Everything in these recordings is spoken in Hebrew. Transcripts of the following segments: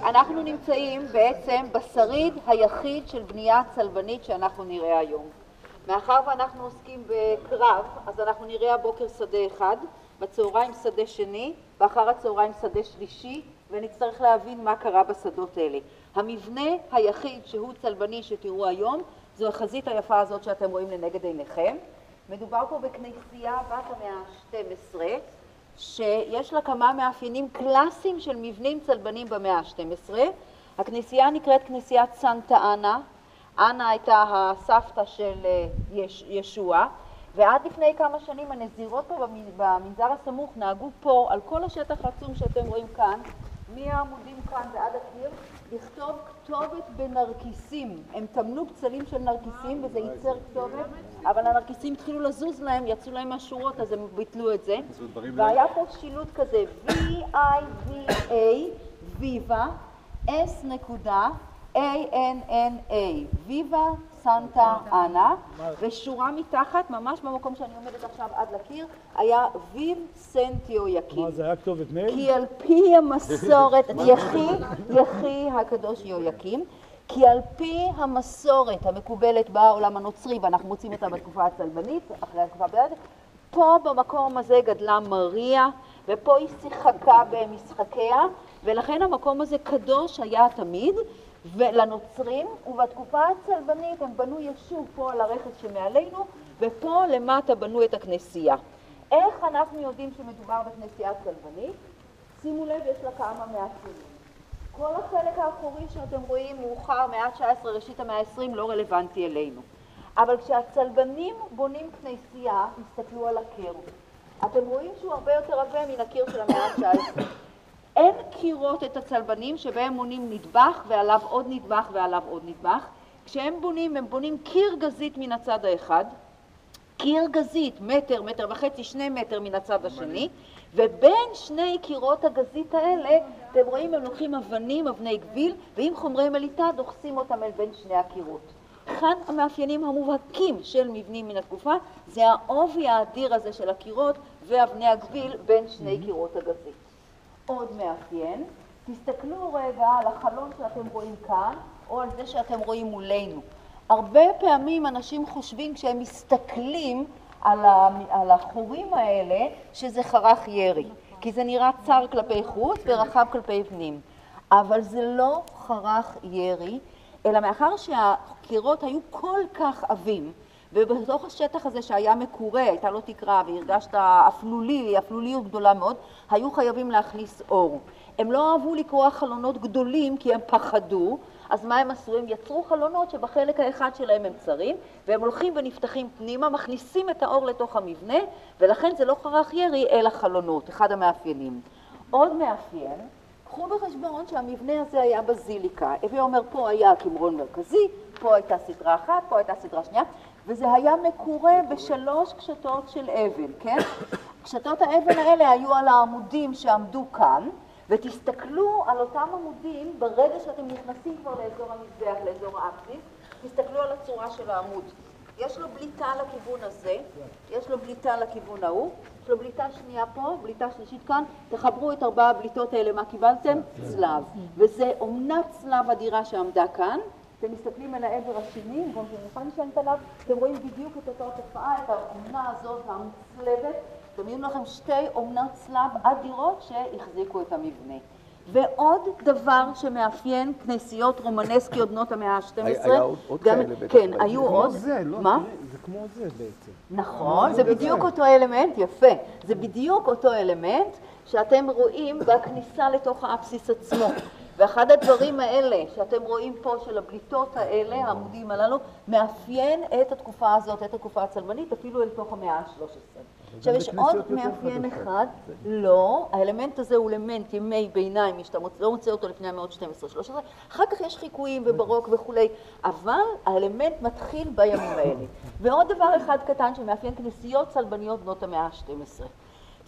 אנחנו נמצאים בעצם בשריד היחיד של בנייה צלבנית שאנחנו נראה היום. מאחר ואנחנו עוסקים בקרב, אז אנחנו נראה הבוקר שדה אחד, בצהריים שדה שני, ואחר הצהריים שדה שלישי, ונצטרך להבין מה קרה בשדות האלה. המבנה היחיד שהוא צלבני שתראו היום, זו החזית היפה הזאת שאתם רואים לנגד עיניכם. מדובר פה בכנסייה בת המאה ה-12, שיש לה כמה מאפיינים קלאסיים של מבנים צלבנים במאה ה-12. הכנסייה נקראת כנסיית סנטה אנה. אנה הייתה הסבתא של ישוע, ועד לפני כמה שנים הנזירות פה במנזר הסמוך נהגו פה על כל השטח העצום שאתם רואים כאן, מהעמודים כאן ועד הקיר, לכתוב כתובת בנרקיסים. הם טמנו קצלים של נרקיסים וזה ייצר כתובת, אבל הנרקיסים התחילו לזוז להם, יצאו להם מהשורות, אז הם ביטלו את זה. והיה פה שילוט כזה, V-I-V-A, ויבה, S.A-N-N-A, ויבה סנטה אנה, ושורה מתחת, ממש במקום שאני עומדת עכשיו עד לקיר, היה ויב סנט יהויקים. מה, זה היה כתובת מייל? כי על פי המסורת, יחי הקדוש יהויקים, כי על פי המסורת המקובלת בעולם הנוצרי, ואנחנו מוצאים אותה בתקופה הצלבנית, אחרי התקופה ביד, פה במקום הזה גדלה מריה, ופה היא שיחקה במשחקיה, ולכן המקום הזה קדוש היה תמיד, ולנוצרים, ובתקופה הצלבנית הם בנו ישוב פה על הרכס שמעלינו, ופה למטה בנו את הכנסייה. איך אנחנו יודעים שמדובר בכנסייה צלבנית? שימו לב, יש לה כמה מאפיינים. כל החלק האחורי שאתם רואים מאוחר, מאה ה-19, ראשית המאה ה-20, לא רלוונטי אלינו. אבל כשהצלבנים בונים כנסייה, תסתכלו על הקיר. אתם רואים שהוא הרבה יותר עבה מן הקיר של המאה ה-19. אין קירות את הצלבנים שבהם בונים נדבך ועליו עוד נדבך ועליו עוד נדבך. כשהם בונים, הם בונים קיר גזית מן הצד האחד, קיר גזית, מטר, מטר וחצי, 2 מטר מן הצד השני, ובין שני קירות הגזית האלה, אתם רואים, הם לוקחים אבנים, אבני גביל, ועם חומרי מליטה דוחסים אותם אל בין שני הקירות. כאן המאפיינים המובהקים של מבנים מן התקופה, זה העובי האדיר הזה של הקירות ואבני הגביל בין שני קירות הגזית. עוד מאפיין, תסתכלו רגע על החלון שאתם רואים כאן, או על זה שאתם רואים מולנו. הרבה פעמים אנשים חושבים כשהם מסתכלים על החורים האלה, שזה חרך ירי, כי זה נראה צר כלפי חוץ ורחב כלפי פנים. אבל זה לא חרך ירי, אלא מאחר שהקירות היו כל כך עבים, ובתוך השטח הזה שהיה מקורה, הייתה לו תקרה והרגשת אפלוליות גדולה מאוד, היו חייבים להכניס אור. הם לא אהבו לקרוא חלונות גדולים כי הם פחדו, אז מה הם עשו? הם יצרו חלונות שבחלק האחד שלהם הם צרים, והם הולכים ונפתחים פנימה, מכניסים את האור לתוך המבנה, ולכן זה לא חרך ירי אלא חלונות, אחד המאפיינים. עוד מאפיין, קחו בחשבון שהמבנה הזה היה בזיליקה. הווי אומר, פה היה קמרון מרכזי, פה הייתה סדרה אחת, פה הייתה סדרה שנייה, וזה היה מקורה ב3 קשתות של אבן, כן? קשתות האבן האלה היו על העמודים שעמדו כאן, ותסתכלו על אותם עמודים ברגע שאתם נכנסים כבר לאזור המזבח, לאזור האפסיס, תסתכלו על הצורה של העמוד. יש לו בליטה לכיוון הזה, יש לו בליטה לכיוון ההוא, יש לו בליטה שנייה פה, בליטה שלישית כאן, תחברו את 4 הבליטות האלה, מה קיבלתם? צלב. וזה אומנת צלב אדירה שעמדה כאן, אתם מסתכלים על העבר השני, כמו שנוכל נשענת עליו, אתם רואים בדיוק את אותה תופעה, את האומנה הזאת המוצלבת, אתם רואים לכם 2 אומנות צלב אדירות שהחזיקו את המבנה. ועוד דבר שמאפיין כנסיות רומנסקיות בנות המאה ה-12, היה עוד כאלה בטח. כן, היו עוד. זה, לא, מה? זה כמו זה בעצם. נכון, זה בדיוק אותו אלמנט, יפה. זה בדיוק אותו אלמנט שאתם רואים בכניסה לתוך האפסיס עצמו. ואחד הדברים האלה שאתם רואים פה של הבליטות האלה, העמודים הללו, מאפיין את התקופה הזאת, את התקופה הצלבנית, אפילו אל תוך המאה ה-13. עכשיו יש עוד מאפיין אחד, לא, האלמנט הזה הוא אלמנט ימי ביניים, שאתה לא מוצא אותו לפני המאות 12-13, אחר כך יש חיקויים וברוק וכולי, אבל האלמנט מתחיל בימים האלה. ועוד דבר אחד קטן שמאפיין כנסיות צלבניות בנות המאה ה-12.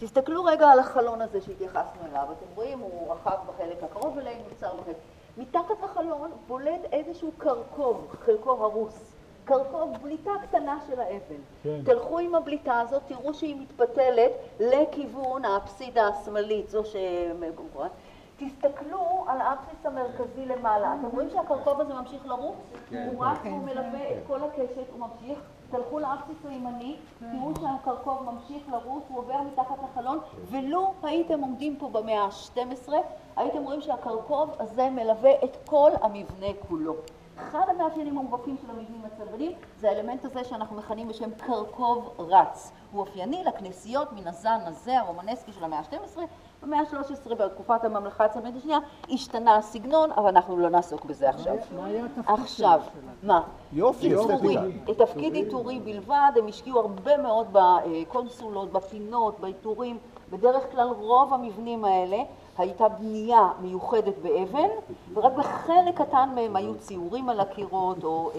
תסתכלו רגע על החלון הזה שהתייחסנו אליו, אתם רואים, הוא רחב בחלק הקרוב אלינו, צר בחלק. מתחת לחלון בולט איזשהו קרקוב, חלקו הרוס. קרקוב, בליטה קטנה של האבן. כן. תלכו עם הבליטה הזאת, תראו שהיא מתפתלת לכיוון האפסידה השמאלית, זו שמגוררת. תסתכלו על האבסיס המרכזי למעלה. אתם רואים שהקרקוב הזה ממשיך לרוץ? הוא רץ, הוא מלווה את כל הקשת, הוא ממשיך. תלכו לאבסיס הימני, תראו שהקרקוב ממשיך לרוץ, הוא עובר מתחת לחלון, ולו הייתם עומדים פה במאה ה-12, הייתם רואים שהקרקוב הזה מלווה את כל המבנה כולו. אחד המאפיינים המובהקים של המבנים הצלבניים זה האלמנט הזה שאנחנו מכנים בשם קרקוב רץ. הוא אופייני לכנסיות מן הזן הזה הרומנסקי של המאה ה-12. במאה ה-13 בתקופת הממלכה הצלבנית השנייה השתנה הסגנון, אבל אנחנו לא נעסוק בזה עכשיו. עכשיו, מה? יופי, עיטורי, תפקיד עיטורי בלבד, הם השקיעו הרבה מאוד בקונסולות, בפינות, בעיטורים. בדרך כלל רוב המבנים האלה הייתה בנייה מיוחדת באבן, ורק בחלק קטן מהם היו ציורים על הקירות או...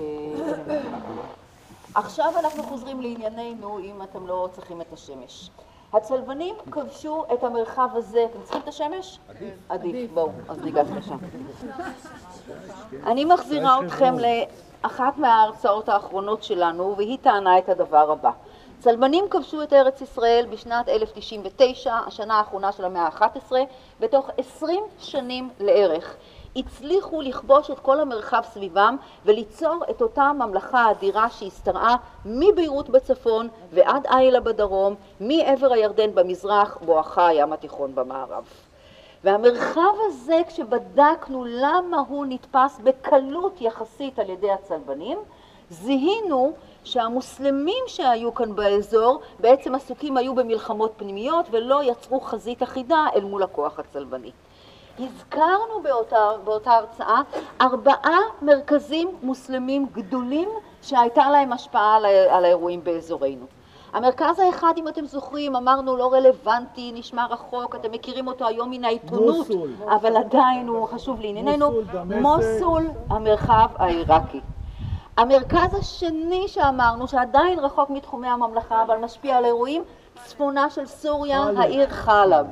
עכשיו אנחנו חוזרים לענייננו אם אתם לא צריכים את השמש. הצלבנים כבשו את המרחב הזה. אתם צריכים את השמש? עדיף, בואו, אז ניגש לשם. אני מחזירה אתכם לאחת מההרצאות האחרונות שלנו, והיא טענה את הדבר הבא. צלבנים כבשו את ארץ ישראל בשנת 1099, השנה האחרונה של המאה ה-11, בתוך 20 שנים לערך. הצליחו לכבוש את כל המרחב סביבם וליצור את אותה ממלכה האדירה שהשתרעה מביירות בצפון ועד איילה בדרום, מעבר הירדן במזרח בואכה הים התיכון במערב. והמרחב הזה, כשבדקנו למה הוא נתפס בקלות יחסית על ידי הצלבנים, זיהינו שהמוסלמים שהיו כאן באזור בעצם עסוקים היו במלחמות פנימיות ולא יצרו חזית אחידה אל מול הכוח הצלבני. הזכרנו באותה הרצאה 4 מרכזים מוסלמים גדולים שהייתה להם השפעה על האירועים באזורנו. המרכז האחד, אם אתם זוכרים, אמרנו לא רלוונטי, נשמע רחוק, אתם מכירים אותו היום מן העיתונות, אבל עדיין הוא חשוב לענייננו, מוסול, המרחב העיראקי. המרכז השני שאמרנו, שעדיין רחוק מתחומי הממלכה, אבל משפיע על אירועים, צפונה של סוריה, העיר חלב.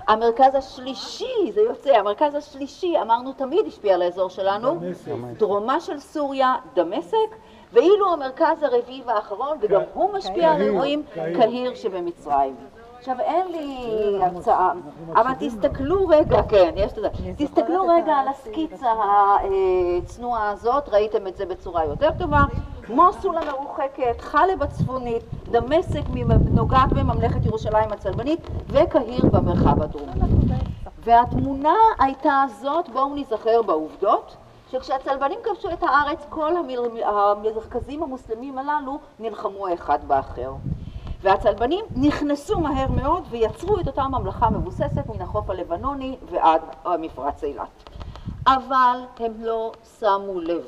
המרכז השלישי, זה יוצא, המרכז השלישי, אמרנו תמיד השפיע על האזור שלנו, דרומה של סוריה, דמשק, ואילו המרכז הרביעי והאחרון, וגם הוא משפיע על אירועים, קהיר שבמצרים. עכשיו אין לי הרצאה, אבל תסתכלו רגע, כן, יש את זה, תסתכלו רגע על הסקיצה הצנועה הזאת, ראיתם את זה בצורה יותר טובה, מוסול המרוחקת, חלב הצפונית, דמשק נוגעת בממלכת ירושלים הצלבנית, וקהיר במרחב הדרומי. והתמונה הייתה זאת, בואו נזכר בעובדות, שכשהצלבנים כבשו את הארץ, כל המרכזים המוסלמים הללו נלחמו אחד באחר. והצלבנים נכנסו מהר מאוד ויצרו את אותה ממלכה מבוססת מן החוף הלבנוני ועד מפרץ אילת. אבל הם לא שמו לב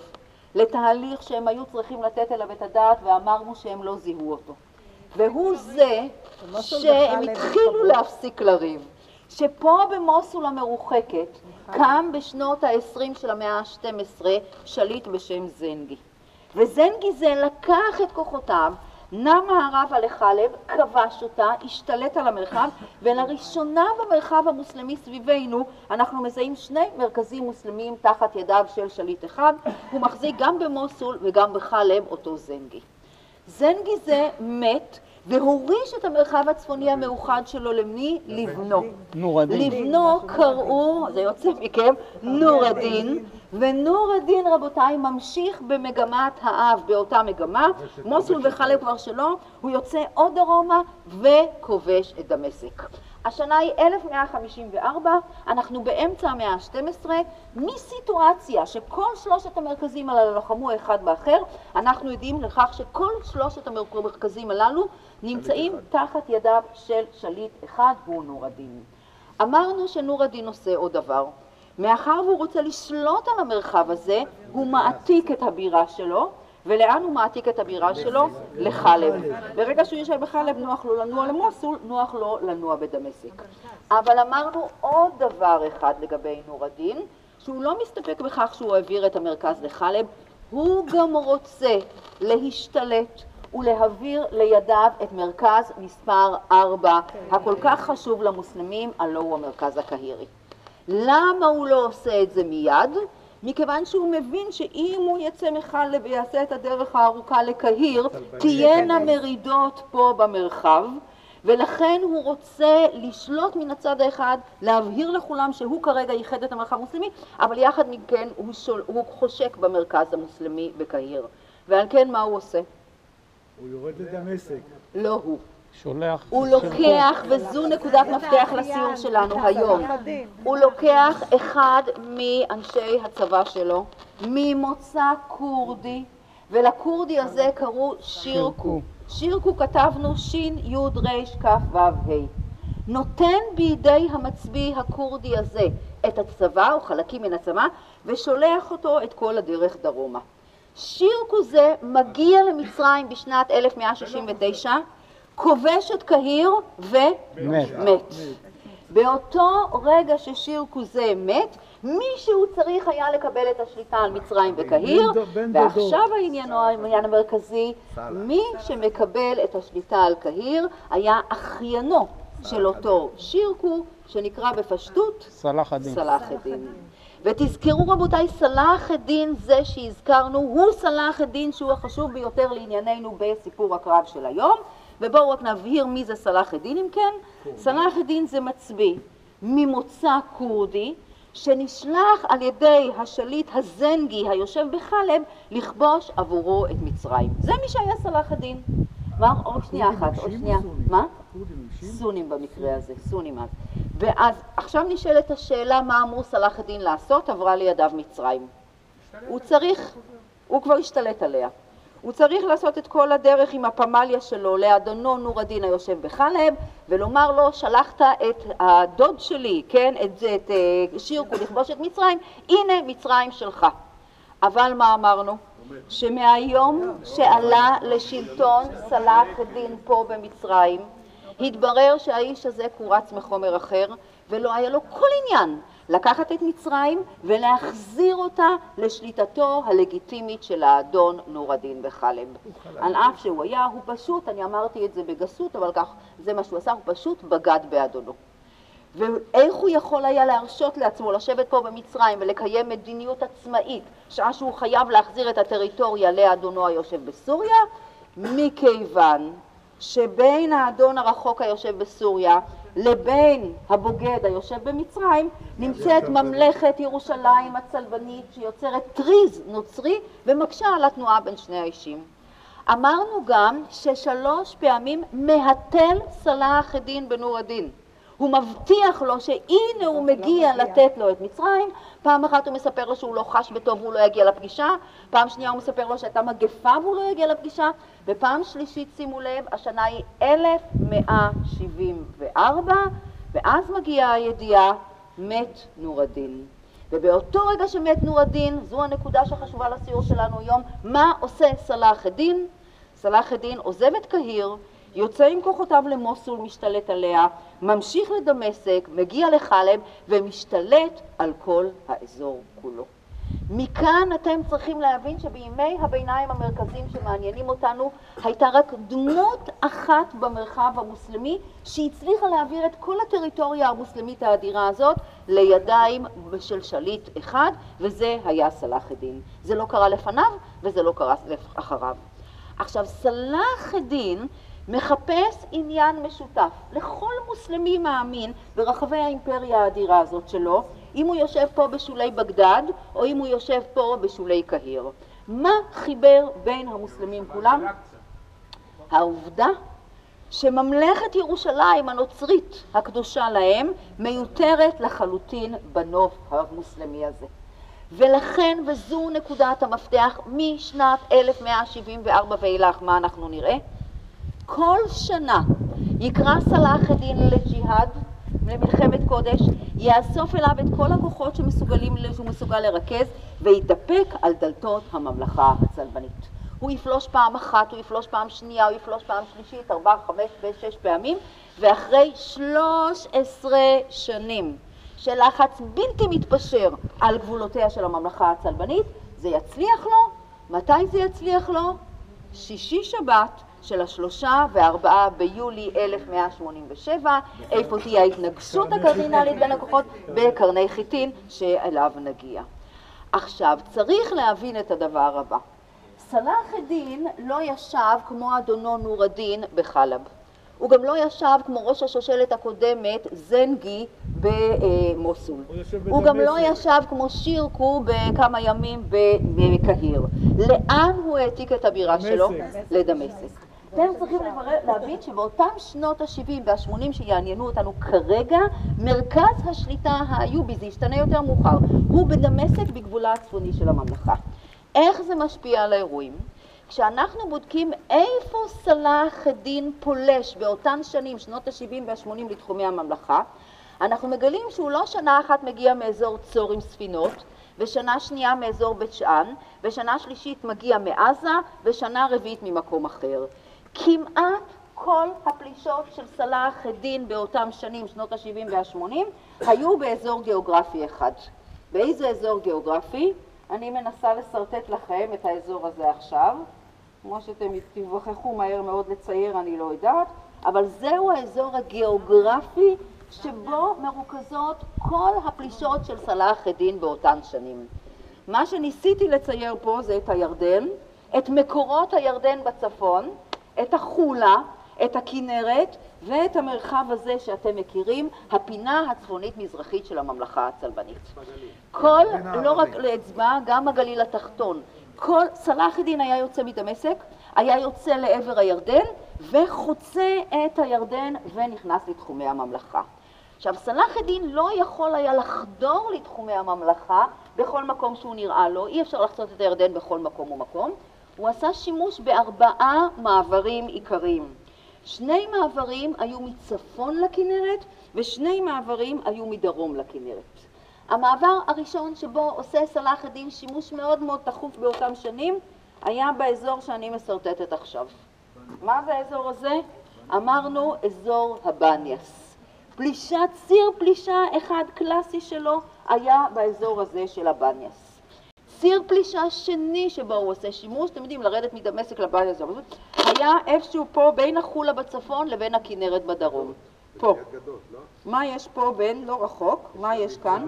לתהליך שהם היו צריכים לתת אליו את הדעת, ואמרנו שהם לא זיהו אותו. והוא זה שהם התחילו להפסיק לריב. שפה במוסול המרוחקת קם בשנות ה-20 של המאה ה-12 שליט בשם זנגי. וזנגי זה לקח את כוחותיו, נע מערבה לחלב, כבש אותה, השתלט על המרחב, ולראשונה במרחב המוסלמי סביבנו אנחנו מזהים 2 מרכזים מוסלמיים תחת ידיו של שליט אחד. הוא מחזיק גם במוסול וגם בחלב אותו זנגי. זנגי זה מת והוריש את המרחב הצפוני המאוחד שלו למי? לבנו. לבנו קראו, זה יוצא מכם, נור א-דין, ונור א-דין רבותיי ממשיך במגמת האב, באותה מגמה, מוסול וחלב כבר שלו, הוא יוצא עוד דרומה וכובש את דמשק. השנה היא 1154, אנחנו באמצע המאה ה-12, מסיטואציה שכל 3 המרכזים הללו לחמו אחד באחר, אנחנו יודעים לכך שכל 3 המרכזים הללו נמצאים תחת ידיו של שליט אחד, הוא נור א-דין. אמרנו שנור א-דין עושה עוד דבר. מאחר והוא רוצה לשלוט על המרחב הזה, הוא מעתיק את הבירה שלו, ולאן הוא מעתיק את הבירה שלו? לחלב. ברגע שהוא יושב בחלב נוח לו לנוע למוסול, נוח לו לנוע בדמשק. אבל אמרנו עוד דבר אחד לגבי נור א-דין, שהוא לא מסתפק בכך שהוא העביר את המרכז לחלב, הוא גם רוצה להשתלט ולהעביר לידיו את מרכז מספר 4, הכל כך חשוב למוסלמים, הלא הוא המרכז הקהירי. למה הוא לא עושה את זה מיד? מכיוון שהוא מבין שאם הוא יצא מחלב ויעשה את הדרך הארוכה לקהיר, תהיינה מרידות פה במרחב, ולכן הוא רוצה לשלוט מן הצד האחד, להבהיר לכולם שהוא כרגע ייחד את המרחב המוסלמי, אבל יחד מכן הוא חושק במרכז המוסלמי בקהיר. ועל כן מה הוא עושה? הוא יורד לדמשק. לא הוא. שולח. הוא לוקח, וזו נקודת מפתח לסיור שלנו היום, הוא לוקח אחד מאנשי הצבא שלו, ממוצא קורדי, ולקורדי הזה קראו שירקו. שירקו כתבנו שין יוד ריש כף וו ה'. נותן בידי המצביא הקורדי הזה את הצבא או חלקים מן הצבא ושולח אותו את כל הדרך דרומה. שירקו זה מגיע למצרים בשנת 1169, כובש את קהיר ומת. באותו רגע ששירקו זה מת, מישהו צריך היה לקבל את השליטה על מצרים וקהיר, ועכשיו העניין המרכזי, מי שמקבל את השליטה על קהיר היה אחיינו של אותו שירקו, שנקרא בפשטות סלאח א-דין. ותזכרו רבותיי, סלאח א-דין זה שהזכרנו, הוא סלאח א-דין שהוא החשוב ביותר לענייננו בסיפור הקרב של היום, ובואו רק נבהיר מי זה סלאח א-דין אם כן. סלאח א-דין זה מצביא ממוצא קורדי, שנשלח על ידי השליט הזנגי היושב בחלב לכבוש עבורו את מצרים. זה מי שהיה סלאח א-דין. מה? עוד שנייה אחת, עוד שנייה. מה? סונים במקרה הזה, סונים אז. ואז עכשיו נשאלת השאלה מה אמור סלאח א-דין לעשות, עברה לידיו מצרים. הוא כבר השתלט עליה. הוא צריך לעשות את כל הדרך עם הפמליה שלו לאדונו נור א-דין היושב בחלב, ולומר לו, שלחת את הדוד שלי, כן, את שירקו לכבוש את מצרים, הנה מצרים שלך. אבל מה אמרנו? שמהיום שעלה לשלטון סלאח א-דין פה במצרים, התברר שהאיש הזה קורץ מחומר אחר, ולא היה לו כל עניין לקחת את מצרים ולהחזיר אותה לשליטתו הלגיטימית של האדון נור א-דין בחלב. על אף שהוא היה, הוא פשוט, אני אמרתי את זה בגסות, אבל כך זה מה שהוא עשה, הוא פשוט בגד באדונו. ואיך הוא יכול היה להרשות לעצמו לשבת פה במצרים ולקיים מדיניות עצמאית, שעה שהוא חייב להחזיר את הטריטוריה לאדונו היושב בסוריה? מכיוון שבין האדון הרחוק היושב בסוריה לבין הבוגד היושב במצרים נמצאת ממלכת ירושלים הצלבנית שיוצרת טריז נוצרי ומקשה על התנועה בין שני האישים. אמרנו גם ששלוש פעמים מהתל סלאח א-דין בנור א-דין. הוא מבטיח לו שהנה הוא מגיע לתת לו את מצרים. פעם אחת הוא מספר לו שהוא לא חש בטוב והוא לא יגיע לפגישה, פעם שנייה הוא מספר לו שהייתה מגפה והוא לא יגיע לפגישה, ופעם שלישית, שימו לב, השנה היא 1174, ואז מגיעה הידיעה, מת נור א-דין. ובאותו רגע שמת נור א-דין, זו הנקודה שחשובה לסיור שלנו היום, מה עושה סלאח א-דין? סלאח א-דין עוזב את קהיר, יוצא עם כוחותיו למוסול, משתלט עליה, ממשיך לדמשק, מגיע לחלב ומשתלט על כל האזור כולו. מכאן אתם צריכים להבין שבימי הביניים המרכזיים שמעניינים אותנו הייתה רק דמות אחת במרחב המוסלמי שהצליחה להעביר את כל הטריטוריה המוסלמית האדירה הזאת לידיים של שליט אחד, וזה היה סלאח א-דין. זה לא קרה לפניו וזה לא קרה אחריו. עכשיו סלאח א-דין מחפש עניין משותף לכל מוסלמי מאמין ברחבי האימפריה האדירה הזאת שלו, אם הוא יושב פה בשולי בגדד או אם הוא יושב פה בשולי קהיר. מה חיבר בין המוסלמים כולם? העובדה שממלכת ירושלים הנוצרית הקדושה להם מיותרת לחלוטין בנוף המוסלמי הזה. ולכן, וזו נקודת המפתח, משנת 1174 ואילך, מה אנחנו נראה? כל שנה יקרא סלאח א-דין לג'יהאד, למלחמת קודש, יאסוף אליו את כל הכוחות שהוא מסוגל לרכז, ויתדפק על דלתות הממלכה הצלבנית. הוא יפלוש פעם אחת, הוא יפלוש פעם שנייה, הוא יפלוש פעם שלישית, 4, 5 ו-6 פעמים, ואחרי 13 שנים של לחץ בלתי מתפשר על גבולותיה של הממלכה הצלבנית, זה יצליח לו. מתי זה יצליח לו? שישי שבת של 3 ו4 ביולי 1187, איפה תהיה ההתנגשות הקרדינלית בין הכוחות? בקרני חיטין, שאליו נגיע. עכשיו, צריך להבין את הדבר הבא. סלאח א-דין לא ישב כמו אדונו נור א-דין בחלב. הוא גם לא ישב כמו ראש השושלת הקודמת, זנגי, במוסול. הוא גם לא ישב כמו שירקו בכמה ימים בקהיר. לאן הוא העתיק את הבירה שלו? לדמשק. אתם צריכים להבין שבאותם שנות ה-70 וה-80 שיעניינו אותנו כרגע, מרכז השליטה האיובי, זה ישתנה יותר מאוחר, הוא בדמשק בגבולה הצפוני של הממלכה. איך זה משפיע על האירועים? כשאנחנו בודקים איפה סלאח א-דין פולש באותן שנים, שנות ה-70 וה-80 לתחומי הממלכה, אנחנו מגלים שהוא לא שנה אחת מגיע מאזור צור עם ספינות, ושנה שנייה מאזור בית שאן, ושנה שלישית מגיע מעזה, ושנה רביעית ממקום אחר. כמעט כל הפלישות של סלאח א-דין באותם שנים, שנות ה-70 וה-80, היו באזור גיאוגרפי אחד. באיזה אזור גיאוגרפי? אני מנסה לסרטט לכם את האזור הזה עכשיו. כמו שאתם תבחחו מהר מאוד לצייר, אני לא יודעת, אבל זהו האזור הגיאוגרפי שבו מרוכזות כל הפלישות של סלאח א-דין באותן שנים. מה שניסיתי לצייר פה זה את הירדן, את מקורות הירדן בצפון, את החולה, את הכנרת ואת המרחב הזה שאתם מכירים, הפינה הצפונית-מזרחית של הממלכה הצלבנית. כל, לא רק לאצבע, גם הגליל התחתון. כל סלאח א-דין היה יוצא מדמשק, היה יוצא לעבר הירדן וחוצה את הירדן ונכנס לתחומי הממלכה. עכשיו, סלאח א-דין לא יכול היה לחדור לתחומי הממלכה בכל מקום שהוא נראה לו, אי אפשר לחצות את הירדן בכל מקום ומקום. הוא עשה שימוש בארבעה מעברים עיקריים. 2 מעברים היו מצפון לכנרת ו2 מעברים היו מדרום לכנרת. המעבר הראשון שבו עושה סלאח א-דין שימוש מאוד מאוד תכוף באותם שנים היה באזור שאני מסרטטת עכשיו. מה זה האזור הזה? אמרנו אזור הבניאס. ציר פלישה אחד קלאסי שלו היה באזור הזה של הבניאס. ציר פלישה שני שבו הוא עושה שימוש, אתם יודעים, לרדת מדמשק לבניאס, היה איפשהו פה בין החולה בצפון לבין הכנרת בדרום. פה. מה יש פה בין, לא רחוק, מה יש כאן?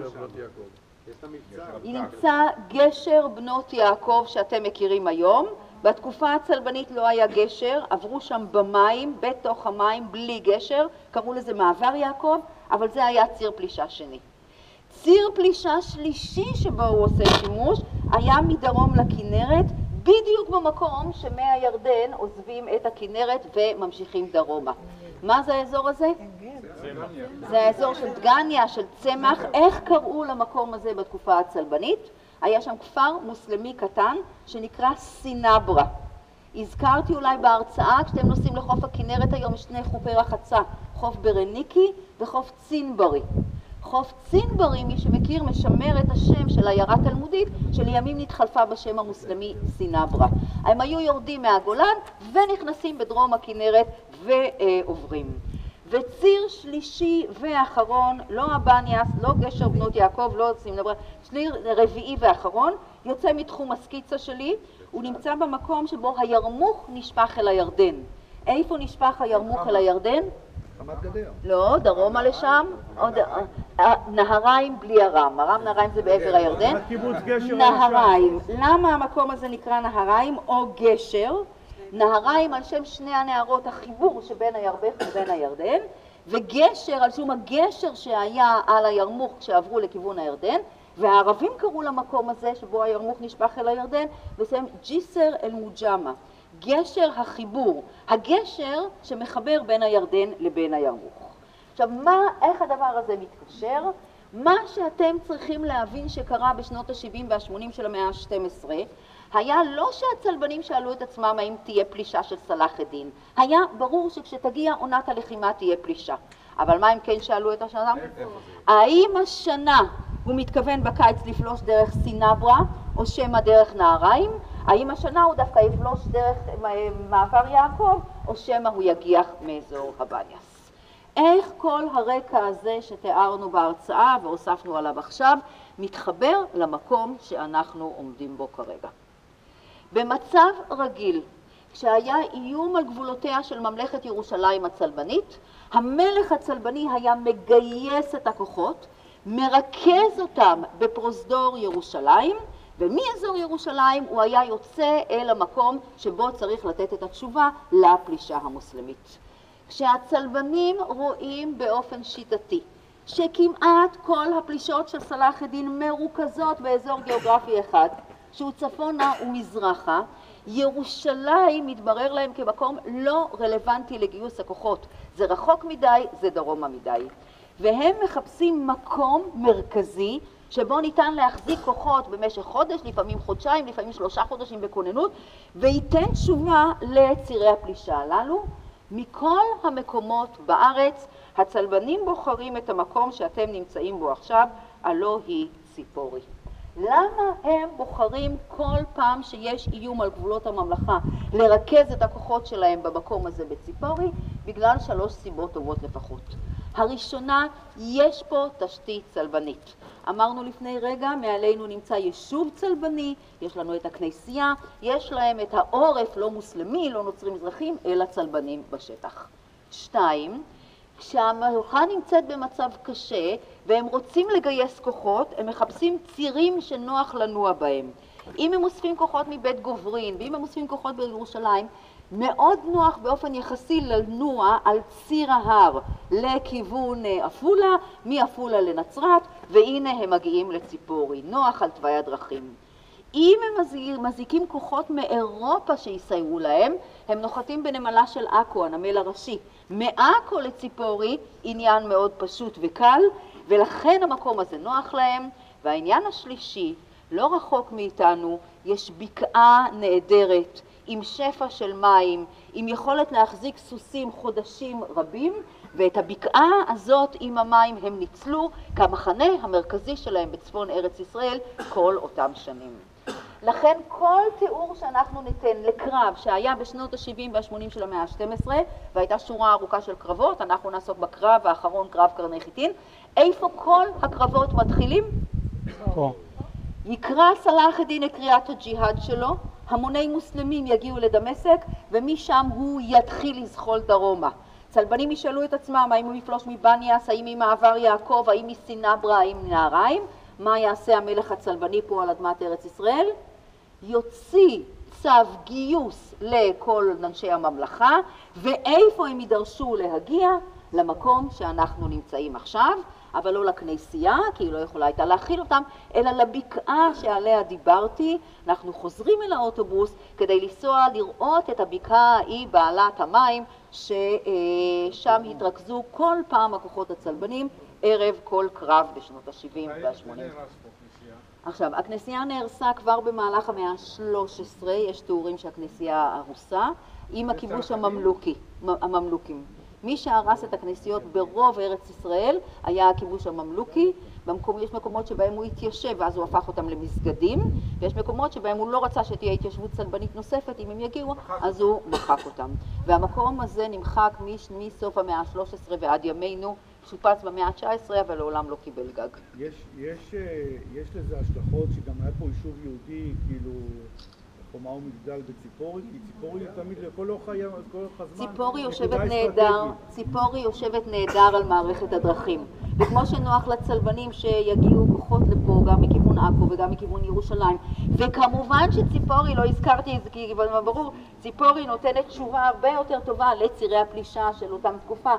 נמצא גשר בנות יעקב שאתם מכירים היום. בתקופה הצלבנית לא היה גשר, עברו שם במים, בתוך המים, בלי גשר, קראו לזה מעבר יעקב, אבל זה היה ציר פלישה שני. ציר פלישה שלישי שבו הוא עושה שימוש היה מדרום לכנרת, בדיוק במקום שמהירדן עוזבים את הכנרת וממשיכים דרומה. מה זה האזור הזה? זה האזור של דגניה, של צמח. איך קראו למקום הזה בתקופה הצלבנית? היה שם כפר מוסלמי קטן שנקרא סינברה. הזכרתי אולי בהרצאה, כשאתם נוסעים לחוף הכנרת היום יש 2 חופי רחצה, חוף ברניקי וחוף צינברי. חוף צינברי, מי שמכיר, משמר את השם של עיירה תלמודית שלימים נתחלפה בשם המוסלמי סינברה. הם היו יורדים מהגולן ונכנסים בדרום הכנרת ועוברים. וציר שלישי ואחרון, לא הבניאס, לא גשר בנות יעקב, לא סינברה, ציר רביעי ואחרון, יוצא מתחום הסקיצה שלי, הוא נמצא במקום שבו הירמוך נשפך אל הירדן. איפה נשפך הירמוך אל הירדן? חמת גדר. לא, דרומה לשם, נהריים בלי הרם, הרם נהריים זה בעבר הירדן, נהריים. למה המקום הזה נקרא נהריים או גשר? נהריים על שם 2 הנהרות, החיבור שבין הירבך ובין הירדן, וגשר על שום הגשר שהיה על הירמוך כשעברו לכיוון הירדן, והערבים קראו למקום הזה שבו הירמוך נשפך אל הירדן, ושם ג'יסר אל מוג'מה. גשר החיבור, הגשר שמחבר בין הירדן לבין הירמוך. עכשיו, איך הדבר הזה מתקשר? מה שאתם צריכים להבין שקרה בשנות ה-70 וה-80 של המאה ה-12, היה לא שהצלבנים שאלו את עצמם האם תהיה פלישה של סלאח א-דין. היה ברור שכשתגיע עונת הלחימה תהיה פלישה. אבל מה אם כן שאלו את השנה? האם השנה הוא מתכוון בקיץ לפלוש דרך סינברה או שמא דרך נהריים? האם השנה הוא דווקא יפלוש דרך מעבר יעקב או שמא הוא יגיח מאזור הבניאס? איך כל הרקע הזה שתיארנו בהרצאה והוספנו עליו עכשיו מתחבר למקום שאנחנו עומדים בו כרגע? במצב רגיל, כשהיה איום על גבולותיה של ממלכת ירושלים הצלבנית, המלך הצלבני היה מגייס את הכוחות, מרכז אותם בפרוזדור ירושלים, ומאזור ירושלים הוא היה יוצא אל המקום שבו צריך לתת את התשובה לפלישה המוסלמית. כשהצלבנים רואים באופן שיטתי שכמעט כל הפלישות של צלאח א-דין מרוכזות באזור גיאוגרפי אחד, שהוא צפונה ומזרחה, ירושלים מתברר להם כמקום לא רלוונטי לגיוס הכוחות. זה רחוק מדי, זה דרומה מדי. והם מחפשים מקום מרכזי שבו ניתן להחזיק כוחות במשך חודש, לפעמים חודשיים, לפעמים 3 חודשים בכוננות, וייתן תשובה לצירי הפלישה הללו. מכל המקומות בארץ, הצלבנים בוחרים את המקום שאתם נמצאים בו עכשיו, הלא היא ציפורי. למה הם בוחרים כל פעם שיש איום על גבולות הממלכה לרכז את הכוחות שלהם במקום הזה בציפורי? בגלל 3 סיבות טובות לפחות. הראשונה, יש פה תשתית צלבנית. אמרנו לפני רגע, מעלינו נמצא יישוב צלבני, יש לנו את הכנסייה, יש להם את העורף, לא מוסלמי, לא נוצרים מזרחים, אלא צלבנים בשטח. 2, כשהמלכה נמצאת במצב קשה והם רוצים לגייס כוחות, הם מחפשים צירים שנוח לנוע בהם. אם הם אוספים כוחות מבית גוברין ואם הם אוספים כוחות בירושלים, מאוד נוח באופן יחסי לנוע על ציר ההר לכיוון אפולה, מאפולה לנצרת, והנה הם מגיעים לציפורי, נוח על תוואי הדרכים. אם הם מזיקים כוחות מאירופה שיסייעו להם, הם נוחתים בנמלה של עכו, הנמל הראשי. מעכו לציפורי עניין מאוד פשוט וקל, ולכן המקום הזה נוח להם. והעניין השלישי, לא רחוק מאיתנו, יש בקעה נהדרת, עם שפע של מים, עם יכולת להחזיק סוסים חודשים רבים, ואת הבקעה הזאת עם המים הם ניצלו כמחנה המרכזי שלהם בצפון ארץ ישראל כל אותם שנים. לכן כל תיאור שאנחנו ניתן לקרב שהיה בשנות ה-70 וה-80 של המאה ה-12, והייתה שורה ארוכה של קרבות, אנחנו נעסוק בקרב האחרון, קרב קרני חיטין, איפה כל הקרבות מתחילים? פה. יקרא צלאח א-דין את קריאת הג'יהאד שלו, המוני מוסלמים יגיעו לדמשק, ומשם הוא יתחיל לזחול דרומה. צלבנים ישאלו את עצמם, האם הוא יפלוש מבניאס, האם ממעבר יעקב, האם מסינברה, האם מנהריים? מה יעשה המלך הצלבני פה על אדמת ארץ ישראל? יוציא צו גיוס לכל אנשי הממלכה, ואיפה הם יידרשו להגיע? למקום שאנחנו נמצאים עכשיו, אבל לא לכנסייה, כי היא לא יכולה הייתה להכיל אותם, אלא לבקעה שעליה דיברתי. אנחנו חוזרים אל האוטובוס כדי לנסוע לראות את הבקעה ההיא בעלת המים, ששם התרכזו כל פעם הכוחות הצלבנים ערב כל קרב בשנות ה-70 וה-80. עכשיו, הכנסייה נהרסה כבר במהלך המאה ה-13, יש תיאורים שהכנסייה הרוסה, עם הכיבוש הממלוקים. מי שהרס את הכנסיות ברוב ארץ ישראל היה הכיבוש הממלוכי. יש מקומות שבהם הוא התיישב ואז הוא הפך אותם למסגדים, ויש מקומות שבהם הוא לא רצה שתהיה התיישבות צלבנית נוספת, אם הם יגיעו אז הוא מחק אותם. והמקום הזה נמחק מסוף המאה ה-13 ועד ימינו, שופץ במאה ה-19 אבל לעולם לא קיבל גג. יש לזה השלכות שגם היה פה יישוב יהודי, כאילו חומה ומגדל בציפורי, כי ציפורי תמיד לכל אורך הזמן. ציפורי יושבת נהדר על מערכת הדרכים. וכמו שנוח לצלבנים שיגיעו כוחות לפה גם מכיוון עכו וגם מכיוון ירושלים. וכמובן שציפורי, לא הזכרתי את זה כי ברור, ציפורי נותנת תשובה הרבה יותר טובה לצירי הפלישה של אותה תקופה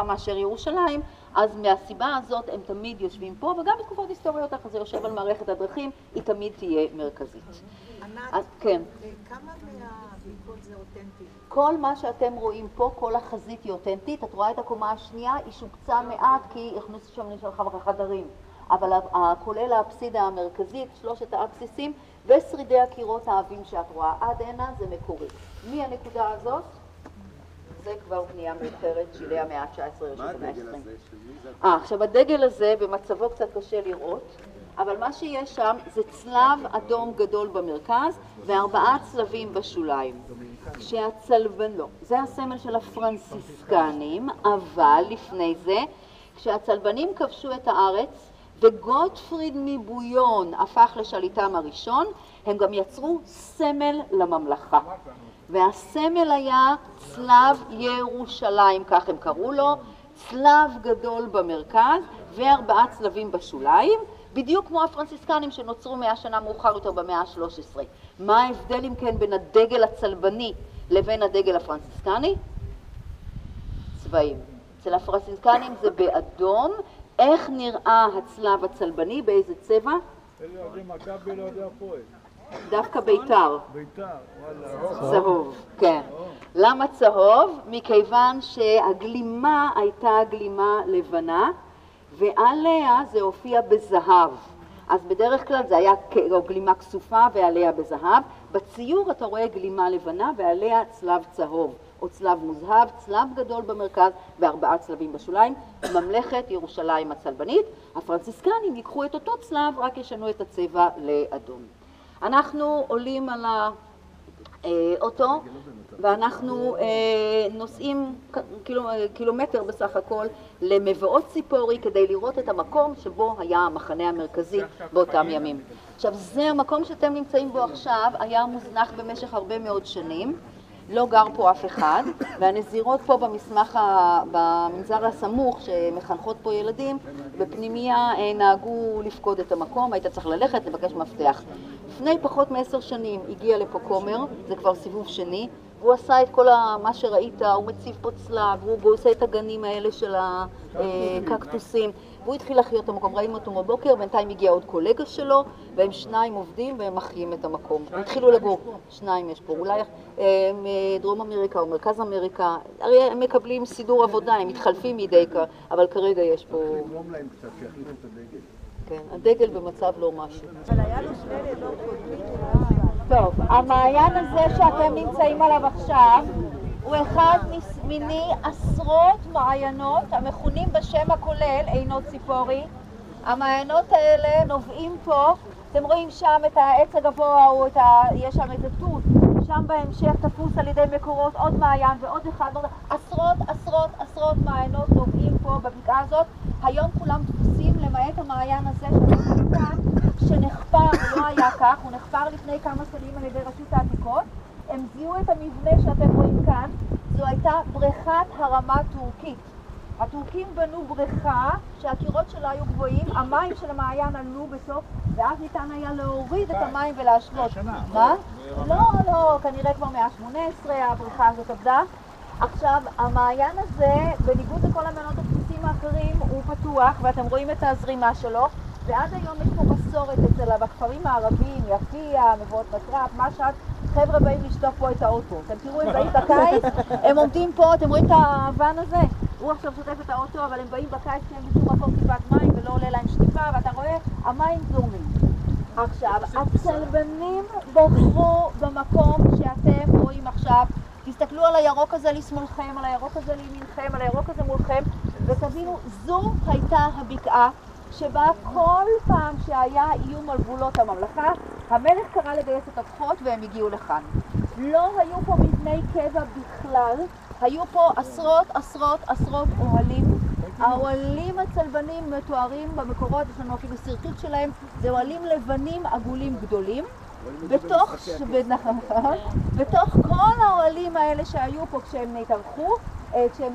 מאשר ירושלים. אז מהסיבה הזאת הם תמיד יושבים פה, וגם בתקופות היסטוריות אחרי זה יושב על מערכת הדרכים, היא תמיד תהיה מרכזית. ענת, כן. כמה מהבדיקות זה אותנטי? כל מה שאתם רואים פה, כל החזית היא אותנטית. את רואה את הקומה השנייה, היא שוקצה מעט כי הכניסו שם לשלחה חדרים. אבל כולל האפסידה המרכזית, 3 האבסיסים ושרידי הקירות העבים שאת רואה עד הנה זה מקורי. מהנקודה הזאת, זה כבר בנייה מאוחרת של המאה ה-19 או של המאה ה-20. עכשיו הדגל הזה במצבו קצת קשה לראות, אבל מה שיש שם זה צלב אדום גדול במרכז ו4 צלבים בשוליים. לא, זה הסמל של הפרנסיסקנים, אבל לפני זה, כשהצלבנים כבשו את הארץ וגוטפריד מבויון הפך לשליטם הראשון, הם גם יצרו סמל לממלכה. והסמל היה צלב ירושלים, כך הם קראו לו, צלב גדול במרכז ו4 צלבים בשוליים, בדיוק כמו הפרנסיסקנים שנוצרו 100 שנה מאוחר יותר במאה ה-13. מה ההבדל אם כן בין הדגל הצלבני לבין הדגל הפרנסיסקני? צבעים. אצל הפרנסיסקנים זה באדום. איך נראה הצלב הצלבני? באיזה צבע? אלה יודעים מכבי, לא יודע הפועל. דווקא ביתר. ביתר, וואלה. צהוב, כן. למה צהוב? מכיוון שהגלימה הייתה גלימה לבנה, ועליה זה הופיע בזהב. אז בדרך כלל זה היה גלימה כסופה ועליה בזהב. בציור אתה רואה גלימה לבנה ועליה צלב צהוב, או צלב מוזהב, צלב גדול במרכז ו4 צלבים בשוליים. ממלכת ירושלים הצלבנית. הפרנסיסקנים ייקחו את אותו צלב, רק ישנו את הצבע לאדום. אנחנו עולים על האוטו ואנחנו נוסעים קילומטר בסך הכל למבואות ציפורי כדי לראות את המקום שבו היה המחנה המרכזי באותם ימים. עכשיו, זה המקום שאתם נמצאים בו עכשיו, היה מוזנח במשך הרבה מאוד שנים, לא גר פה אף אחד, והנזירות פה במנזר הסמוך שמחנכות פה ילדים, בפנימיה נהגו לפקוד את המקום, היית צריך ללכת לבקש מפתח. לפני פחות מ10 שנים הגיע לפה כומר, זה כבר סיבוב שני, והוא עשה את כל מה שראית, הוא מציב פה צלב, והוא עושה את הגנים האלה של הקקטוסים, והוא התחיל להחיות את המקום. ראינו אותו בבוקר, בינתיים הגיע עוד קולגה שלו, והם 2 עובדים והם מחיים את המקום. הם התחילו לגור, 2 יש פה, אולי דרום אמריקה או מרכז אמריקה, הרי הם מקבלים סידור עבודה, הם מתחלפים מדי כך, אבל כרגע יש פה... נגרום להם קצת, שיחליפו את הדגל. כן, הדגל במצב לא משהו. אבל היה לו 2 לילות קודמים. טוב, המעיין הזה שאתם נמצאים עליו עכשיו הוא אחד מיני עשרות מעיינות המכונים בשם הכולל עינות ציפורי. המעיינות האלה נובעים פה, אתם רואים שם את העץ הגבוה, יש שם את התות, שם בהמשך תפוס על ידי מקורות עוד מעיין ועוד אחד, עשרות מעיינות נובעים פה בבקעה הזאת. היום כולם תפוסים למעט המעיין הזה שאתם כאן, שנחפר, הוא לא היה כך, הוא נחפר לפני כמה שנים על ידי רשות העתיקות. הם זיהו את המבנה שאתם רואים כאן, זו הייתה בריכת הרמה טורקית. הטורקים בנו בריכה שהקירות שלה היו גבוהים, המים של המעיין עלו בסוף, ואז ניתן היה להוריד את המים ולהשלות. מה? לא, כנראה כבר מה-18 הבריכה הזאת עבדה. עכשיו, המעיין הזה, בניגוד לכל המעיינות הדפוסים האחרים, הוא פתוח, ואתם רואים את הזרימה שלו, ועד היום יש פה מסורת אצל בכפרים הערביים, יפיע, מבואות נצרת, משהד, חבר'ה באים לשטוף פה את האוטו. אתם תראו, הם באים בקיץ, הם עומדים פה, אתם רואים את הוואן הזה? הוא עכשיו שוטף את האוטו, אבל הם באים בקיץ כי הם בשום מקום טיפת מים ולא עולה להם שטיפה, ואתה רואה, המים זורמים. עכשיו, הצלבנים בחרו במקום שאתם רואים עכשיו, תסתכלו על הירוק הזה לשמאלכם, על הירוק הזה לימינכם, על הירוק הזה מולכם, ותבינו, זו הייתה הבקעה שבה כל פעם שהיה איום על גבולות הממלכה, המלך קרא לגייס את הכוחות והם הגיעו לכאן. לא היו פה מבני קבע בכלל, היו פה עשרות אוהלים. האוהלים הצלבנים מתוארים במקורות, יש לנו אפילו סרטוט שלהם, זה אוהלים לבנים עגולים גדולים. בתוך כל האוהלים האלה שהיו פה כשהם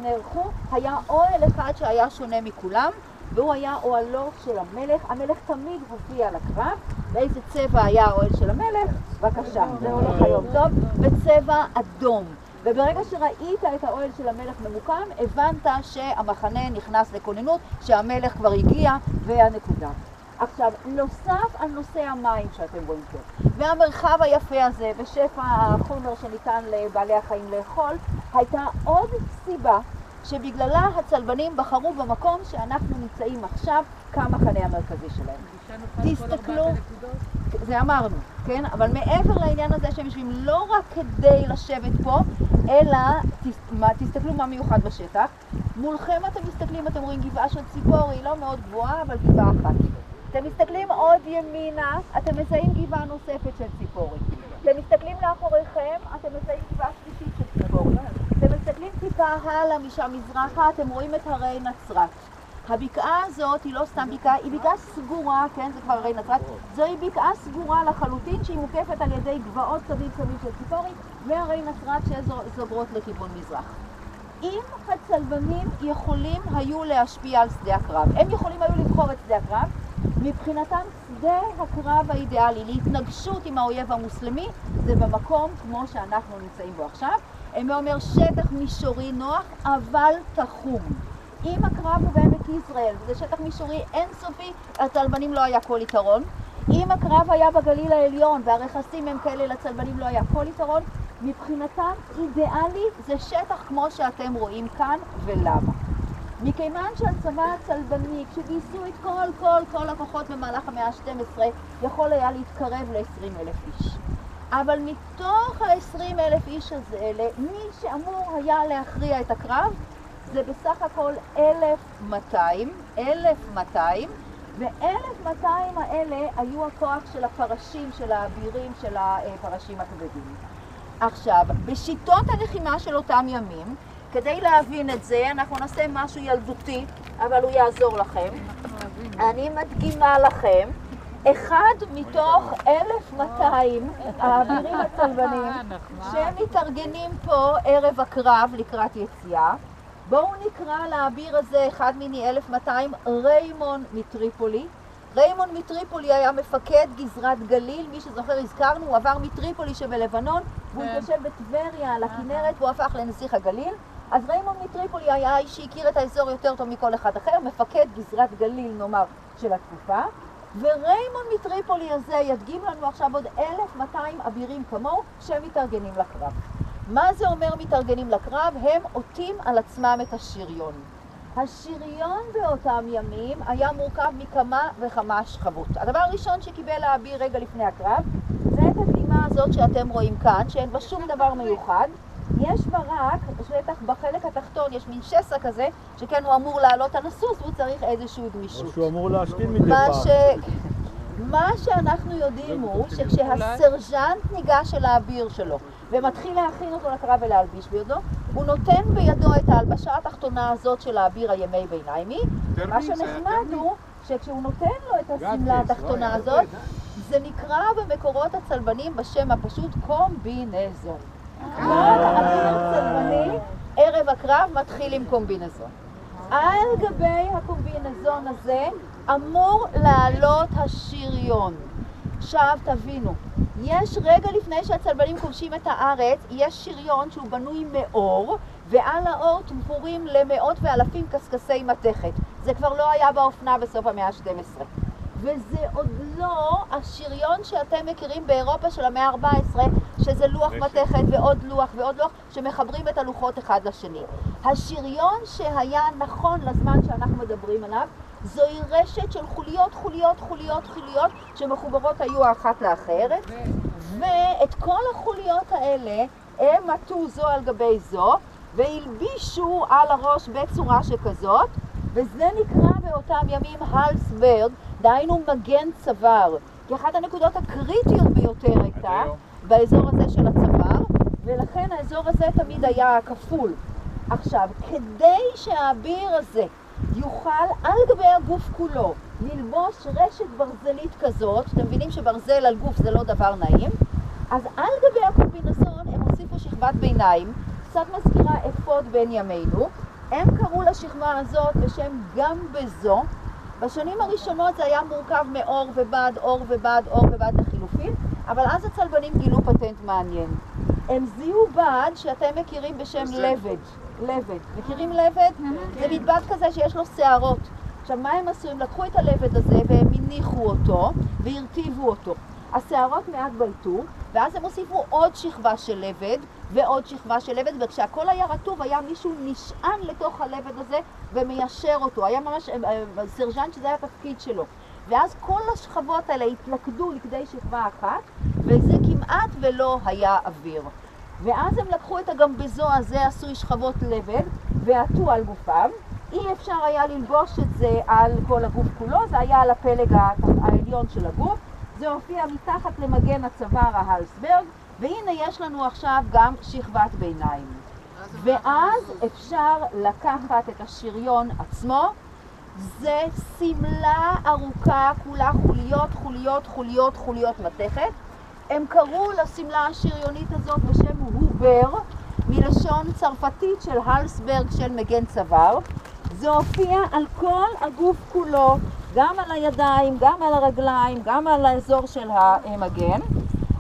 נערכו, היה אוהל אחד שהיה שונה מכולם, והוא היה אוהלו של המלך. המלך תמיד הופיע על הקרב. באיזה צבע היה האוהל של המלך? בבקשה, זה הולך היום טוב, בצבע אדום. וברגע שראית את האוהל של המלך ממוקם, הבנת שהמחנה נכנס לכוננות, שהמלך כבר הגיע, והנקודה. עכשיו, נוסף על נושא המים שאתם רואים פה, והמרחב היפה הזה, ושפע החומר שניתן לבעלי החיים לאכול, הייתה עוד סיבה שבגללה הצלבנים בחרו במקום שאנחנו נמצאים עכשיו כמחנה המרכזי שלהם. תסתכלו, זה אמרנו, כן? אבל מעבר לעניין הזה שהם יושבים לא רק כדי לשבת פה, אלא תסתכלו מה מיוחד בשטח. מולכם אתם מסתכלים, אתם רואים גבעה של ציפורי, לא מאוד גבוהה, אבל גבעה אחת. אתם מסתכלים עוד ימינה, אתם מזהים גבעה נוספת של ציפורי. אתם מסתכלים לאחוריכם, אתם מזהים גבעה שלישית של ציפורי. אתם מסתכלים טיפה הלאה משם מזרחה, אתם רואים את הרי נצרת. הבקעה הזאת היא לא סתם בקעה, היא בקעה סגורה, כן, זה כבר הרי נצרת. זוהי בקעה סגורה לחלוטין שהיא מוקפת על ידי גבעות סביב של ציפורי והרי נצרת שזוגרות לכיוון מזרח. אם הצלבנים יכולים היו להשפיע על שדה הקרב, הם יכולים היו לבחור את שדה הקרב, מבחינתם שדה הקרב האידיאלי להתנגשות עם האויב המוסלמי זה במקום כמו שאנחנו נמצאים בו עכשיו. אומר שטח מישורי נוח, אבל תחום. אם הקרב הוא בעמק יזרעאל, וזה שטח מישורי אינסופי, לצלבנים לא היה כל יתרון. אם הקרב היה בגליל העליון, והרכסים הם כאלה, לצלבנים לא היה כל יתרון, מבחינתם אידיאלי זה שטח כמו שאתם רואים כאן, ולמה? מכיוון שהצבא הצלבני, כשגייסו את כל הכוחות במהלך המאה ה-12, יכול היה להתקרב ל-20,000 איש. אבל מתוך ה-20,000 איש האלה, מי שאמור היה להכריע את הקרב, זה בסך הכל 1,200, ו-1,200 האלה היו הכוח של הפרשים, של האבירים, של הפרשים הכבדים. עכשיו, בשיטות הלחימה של אותם ימים, כדי להבין את זה, אנחנו נעשה משהו ילדותי, אבל הוא יעזור לכם. אני מדגימה לכם, אחד מתוך 1,200 האבירים הצלבנים שמתארגנים פה ערב הקרב לקראת יציאה. בואו נקרא לאביר הזה, אחד מיני 1,200, ריימון מטריפולי. ריימון מטריפולי היה מפקד גזרת גליל, מי שזוכר הזכרנו, הוא עבר מטריפולי שבלבנון, והוא התיישב בטבריה על הכנרת, והוא הפך לנסיך הגליל. אז ריימון מטריפולי היה איש שהכיר את האזור יותר טוב מכל אחד אחר, מפקד גזרת גליל, נאמר, של התקופה. וריימון מטריפולי הזה ידגים לנו עכשיו עוד 1,200 אבירים כמוהו שמתארגנים לקרב. מה זה אומר מתארגנים לקרב? הם עוטים על עצמם את השריון. השריון באותם ימים היה מורכב מכמה וכמה שכבות. הדבר הראשון שקיבל האביר רגע לפני הקרב זה את הדגימה הזאת שאתם רואים כאן, שאין בה שום דבר מיוחד. יש בה רק, שטח בחלק התחתון, יש מין שסע כזה, שכן הוא אמור לעלות על הסוס והוא צריך איזשהו גמישות. או שהוא אמור להשתין מדי פעם. מה שאנחנו יודעים הוא שכשהסרז'נט ניגש אל האביר שלו ומתחיל להכין אותו לקרב ולהלביש בידו, הוא נותן בידו את ההלבשה התחתונה הזאת של האביר הימי ביניימי. מה שנחמד הוא שכשהוא נותן לו את הסמלה התחתונה הזאת, זה נקרא במקורות הצלבנים בשם הפשוט קומבינזון. כל אביר צלבני ערב הקרב מתחיל עם קומבינזון. על גבי הקומבינזון הזה אמור לעלות השריון. עכשיו תבינו, יש רגע לפני שהצלבנים כובשים את הארץ, יש שריון שהוא בנוי מאור, ועל האור תמפורים למאות ואלפים קסקסי מתכת. זה כבר לא היה באופנה בסוף המאה ה-12. וזה עוד לא השריון שאתם מכירים באירופה של המאה ה-14, שזה לוח מתכת ועוד לוח ועוד לוח, שמחברים את הלוחות אחד לשני. השריון שהיה נכון לזמן שאנחנו מדברים עליו, זוהי רשת של חוליות שמחוברות היו האחת לאחרת, ואת כל החוליות האלה הם עטו זו על גבי זו, והלבישו על הראש בצורה שכזאת, וזה נקרא באותם ימים הלסברג, דהיינו מגן צוואר, כי אחת הנקודות הקריטיות ביותר הייתה באזור הזה של הצוואר, ולכן האזור הזה תמיד היה כפול. עכשיו, כדי שהאביר הזה יוכל על גבי הגוף כולו ללבוש רשת ברזלית כזאת, אתם מבינים שברזל על גוף זה לא דבר נעים, אז על גבי הקומבינזון הם הוסיפו שכבת ביניים, קצת מזכירה אפוד בין ימינו. הם קראו לשכבה הזאת בשם גם בזו. בשנים הראשונות זה היה מורכב מאור ובד, אור ובד, אור ובד לחילופין, אבל אז הצלבנים גילו פטנט מעניין. הם זיהו בד שאתם מכירים בשם לבד. לבד. מכירים לבד? זה מדבד כזה שיש לו שערות. עכשיו, מה הם עשו? הם לקחו את הלבד הזה והם הניחו אותו והרטיבו אותו. השערות מעט בלטו, ואז הם הוסיפו עוד שכבה של לבד ועוד שכבה של לבד, וכשהכל היה רטוב היה מישהו נשען לתוך הלבד הזה ומיישר אותו. היה ממש סרז'נט שזה היה התפקיד שלו. ואז כל השכבות האלה התלכדו לכדי שכבה אחת, וזה כמעט ולא היה אוויר. ואז הם לקחו את הגמבזו הזה, עשו שכבות לבד, ועטו על גופם. אי אפשר היה ללבוש את זה על כל הגוף כולו, זה היה על הפלג העליון של הגוף. זה הופיע מתחת למגן הצוואר ההלסברג, והנה יש לנו עכשיו גם שכבת ביניים. ואז אפשר לקחת את השריון עצמו, זה סמלה ארוכה, כולה חוליות מתכת. הם קראו לסמלה השריונית הזאת בשם הובר, מלשון צרפתית של הלסברג של מגן צוואר. זה הופיע על כל הגוף כולו, גם על הידיים, גם על הרגליים, גם על האזור של המגן.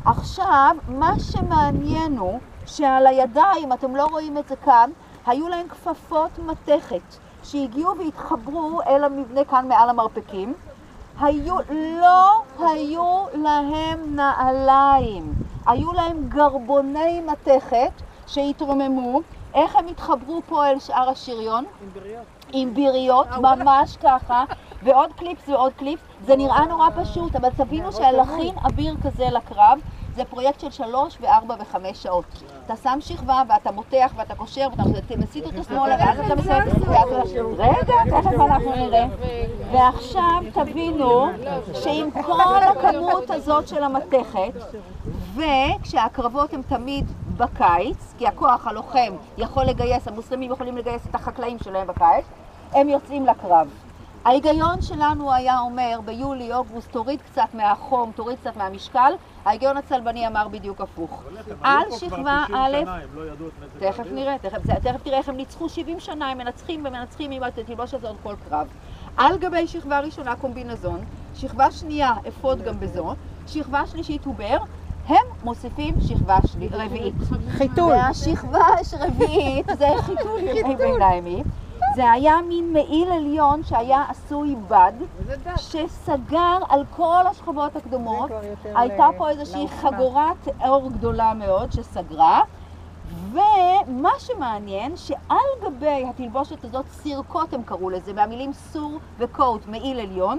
עכשיו, מה שמעניין הוא שעל הידיים, אתם לא רואים את זה כאן, היו להם כפפות מתכת שהגיעו והתחברו אל המבנה כאן מעל המרפקים. לא היו להם נעליים, היו להם גרבוני מתכת שהתרוממו. איך הם התחברו פה אל שאר השריון? עם ביריות, ממש ככה, ועוד קליפס ועוד קליפס. זה נראה נורא פשוט, אבל תבינו שלהכין אביר כזה לקרב זה פרויקט של 3 ו4 ו5 שעות. אתה שם שכבה ואתה מותח ואתה קושר ואתה מסיט אותו שמאלה ואז אתה מסית רגע, תכף אנחנו נראה. ועכשיו תבינו שעם כל הכמות הזאת של המתכת, וכשהקרבות הם תמיד בקיץ, כי הכוח הלוחם יכול לגייס, המוסלמים יכולים לגייס את החקלאים שלהם בקיץ, הם יוצאים לקרב. ההיגיון שלנו היה אומר ביולי, אוגוסט, תוריד קצת מהחום, תוריד קצת מהמשקל. ההיגיון הצלבני אמר בדיוק הפוך. על שכבה א', תכף נראה, תכף תראה איך הם ניצחו 70 שנה, הם מנצחים ומנצחים עם התלבוש הזה עוד כל קרב. על גבי שכבה ראשונה קומבינזון, שכבה שנייה אפוד גם בזו, שכבה שלישית עובר, הם מוסיפים שכבה רביעית. חיתול. והשכבה הרביעית זה חיתול ביניים. זה היה מין מעיל עליון שהיה עשוי בד, שסגר על כל השכבות הקדומות. הייתה פה איזושהי חגורת אור גדולה מאוד שסגרה, ומה שמעניין שעל גבי התלבושת הזאת, סירקות הם קראו לזה, מהמילים סור וקוט, מעיל עליון,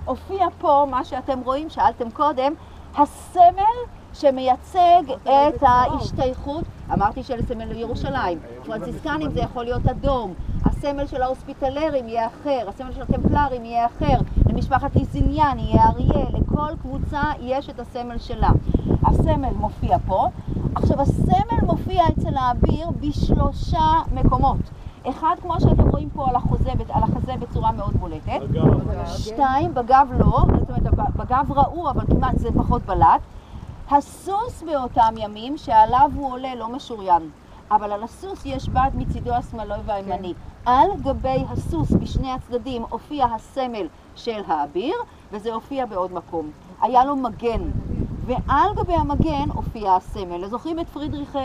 הופיע פה מה שאתם רואים, שאלתם קודם, הסמל שמייצג את ההשתייכות, אמרתי של סמל לירושלים, פרנציסקנים זה יכול להיות אדום, הסמל של ההוספיטלרים יהיה אחר, הסמל של הטמפלרים יהיה אחר, למשפחת ליזיניאן יהיה אריה, לכל קבוצה יש את הסמל שלה. הסמל מופיע פה. עכשיו הסמל מופיע אצל האביר ב3 מקומות. אחד, כמו שאתם רואים פה על החזה בצורה מאוד בולטת. 2, בגב לא, זאת אומרת בגב ראו אבל כמעט זה פחות בלט. הסוס באותם ימים שעליו הוא עולה לא משוריין, אבל על הסוס יש בד מצידו השמאלי והימני. על גבי הסוס בשני הצדדים הופיע הסמל של האביר, וזה הופיע בעוד מקום. היה לו מגן, ועל גבי המגן הופיע הסמל. זוכרים את פרידריך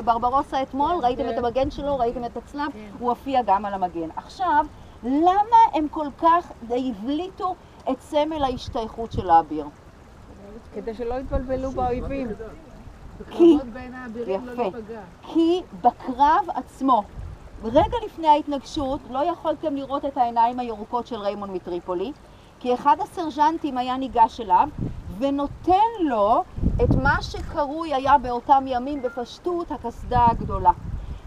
ברברוסה אתמול? ראיתם את המגן שלו, ראיתם את הצלב? הוא הופיע גם על המגן. עכשיו, למה הם כל כך הבליטו את סמל ההשתייכות של האביר? כדי שלא יתבלבלו באויבים. כי בקרב עצמו, רגע לפני ההתנגשות, לא יכולתם לראות את העיניים הירוקות של ריימון מטריפולי, כי אחד הסרז'נטים היה ניגש אליו ונותן לו את מה שקרוי היה באותם ימים בפשטות הקסדה הגדולה.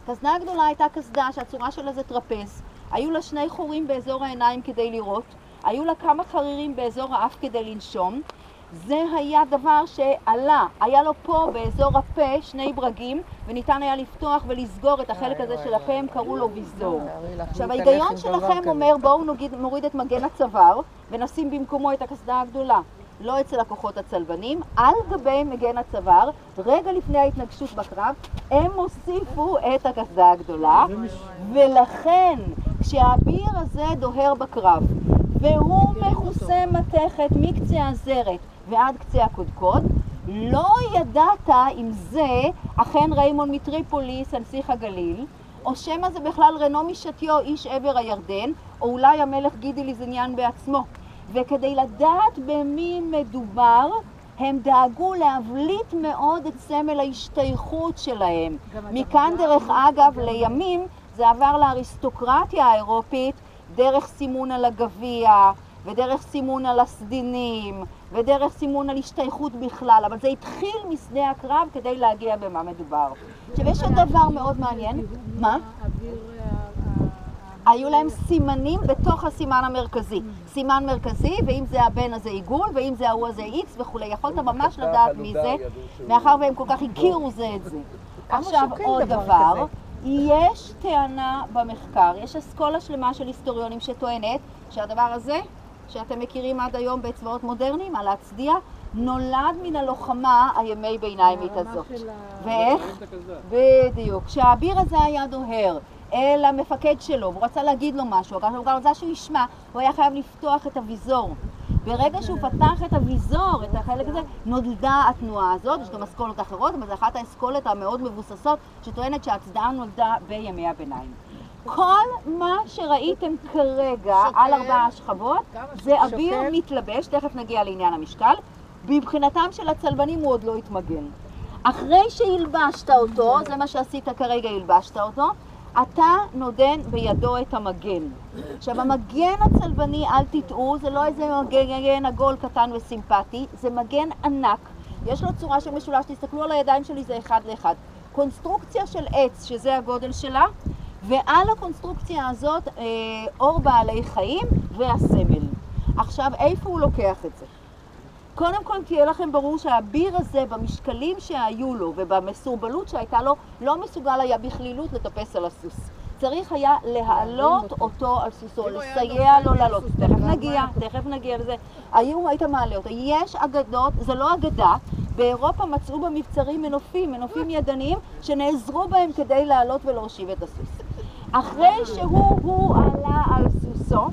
הקסדה הגדולה הייתה קסדה שהצורה שלה זה טרפז, היו לה 2 חורים באזור העיניים כדי לראות, היו לה כמה חרירים באזור האף כדי לנשום. זה היה דבר שעלה, היה לו פה באזור הפה 2 ברגים, וניתן היה לפתוח ולסגור את החלק הזה של הפה, הם קראו לו ויזור. עכשיו ההיגיון שלכם אומר בואו נוריד את מגן הצוואר ונשים במקומו את הקסדה הגדולה. לא אצל הכוחות הצלבנים, על גבי מגן הצוואר, רגע לפני ההתנגשות בקרב, הם הוסיפו את הקסדה הגדולה, ולכן כשהאביר הזה דוהר בקרב, והוא מכוסה מתכת מקצה הזרת ועד קצה הקודקוד, לא ידעת אם זה אכן ריימון מטריפוליס, הנסיך הגליל, או שמא זה בכלל רנו משתיו, איש עבר הירדן, או אולי המלך גידי ליזיניאן בעצמו. וכדי לדעת במי מדובר, הם דאגו להבליט מאוד את סמל ההשתייכות שלהם. מכאן דרך אגב לימים זה עבר לאריסטוקרטיה האירופית, דרך סימון על הגביע, ודרך סימון על הסדינים, ודרך סימון על השתייכות בכלל, אבל זה התחיל משדה הקרב כדי להגיע במה מדובר. עכשיו יש עוד דבר מאוד מעניין. מה? היו להם סימנים בתוך הסימן המרכזי. סימן מרכזי, ואם זה הבן הזה עיגול, ואם זה ההוא הזה איקס וכו'. יכולת ממש לדעת מי זה, מאחר והם כל כך הכירו זה את זה. עכשיו עוד דבר. יש טענה במחקר, יש אסכולה שלמה של היסטוריונים שטוענת שהדבר הזה, שאתם מכירים עד היום בצבאות מודרניים, על להצדיע, נולד מן הלוחמה הימי ביניימית הזאת. ואיך? בדיוק. כשהאביר הזה היה דוהר אל המפקד שלו, והוא רצה להגיד לו משהו, הוא רצה שהוא ישמע, הוא היה חייב לפתוח את הוויזור. ברגע שהוא פתח את הוויזור, את החלק הזה, נולדה התנועה הזאת. יש גם אסכולות אחרות, אבל זו אחת האסכולות המאוד מבוססות, שטוענת שההצדעה נולדה בימי הביניים. כל מה שראיתם כרגע על 4 שכבות, זה אביר מתלבש, תכף נגיע לעניין המשקל, מבחינתם של הצלבנים הוא עוד לא התמגן. אחרי שהלבשת אותו, זה מה שעשית כרגע, הלבשת אותו, אתה נודן בידו את המגן. עכשיו, המגן הצלבני, אל תטעו, זה לא איזה מגן עגול קטן וסימפטי, זה מגן ענק. יש לו צורה של משולש, תסתכלו על הידיים שלי, זה 1 ל-1. קונסטרוקציה של עץ, שזה הגודל שלה, ועל הקונסטרוקציה הזאת אור בעלי חיים והסמל. עכשיו, איפה הוא לוקח את זה? קודם כל תהיה לכם ברור שהאביר הזה במשקלים שהיו לו ובמסורבלות שהייתה לו לא מסוגל היה בכלילות לטפס על הסוס. צריך היה להעלות אותו על סוסו, לסייע לו לעלות. תכף נגיע לזה. היום היית מעלה אותו. יש אגדות, זה לא אגדה, באירופה מצאו במבצרים מנופים ידניים שנעזרו בהם כדי לעלות ולהושיב את הסוס. אחרי שהוא עלה על סוסו,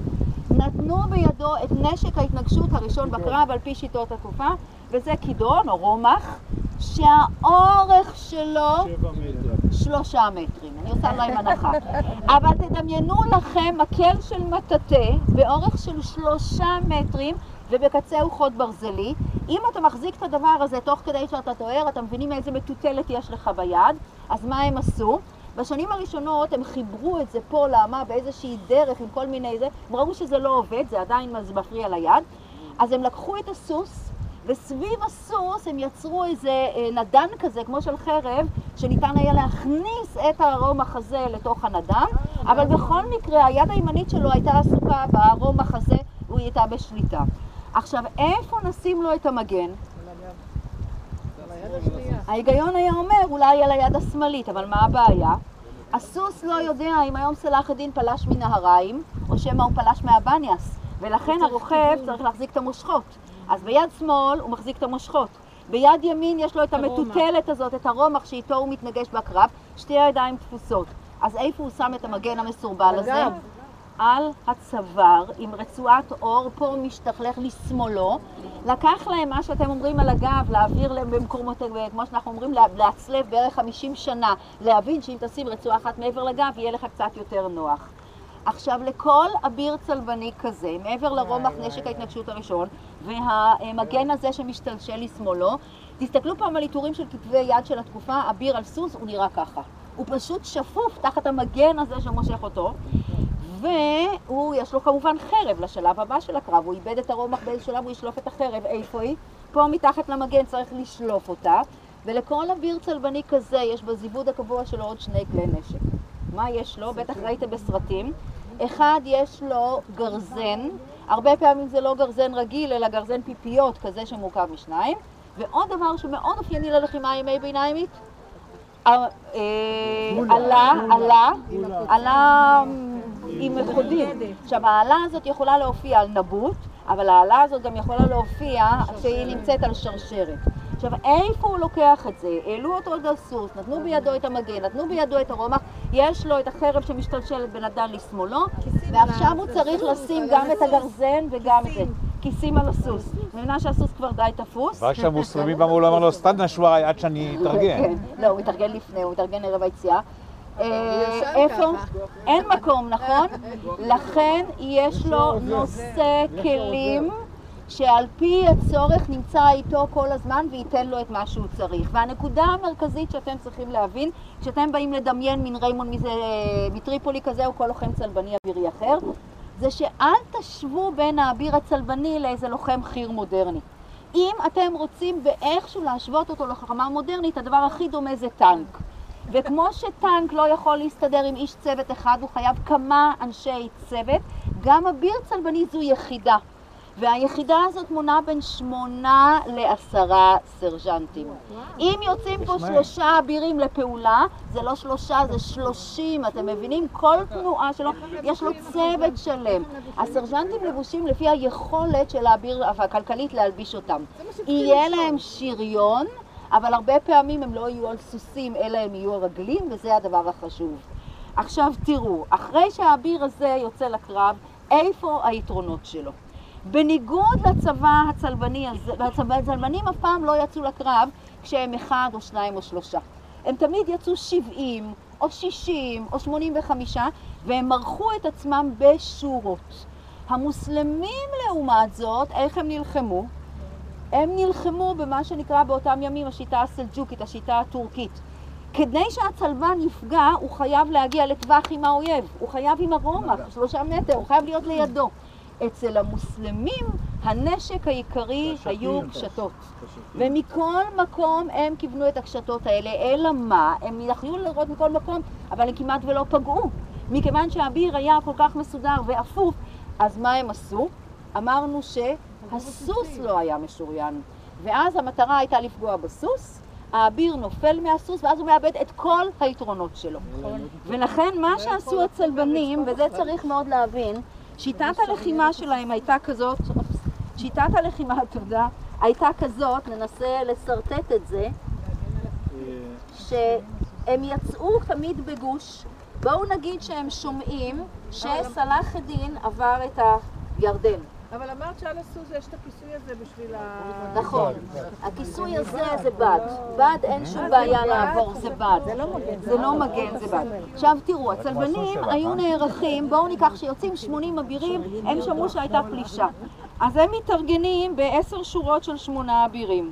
נתנו בידו את נשק ההתנגשות הראשון בקרב על פי שיטות התקופה, וזה כידון או רומח, שהאורך שלו 3 מטרים. אני עושה להם הנחה. אבל תדמיינו לכם מקל של מטאטא באורך של 3 מטרים, ובקצהו חוד ברזלי. אם אתה מחזיק את הדבר הזה תוך כדי שאתה תואר, אתה מבינים איזה מטוטלת יש לך ביד. אז מה הם עשו? בשנים הראשונות הם חיברו את זה פה לאמה באיזושהי דרך עם כל מיני זה, הם ראו שזה לא עובד, זה עדיין מפריע ליד. אז הם לקחו את הסוס, וסביב הסוס הם יצרו איזה נדן כזה, כמו של חרב, שניתן היה להכניס את הרומח הזה לתוך הנדן, אבל בכל מקרה היד הימנית שלו הייתה עסוקה ברומח הזה, והוא הייתה בשליטה. עכשיו, איפה נשים לו את המגן? ההיגיון היה אומר, אולי על היד השמאלית, אבל מה הבעיה? הסוס לא יודע אם היום סלאח א-דין פלש מנהריים, או שמא הוא פלש מהבניאס, ולכן הרוכב צריך להחזיק את המושכות. אז ביד שמאל הוא מחזיק את המושכות. ביד ימין יש לו את המטוטלת הזאת, את הרומח שאיתו הוא מתנגש בקרב, 2 הידיים תפוסות. אז איפה הוא שם את המגן המסורבל הזה? על הצוואר, עם רצועת אור, פה משתכלך לשמאלו. לקח להם מה שאתם אומרים על הגב, להעביר להם במקומות, כמו שאנחנו אומרים, להצלב בערך 50 שנה, להבין שאם תשים רצועה אחת מעבר לגב, יהיה לך קצת יותר נוח. עכשיו, לכל אביר צלבני כזה, מעבר לרומח נשק ההתנגשות הראשון, והמגן הזה שמשתלשל לשמאלו, תסתכלו פעם על עיטורים של כתבי יד של התקופה, אביר על סוס, הוא נראה ככה. הוא פשוט שפוף תחת המגן הזה שמושך אותו, ויש לו כמובן חרב לשלב הבא של הקרב. הוא איבד את הרומח באיזה שלב, הוא ישלוף את החרב. איפה היא? פה מתחת למגן צריך לשלוף אותה, ולכל אביר צלבני כזה יש בזיווד הקבוע שלו עוד 2 כלי נשק. מה יש לו? בטח ראיתם בסרטים. אחד, יש לו גרזן, הרבה פעמים זה לא גרזן רגיל, אלא גרזן פיפיות כזה שמורכב מ2. ועוד דבר שמאוד אופייני ללחימה ימי ביניימית, עלה עם חודים. עכשיו, העלה הזאת יכולה להופיע על נבוט, אבל העלה הזאת גם יכולה להופיע שהיא נמצאת על שרשרת. עכשיו, איפה הוא לוקח את זה? העלו אותו על הסוס, נתנו בידו את המגן, נתנו בידו את הרומח, יש לו את החרב שמשתלשלת בנדן לשמאלו, ועכשיו הוא צריך לשים גם את הגרזן וגם את זה. כיסים על הסוס. מבינה שהסוס כבר די תפוס. רק שהמוסלמי במה הוא לא אמר לו, סטנדה שוואי עד שאני אתארגן. לא, הוא מתארגן לפני, הוא מתארגן ערב היציאה. איפה? אין מקום, נכון? לכן יש לו נושא כלים שעל פי הצורך נמצא איתו כל הזמן וייתן לו את מה שהוא צריך. והנקודה המרכזית שאתם צריכים להבין, כשאתם באים לדמיין מין ריימון מטריפולי כזה או כל לוחם צלבני אבירי אחר, זה שאל תשוו בין האביר הצלבני לאיזה לוחם חי"ר מודרני. אם אתם רוצים באיכשהו להשוות אותו ללוחמה מודרנית, הדבר הכי דומה זה טנק. וכמו שטנק לא יכול להסתדר עם איש צוות אחד, הוא חייב כמה אנשי צוות, גם אביר צלבני זו יחידה. והיחידה הזאת מונה בין 8 ל10 סרג'נטים. אם יוצאים פה 3 אבירים לפעולה, זה לא 3, זה 30. אתם מבינים? כל תנועה שלו, יש לו צוות שלם. הסרג'נטים לבושים לפי היכולת של האביר הכלכלית להלביש אותם. יהיה להם שריון, אבל הרבה פעמים הם לא יהיו על סוסים, אלא הם יהיו רגלים, וזה הדבר החשוב. עכשיו תראו, אחרי שהאביר הזה יוצא לקרב, איפה היתרונות שלו? בניגוד לצבא הצלבני הזה, הצלבנים אף פעם לא יצאו לקרב כשהם 1 או 2 או 3. הם תמיד יצאו 70 או 60 או 85 והם מרחו את עצמם בשורות. המוסלמים לעומת זאת, איך הם נלחמו? הם נלחמו במה שנקרא באותם ימים השיטה הסלג'וקית, השיטה הטורקית. כדי שהצלבן יפגע, הוא חייב להגיע לטווח עם האויב, הוא חייב עם הרומח, 3 מטר, הוא חייב להיות לידו. אצל המוסלמים הנשק העיקרי היו קשתות. ומכל מקום הם כיוונו את הקשתות האלה, אלא מה? הם יכלו לראות מכל מקום, אבל הם כמעט ולא פגעו. מכיוון שהאביר היה כל כך מסודר ואפוף, אז מה הם עשו? אמרנו שהסוס לא היה משוריין. ואז המטרה הייתה לפגוע בסוס, האביר נופל מהסוס, ואז הוא מאבד את כל היתרונות שלו. ולכן מה שעשו הצלבנים, וזה צריך מאוד להבין, שיטת הלחימה שלהם הייתה כזאת, שיטת הלחימה, תודה, הייתה כזאת, ננסה לסרטט את זה, שהם יצאו תמיד בגוש. בואו נגיד שהם שומעים שסלאח א-דין עבר את הירדן. אבל אמרת שעל הסוס יש את הכיסוי הזה בשביל נכון, הכיסוי הזה זה בד. בד אין שום בעיה לעבור, זה בד. זה לא מגן, זה בד. עכשיו תראו, הצלבנים היו נערכים, בואו ניקח שיוצאים 80 אבירים, הם שמעו שהייתה פלישה. אז הם מתארגנים ב10 שורות של 8 אבירים.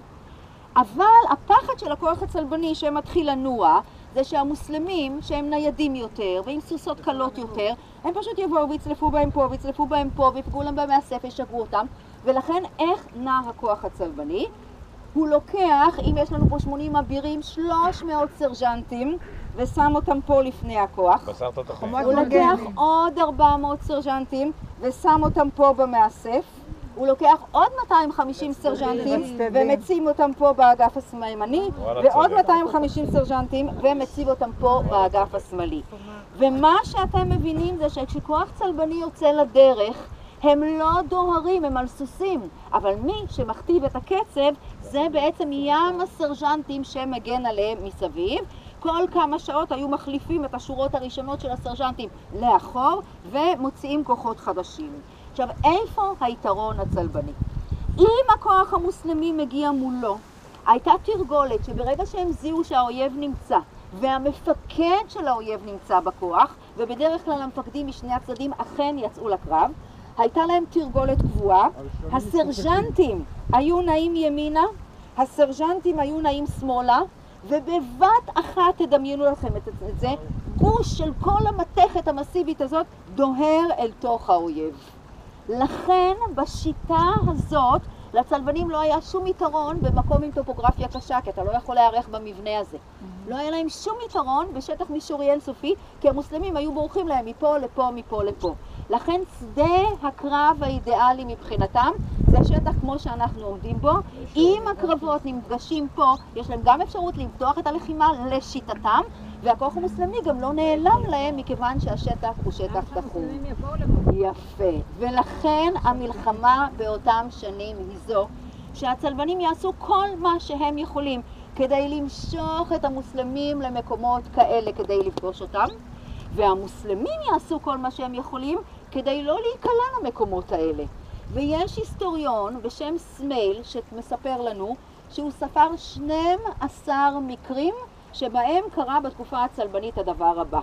אבל הפחד של הכוח הצלבני שמתחיל לנוע, זה שהמוסלמים, שהם ניידים יותר, ועם סוסות קלות יותר, הם פשוט יבואו ויצלפו בהם פה, ויצלפו בהם פה, ויפגעו להם במאסף, ישגרו אותם. ולכן, איך נע הכוח הצלבני? הוא לוקח, אם יש לנו פה 80 אבירים, 300 סרג'נטים, ושם אותם פה לפני הכוח. בסרת את החום. הוא לוקח עוד 400 סרג'נטים, ושם אותם פה במאסף. הוא לוקח עוד 250 סרג'נטים ומציב אותם פה באגף השמאלי, ועוד 250 סרג'נטים ומציב אותם פה באגף השמאלי. ומה שאתם מבינים זה שכשכוח צלבני יוצא לדרך, הם לא דוהרים, הם על סוסים, אבל מי שמכתיב את הקצב זה בעצם ים הסרג'נטים שמגן עליהם מסביב. כל כמה שעות היו מחליפים את השורות הראשונות של הסרג'נטים לאחור ומוציאים כוחות חדשים. עכשיו, איפה היתרון הצלבני? אם הכוח המוסלמי מגיע מולו, הייתה תרגולת שברגע שהם זיהו שהאויב נמצא, והמפקד של האויב נמצא בכוח, ובדרך כלל המפקדים משני הצדדים אכן יצאו לקרב, הייתה להם תרגולת קבועה, הסרג'נטים היו נעים ימינה, הסרג'נטים היו נעים שמאלה, ובבת אחת תדמיינו לכם את זה, גוש של כל המתכת המסיבית הזאת דוהר אל תוך האויב. לכן בשיטה הזאת לצלבנים לא היה שום יתרון במקום עם טופוגרפיה קשה, כי אתה לא יכול להיערך במבנה הזה. לא היה להם שום יתרון בשטח מישורי אינסופי, כי המוסלמים היו בורחים להם מפה לפה, מפה לפה. לכן שדה הקרב האידיאלי מבחינתם זה שטח כמו שאנחנו עומדים בו. אם הקרבות נפגשים פה, יש להם גם אפשרות לפתוח את הלחימה לשיטתם, והכוח המוסלמי גם לא נעלם להם מכיוון שהשטח הוא שטח תחום. יפה. ולכן המלחמה באותם שנים היא זו שהצלבנים יעשו כל מה שהם יכולים כדי למשוך את המוסלמים למקומות כאלה כדי לפגוש אותם, והמוסלמים יעשו כל מה שהם יכולים כדי לא להיקלע למקומות האלה. ויש היסטוריון בשם סמייל שמספר לנו שהוא ספר 12 מקרים שבהם קרה בתקופה הצלבנית הדבר הבא.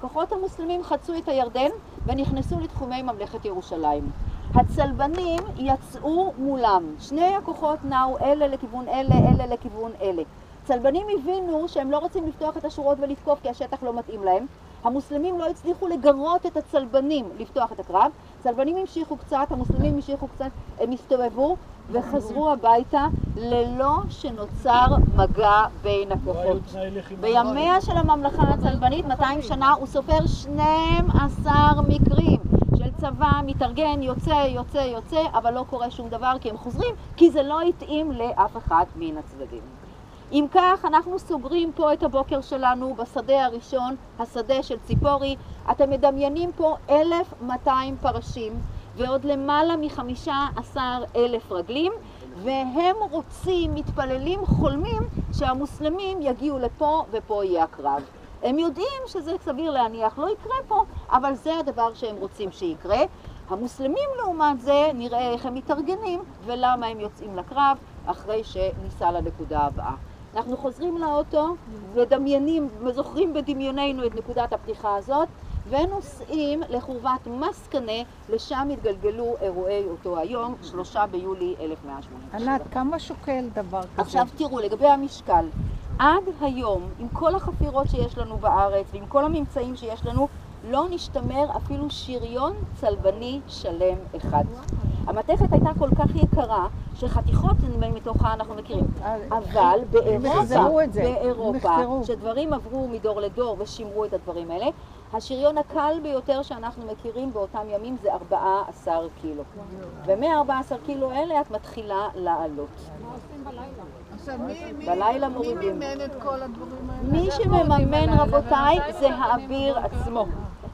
כוחות המוסלמים חצו את הירדן ונכנסו לתחומי ממלכת ירושלים. הצלבנים יצאו מולם. שני הכוחות נעו אלה לכיוון אלה, אלה לכיוון אלה. צלבנים הבינו שהם לא רוצים לפתוח את השורות ולתקוף כי השטח לא מתאים להם. המוסלמים לא הצליחו לגרות את הצלבנים לפתוח את הקרב. צלבנים המשיכו קצת, המוסלמים המשיכו קצת, הם הסתובבו וחזרו הביתה ללא שנוצר מגע בין הכוחות. בימיה של הממלכה הצלבנית, 200 שנה, הוא סופר 12 מקרים של צבא מתארגן, יוצא, אבל לא קורה שום דבר כי הם חוזרים, כי זה לא התאים לאף אחד מן הצדדים. אם כך, אנחנו סוגרים פה את הבוקר שלנו בשדה הראשון, השדה של ציפורי. אתם מדמיינים פה 1,200 פרשים ועוד למעלה מ15,000 רגלים, והם רוצים, מתפללים, חולמים שהמוסלמים יגיעו לפה ופה יהיה הקרב. הם יודעים שזה סביר להניח לא יקרה פה, אבל זה הדבר שהם רוצים שיקרה. המוסלמים לעומת זה נראה איך הם מתארגנים ולמה הם יוצאים לקרב אחרי שניסה לנקודה הבאה. אנחנו חוזרים לאוטו ודמיינים, זוכרים בדמיוננו את נקודת הפתיחה הזאת ונוסעים לחורבת מסקנה, לשם התגלגלו אירועי אותו היום, 3 ביולי 1187. ענת, כמה שוקל דבר כזה? עכשיו תראו, לגבי המשקל, עד היום, עם כל החפירות שיש לנו בארץ ועם כל הממצאים שיש לנו, לא נשתמר אפילו שריון צלבני שלם אחד. המתכת הייתה כל כך יקרה שחתיכות מתוכה אנחנו מכירים. אבל באירופה, שדברים עברו מדור לדור ושימרו את הדברים האלה, השריון הקל ביותר שאנחנו מכירים באותם ימים זה 14 קילו. ו-114 קילו האלה את מתחילה לעלות. מה עושים בלילה? עכשיו, בלילה מי מורידים. מימן את כל הדברים האלה? מי שמממן, רבותיי, זה האביר עצמו.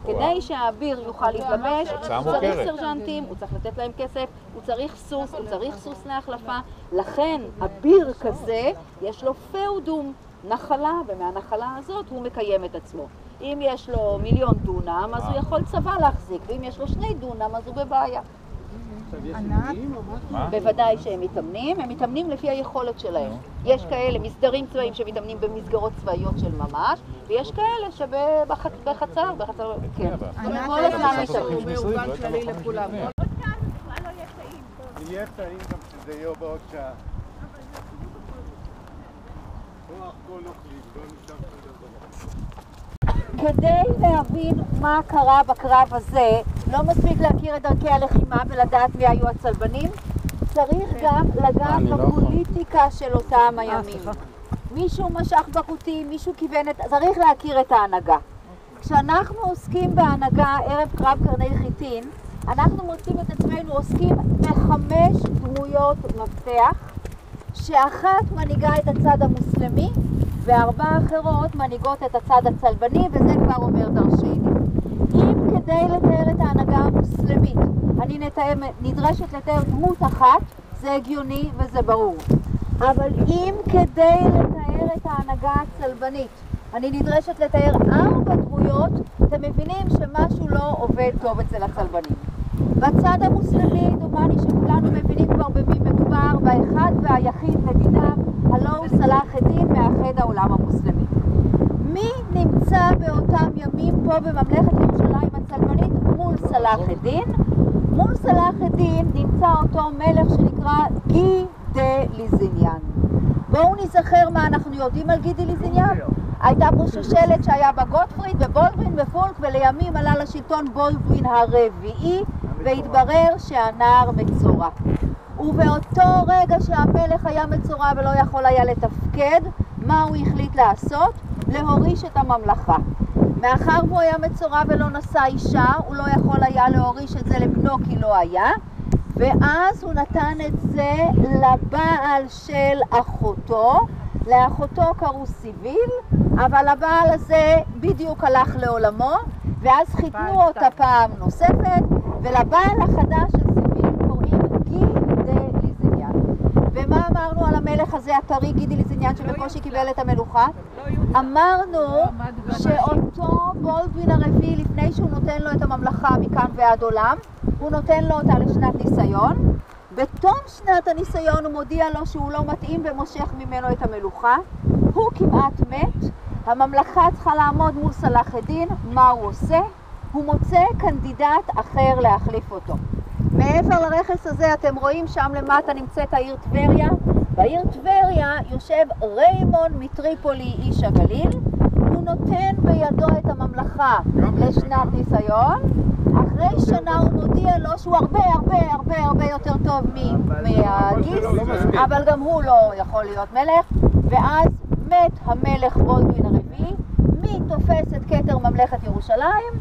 כדי שהאביר יוכל להתלבש, הוא צריך סרג'נטים, הוא צריך לתת להם כסף, הוא צריך סוס להחלפה. לכן, אביר כזה, יש לו פאודום, נחלה, ומהנחלה הזאת הוא מקיים את עצמו. אם יש לו 1,000,000 דונם, אז הוא יכול צבא להחזיק, ואם יש לו 2 דונם, אז הוא בבעיה. בוודאי שהם מתאמנים, הם מתאמנים לפי היכולת שלהם. יש כאלה מסדרים צבאיים שמתאמנים במסגרות צבאיות של ממש, ויש כאלה שבחצר, כן. כל הזמן מתאמנים. מאובן כללי לכולם. יהיה טעים גם שזה יהיה בעוד שעה. כוח כל אוכלים, לא נשאר כל דבר. כדי להבין מה קרה בקרב הזה, לא מספיק להכיר את דרכי הלחימה ולדעת מי היו הצלבנים, צריך גם לגעת בפוליטיקה של אותם הימים. מישהו משך בחוטים, מישהו כיוון את... צריך להכיר את ההנהגה. כשאנחנו עוסקים בהנהגה ערב קרב קרני חיטין, אנחנו מוצאים את עצמנו עוסקים ב5 דמויות מפתח, שאחת מנהיגה את הצד המוסלמי, ו4 אחרות מנהיגות את הצד הצלבני, וזה כבר אומר דרשני. אם כדי לתאר את ההנהגה המוסלמית, אני נדרשת לתאר דמות אחת, זה הגיוני וזה ברור. אבל אם כדי לתאר את ההנהגה הצלבנית, אני נדרשת לתאר 4 דמויות, אתם מבינים שמשהו לא עובד טוב אצל הצלבנים. בצד המוסלמי, דומני שכולנו מבינים כבר במי מדובר, באחד והיחיד מדינה, הלא הוא סלאח א-דין מאחד העולם המוסלמי. מי נמצא באותם ימים פה בממלכת ירושלים הצלבנית מול סלאח א-דין? מול סלאח א-דין נמצא אותו מלך שנקרא גי דה ליזיניאן. בואו נזכר מה אנחנו יודעים על גי דה ליזיניאן. הייתה פה שושלת שהיה בה גוטפריד ובולדווין ופולק, ולימים עלה לשלטון בולדווין הרביעי, והתברר שהנער מצורע. ובאותו רגע שהמלך היה מצורע ולא יכול היה לתפקד, מה הוא החליט לעשות? להוריש את הממלכה. מאחר והוא היה מצורע ולא נשא אישה, הוא לא יכול היה להוריש את זה לבנו כי לא היה, ואז הוא נתן את זה לבעל של אחותו, לאחותו קראו סיביל, אבל הבעל הזה בדיוק הלך לעולמו, ואז חיתנו אותה פעם נוספת, ולבעל החדש של סיביל קוראים גי דה ליזיניאן. ומה אמרנו על המלך הזה, הטרי גי דה ליזיניאן, שבקושי קיבל את המלוכה? אמרנו שאותו בולדווין הרביעי, לפני שהוא נותן לו את הממלכה מכאן ועד עולם, הוא נותן לו אותה לשנת ניסיון. בתום שנת הניסיון הוא מודיע לו שהוא לא מתאים ומושך ממנו את המלוכה. הוא כמעט מת, הממלכה צריכה לעמוד מול סלאח א-דין. מה הוא עושה? הוא מוצא קנדידט אחר להחליף אותו. מעבר לרכס הזה אתם רואים שם למטה נמצאת העיר טבריה. בעיר טבריה יושב ריימון מטריפולי איש הגליל. הוא נותן בידו את הממלכה לשנת ניסיון. אחרי שנה הוא מודיע לו שהוא הרבה יותר טוב מהגיס, אבל גם הוא לא יכול להיות מלך. ואז מת המלך בולדווין הרביעי. מי תופס את כתר ממלכת ירושלים?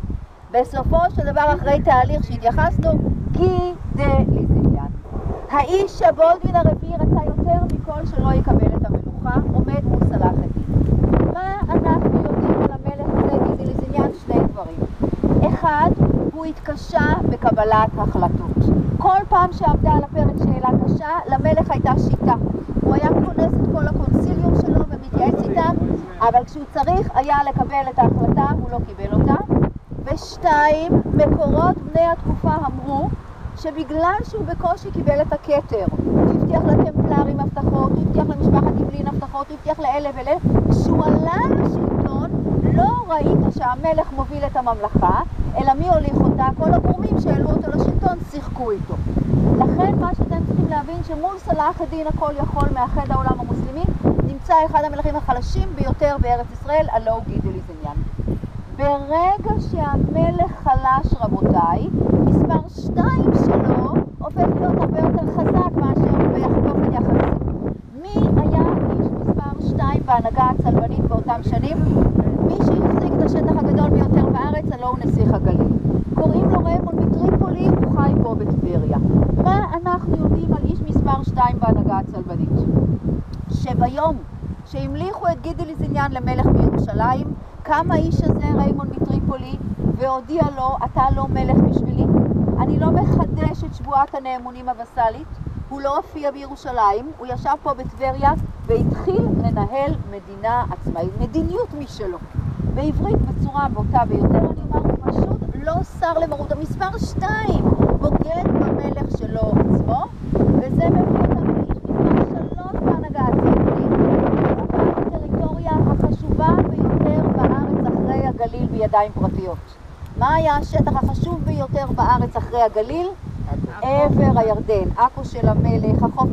בסופו של דבר, אחרי תהליך שהתייחסנו, גי דה ליזיניאן. האיש שבולדווין הרביעי רצה יותר מכל שלא יקבל את המלוכה, עומד מול סלאח א-דין. מה אנחנו יודעים על המלך הזה, גי דה ליזיניאן? 2 דברים. אחד, הוא התקשה בקבלת החלטות. כל פעם שעבדה על הפרק שאלה קשה, למלך הייתה שיטה. הוא היה כונס את כל הקונסיליום שלו ומתייעץ איתם, אבל כשהוא צריך היה לקבל את ההחלטה, הוא לא קיבל אותה. ושתיים, מקורות בני התקופה אמרו שבגלל שהוא בקושי קיבל את הכתר, הוא הבטיח לטמפלרים הבטחות, הוא הבטיח למשפחת איבלין הבטחות, הוא הבטיח לאלה ואלה, כשהוא עלה לשלטון לא ראית שהמלך מוביל את הממלכה, אלא מי הוליך אותה? כל הגורמים שהעלו אותו לשלטון שיחקו איתו. לכן מה שאתם צריכים להבין שמול סלאח א-דין הכל יכול מאחד העולם המוסלמי, נמצא אחד המלכים החלשים ביותר בארץ ישראל, הלא הוא גידלי זניאן. ברגע שהמלך חלש, רבותיי, מספר 2 שלו הופך להיות הרבה יותר חזק מאשר באופן יחסי. מי היה איש מספר 2 בהנהגה הצלבנית באותם שנים? מי שהחזיק את השטח הגדול ביותר בארץ, הלא הוא נסיך הגליל. קוראים לו ריימון מטריפולי, הוא חי פה בטבריה. מה אנחנו יודעים על איש מספר 2 בהנהגה הצלבנית? שביום שהמליכו את גידלי זניאן למלך בירושלים, קם האיש הזה, ריימון מטריפולי, והודיע לו, אתה לא מלך בשבילי, אני לא מחדש את שבועת הנאמונים הווסלית, הוא לא הופיע בירושלים, הוא ישב פה בטבריה והתחיל לנהל מדינה עצמאית, מדיניות משלו. בעברית בצורה בוטה ביותר, אני אומר, הוא פשוט לא שר למרות. המספר 2 בוגד במלך שלו עצמו, וזה מביא אותנו לאיש מספר 3 בהנהגה הצלבנית. הוא הטריטוריה החשובה ביותר בארץ אחרי הגליל בידיים פרטיות. מה היה השטח החשוב ביותר בארץ אחרי הגליל? עבר הירדן, עכו של המלך, החוף,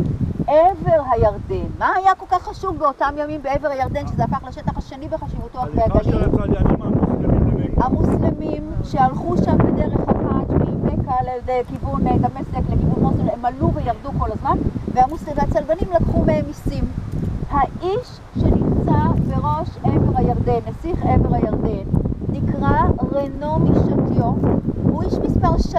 עבר הירדן. מה היה כל כך חשוב באותם ימים בעבר הירדן, שזה הפך לשטח השני בחשיבותו אחרי הגליל? המוסלמים שהלכו שם בדרך אחת ממכה לכיוון דמשק, לכיוון מוסול, הם עלו וירדו כל הזמן, והצלבנים לקחו מהם מיסים. האיש שנמצא בראש עבר הירדן, נסיך עבר הירדן, נקרא רנו משתיו, הוא איש מספר 3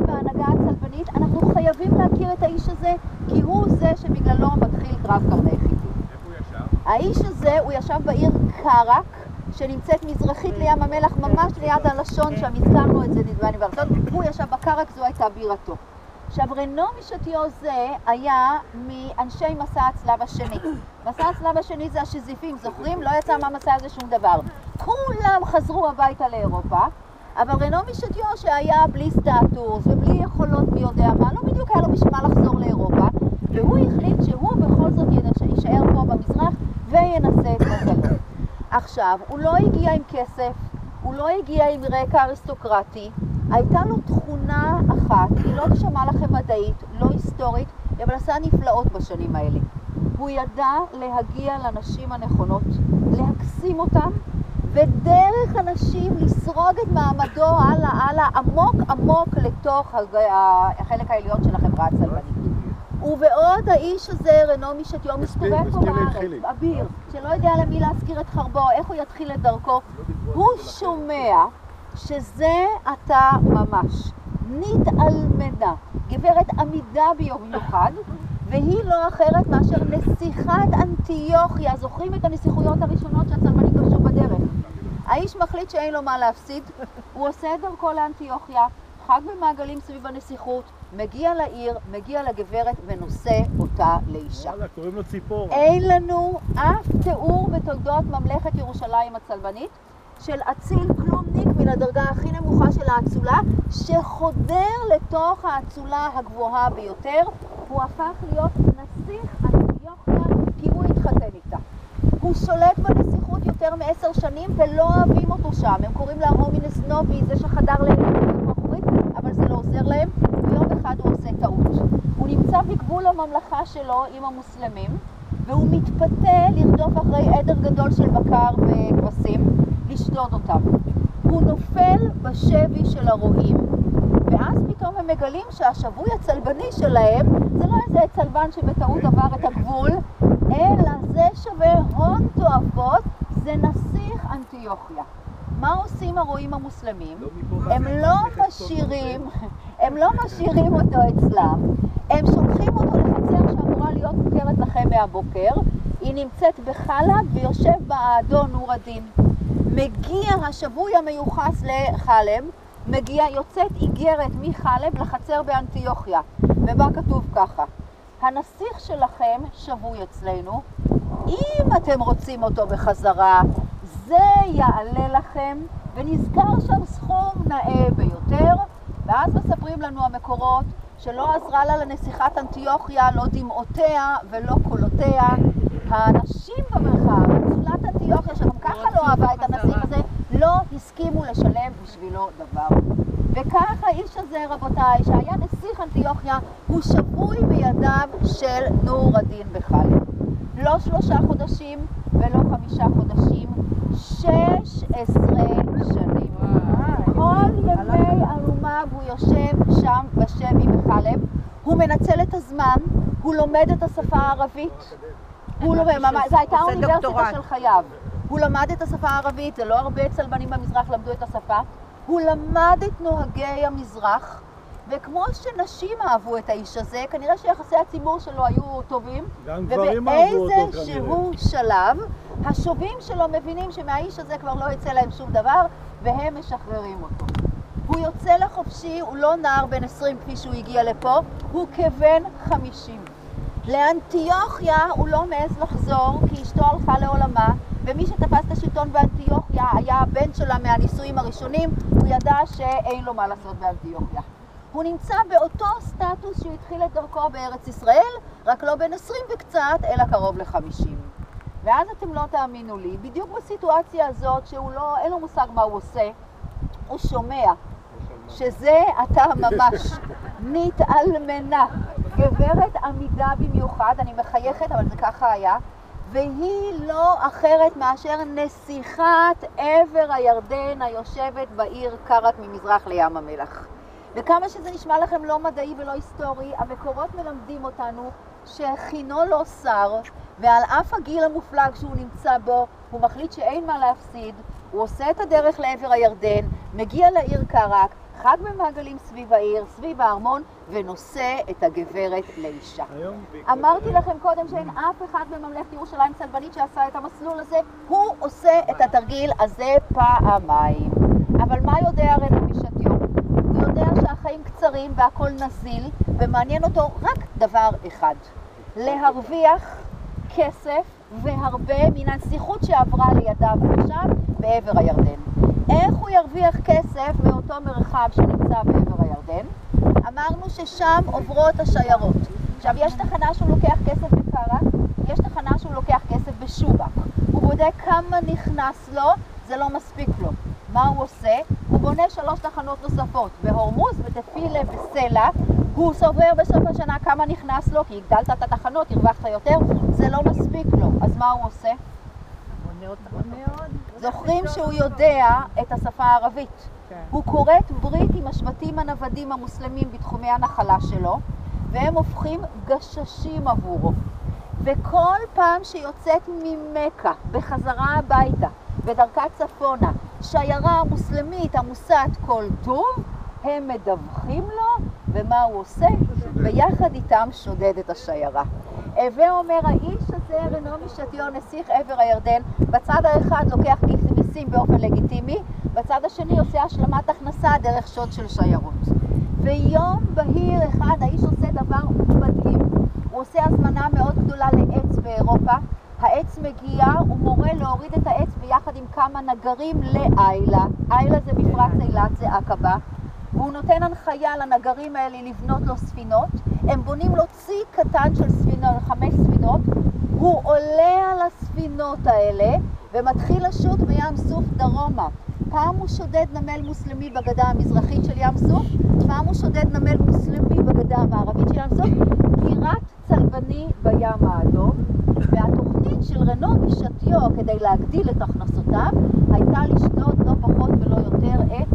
בהנהגה הצלבנית. אנחנו חייבים להכיר את האיש הזה, כי הוא זה שבגללו מתחיל קרב קרני חיטים. איפה הוא ישב? האיש הזה, הוא ישב בעיר קרק, שנמצאת מזרחית לים המלח, ממש ליד הלשון, שם הזכרנו את זה נדמה לי בארצות, הוא ישב בקרק, זו הייתה בירתו. עכשיו, רנו משתיו זה היה מאנשי מסע הצלב השני. מסע הצלב השני זה השזיפים, זוכרים? לא יצא מהמסע הזה שום דבר. כולם חזרו הביתה לאירופה, אבל רנו משתיו שהיה בלי סטטוס ובלי יכולות מי יודע מה, לא בדיוק היה לו בשביל מה לחזור לאירופה, והוא החליט שהוא בכל זאת יישאר פה במזרח וינסה את מזלו. עכשיו, הוא לא הגיע עם כסף, הוא לא הגיע עם רקע אריסטוקרטי, הייתה לו תכונה אחת, היא לא תשמע לכם מדעית, לא היסטורית, אבל עשה נפלאות בשנים האלה. הוא ידע להגיע לנשים הנכונות, להקסים אותם, ודרך הנשים לסרוג את מעמדו הלאה, עמוק עמוק לתוך החלק העליון של החברה הצלבנית. ובעוד האיש הזה, רנו משתיו, מסתובב פה בארץ, אביר, שלא יודע למי להזכיר את חרבו, איך הוא יתחיל את דרכו, הוא שומע שזה אתה ממש, נתעלמנה, גברת עמידה במיוחד, והיא לא אחרת מאשר נסיכת אנטיוכיה. זוכרים את הנסיכויות הראשונות שהצלבנים כבשו בדרך? האיש מחליט שאין לו מה להפסיד, הוא עושה את דרכו לאנטיוכיה, חג במעגלים סביב הנסיכות, מגיע לעיר, מגיע לגברת ונושא אותה לאישה. קוראים לו ציפורה. אין לנו אף תיאור בתולדות ממלכת ירושלים הצלבנית של אציל כלומניק מן הדרגה הכי נמוכה של האצולה, שחודר לתוך האצולה הגבוהה ביותר. הוא הפך להיות נסיך אנטיוכיה כי הוא התחתן איתה. הוא שולט בנסיכות יותר מ10 שנים ולא אוהבים אותו שם. הם קוראים לה הומינס נובי, זה שחדר להם אחורית, אבל זה לא עוזר להם. ויום אחד הוא עושה טעות. הוא נמצא בגבול הממלכה שלו עם המוסלמים, והוא מתפתה לרדוף אחרי עדר גדול של בקר וכבשים, לשדוד אותם. הוא נופל בשבי של הרועים, ואז פתאום הם מגלים שהשבוי הצלבני שלהם זה לא איזה צלבן שבטעות עבר את הגבול, אלא זה שווה הון תועפות, זה נסיך אנטיוכיה. מה עושים הרועים המוסלמים? הם לא משאירים אותו אצלם, הם שולחים אותו לחצר שאמורה להיות מוכרת לכם מהבוקר. היא נמצאת בחלב ויושב באדון נור הדין. מגיע השבוי המיוחס לחלב, יוצאת איגרת מחלב לחצר באנטיוכיה, ובה כתוב ככה: הנסיך שלכם שבוי אצלנו, אם אתם רוצים אותו בחזרה, זה יעלה לכם ונזכר שם סכום נאה ביותר, ואז מספרים לנו המקורות שלא עזרה לה לנסיכת אנטיוכיה, לא דמעותיה ולא קולותיה. האנשים במרחב, אצולת אנטיוכיה, שגם ככה לא אהבה את הנסיך הזה, לא הסכימו לשלם בשבילו דבר. וכך האיש הזה, רבותיי, שהיה נסיך אנטיוכיה, הוא שבוי בידיו של נור א-דין בחלב. לא 3 חודשים ולא 5 חודשים, 16 שנים. כל ימי אלומה והוא יושב שם בשבי בחלב, הוא מנצל את הזמן, הוא לומד את השפה הערבית. זו הייתה האוניברסיטה של חייו. הוא למד את השפה הערבית, זה לא הרבה צלבנים במזרח למדו את השפה. הוא למד את נוהגי המזרח, וכמו שנשים אהבו את האיש הזה, כנראה שיחסי הציבור שלו היו טובים. גם גברים אהבו אותו כנראה. ובאיזשהו שלב, השובים שלו מבינים שמהאיש הזה כבר לא יצא להם שום דבר, והם משחררים אותו. הוא יוצא לחופשי, הוא לא נער בן 20 כפי שהוא הגיע לפה, הוא כבן 50. לאנטיוכיה הוא לא מעז לחזור, כי אשתו הלכה לעולמה, ומי שתפס את השלטון באנטיוכיה היה הבן שלה מהנישואים הראשונים, הוא ידע שאין לו מה לעשות באנטיוכיה. הוא נמצא באותו סטטוס שהוא התחיל את דרכו בארץ ישראל, רק לא בן 20 וקצת, אלא קרוב ל-50. ואז אתם לא תאמינו לי, בדיוק בסיטואציה הזאת שהוא לא, אין לו מושג מה הוא עושה, הוא שומע שזה אתה ממש נתעלמנה, גברת עמידה במיוחד, אני מחייכת אבל זה ככה היה, והיא לא אחרת מאשר נסיכת עבר הירדן היושבת בעיר קרת ממזרח לים המלח. וכמה שזה נשמע לכם לא מדעי ולא היסטורי, המקורות מלמדים אותנו שכינו לא שר, ועל אף הגיל המופלג שהוא נמצא בו, הוא מחליט שאין מה להפסיד, הוא עושה את הדרך לעבר הירדן, מגיע לעיר קרק, חג במעגלים סביב העיר, סביב הארמון, ונושא את הגברת לאישה. אמרתי לכם קודם שאין אף אחד בממלכת ירושלים צלבנית שעשה את המסלול הזה, הוא עושה את התרגיל הזה פעמיים. אבל מה יודע רנו משתיו? הוא יודע שהחיים קצרים והכל נזיל, ומעניין אותו רק דבר אחד, להרוויח כסף והרבה מן הנסיכות שעברה לידיו עכשיו בעבר הירדן. איך הוא ירוויח כסף מאותו מרחב שנמצא בעבר הירדן? אמרנו ששם עוברות השיירות. עכשיו, יש תחנה שהוא לוקח כסף בקרק, יש תחנה שהוא לוקח כסף בשובק. הוא בודק כמה נכנס לו, זה לא מספיק לו. מה הוא עושה? הוא בונה 3 תחנות נוספות, בהורמוז, בתפילה, בסלע. הוא סובר בסוף השנה כמה נכנס לו, כי הגדלת את התחנות, הרווחת יותר, זה לא מספיק לו. אז מה הוא עושה? זוכרים שהוא יודע את השפה הערבית. הוא קוראת ברית עם השבטים הנוודים המוסלמים בתחומי הנחלה שלו, והם הופכים גששים עבורו. וכל פעם שיוצאת ממכה בחזרה הביתה, בדרכה צפונה, שיירה המוסלמית עמוסת כל טוב, הם מדווחים לו, ומה הוא עושה? ביחד איתם שודד את השיירה. ואומר, האיש הזה, רנו משתיו, נסיך עבר הירדן, בצד האחד לוקח מיסים באופן לגיטימי, בצד השני עושה השלמת הכנסה דרך שוד של שיירות. ויום בהיר אחד האיש עושה דבר מדהים. הוא עושה הזמנה מאוד גדולה לעץ באירופה, העץ מגיע, הוא מורה להוריד את העץ ביחד עם כמה נגרים לאיילה. איילה זה מפרץ אילת, זה עקבה. והוא נותן הנחיה לנגרים האלה לבנות לו ספינות. הם בונים לו צי קטן של ספינות, 5 ספינות. הוא עולה על הספינות האלה ומתחיל לשוט בים סוף דרומה. פעם הוא שודד נמל מוסלמי בגדה המזרחית של ים סוף, פעם הוא שודד נמל מוסלמי בגדה המערבית של ים סוף, פיראט צלבני בים האדום. והתוכנית של רנו משתיו כדי להגדיל את הכנסותיו הייתה לשדוד לא פחות ולא יותר את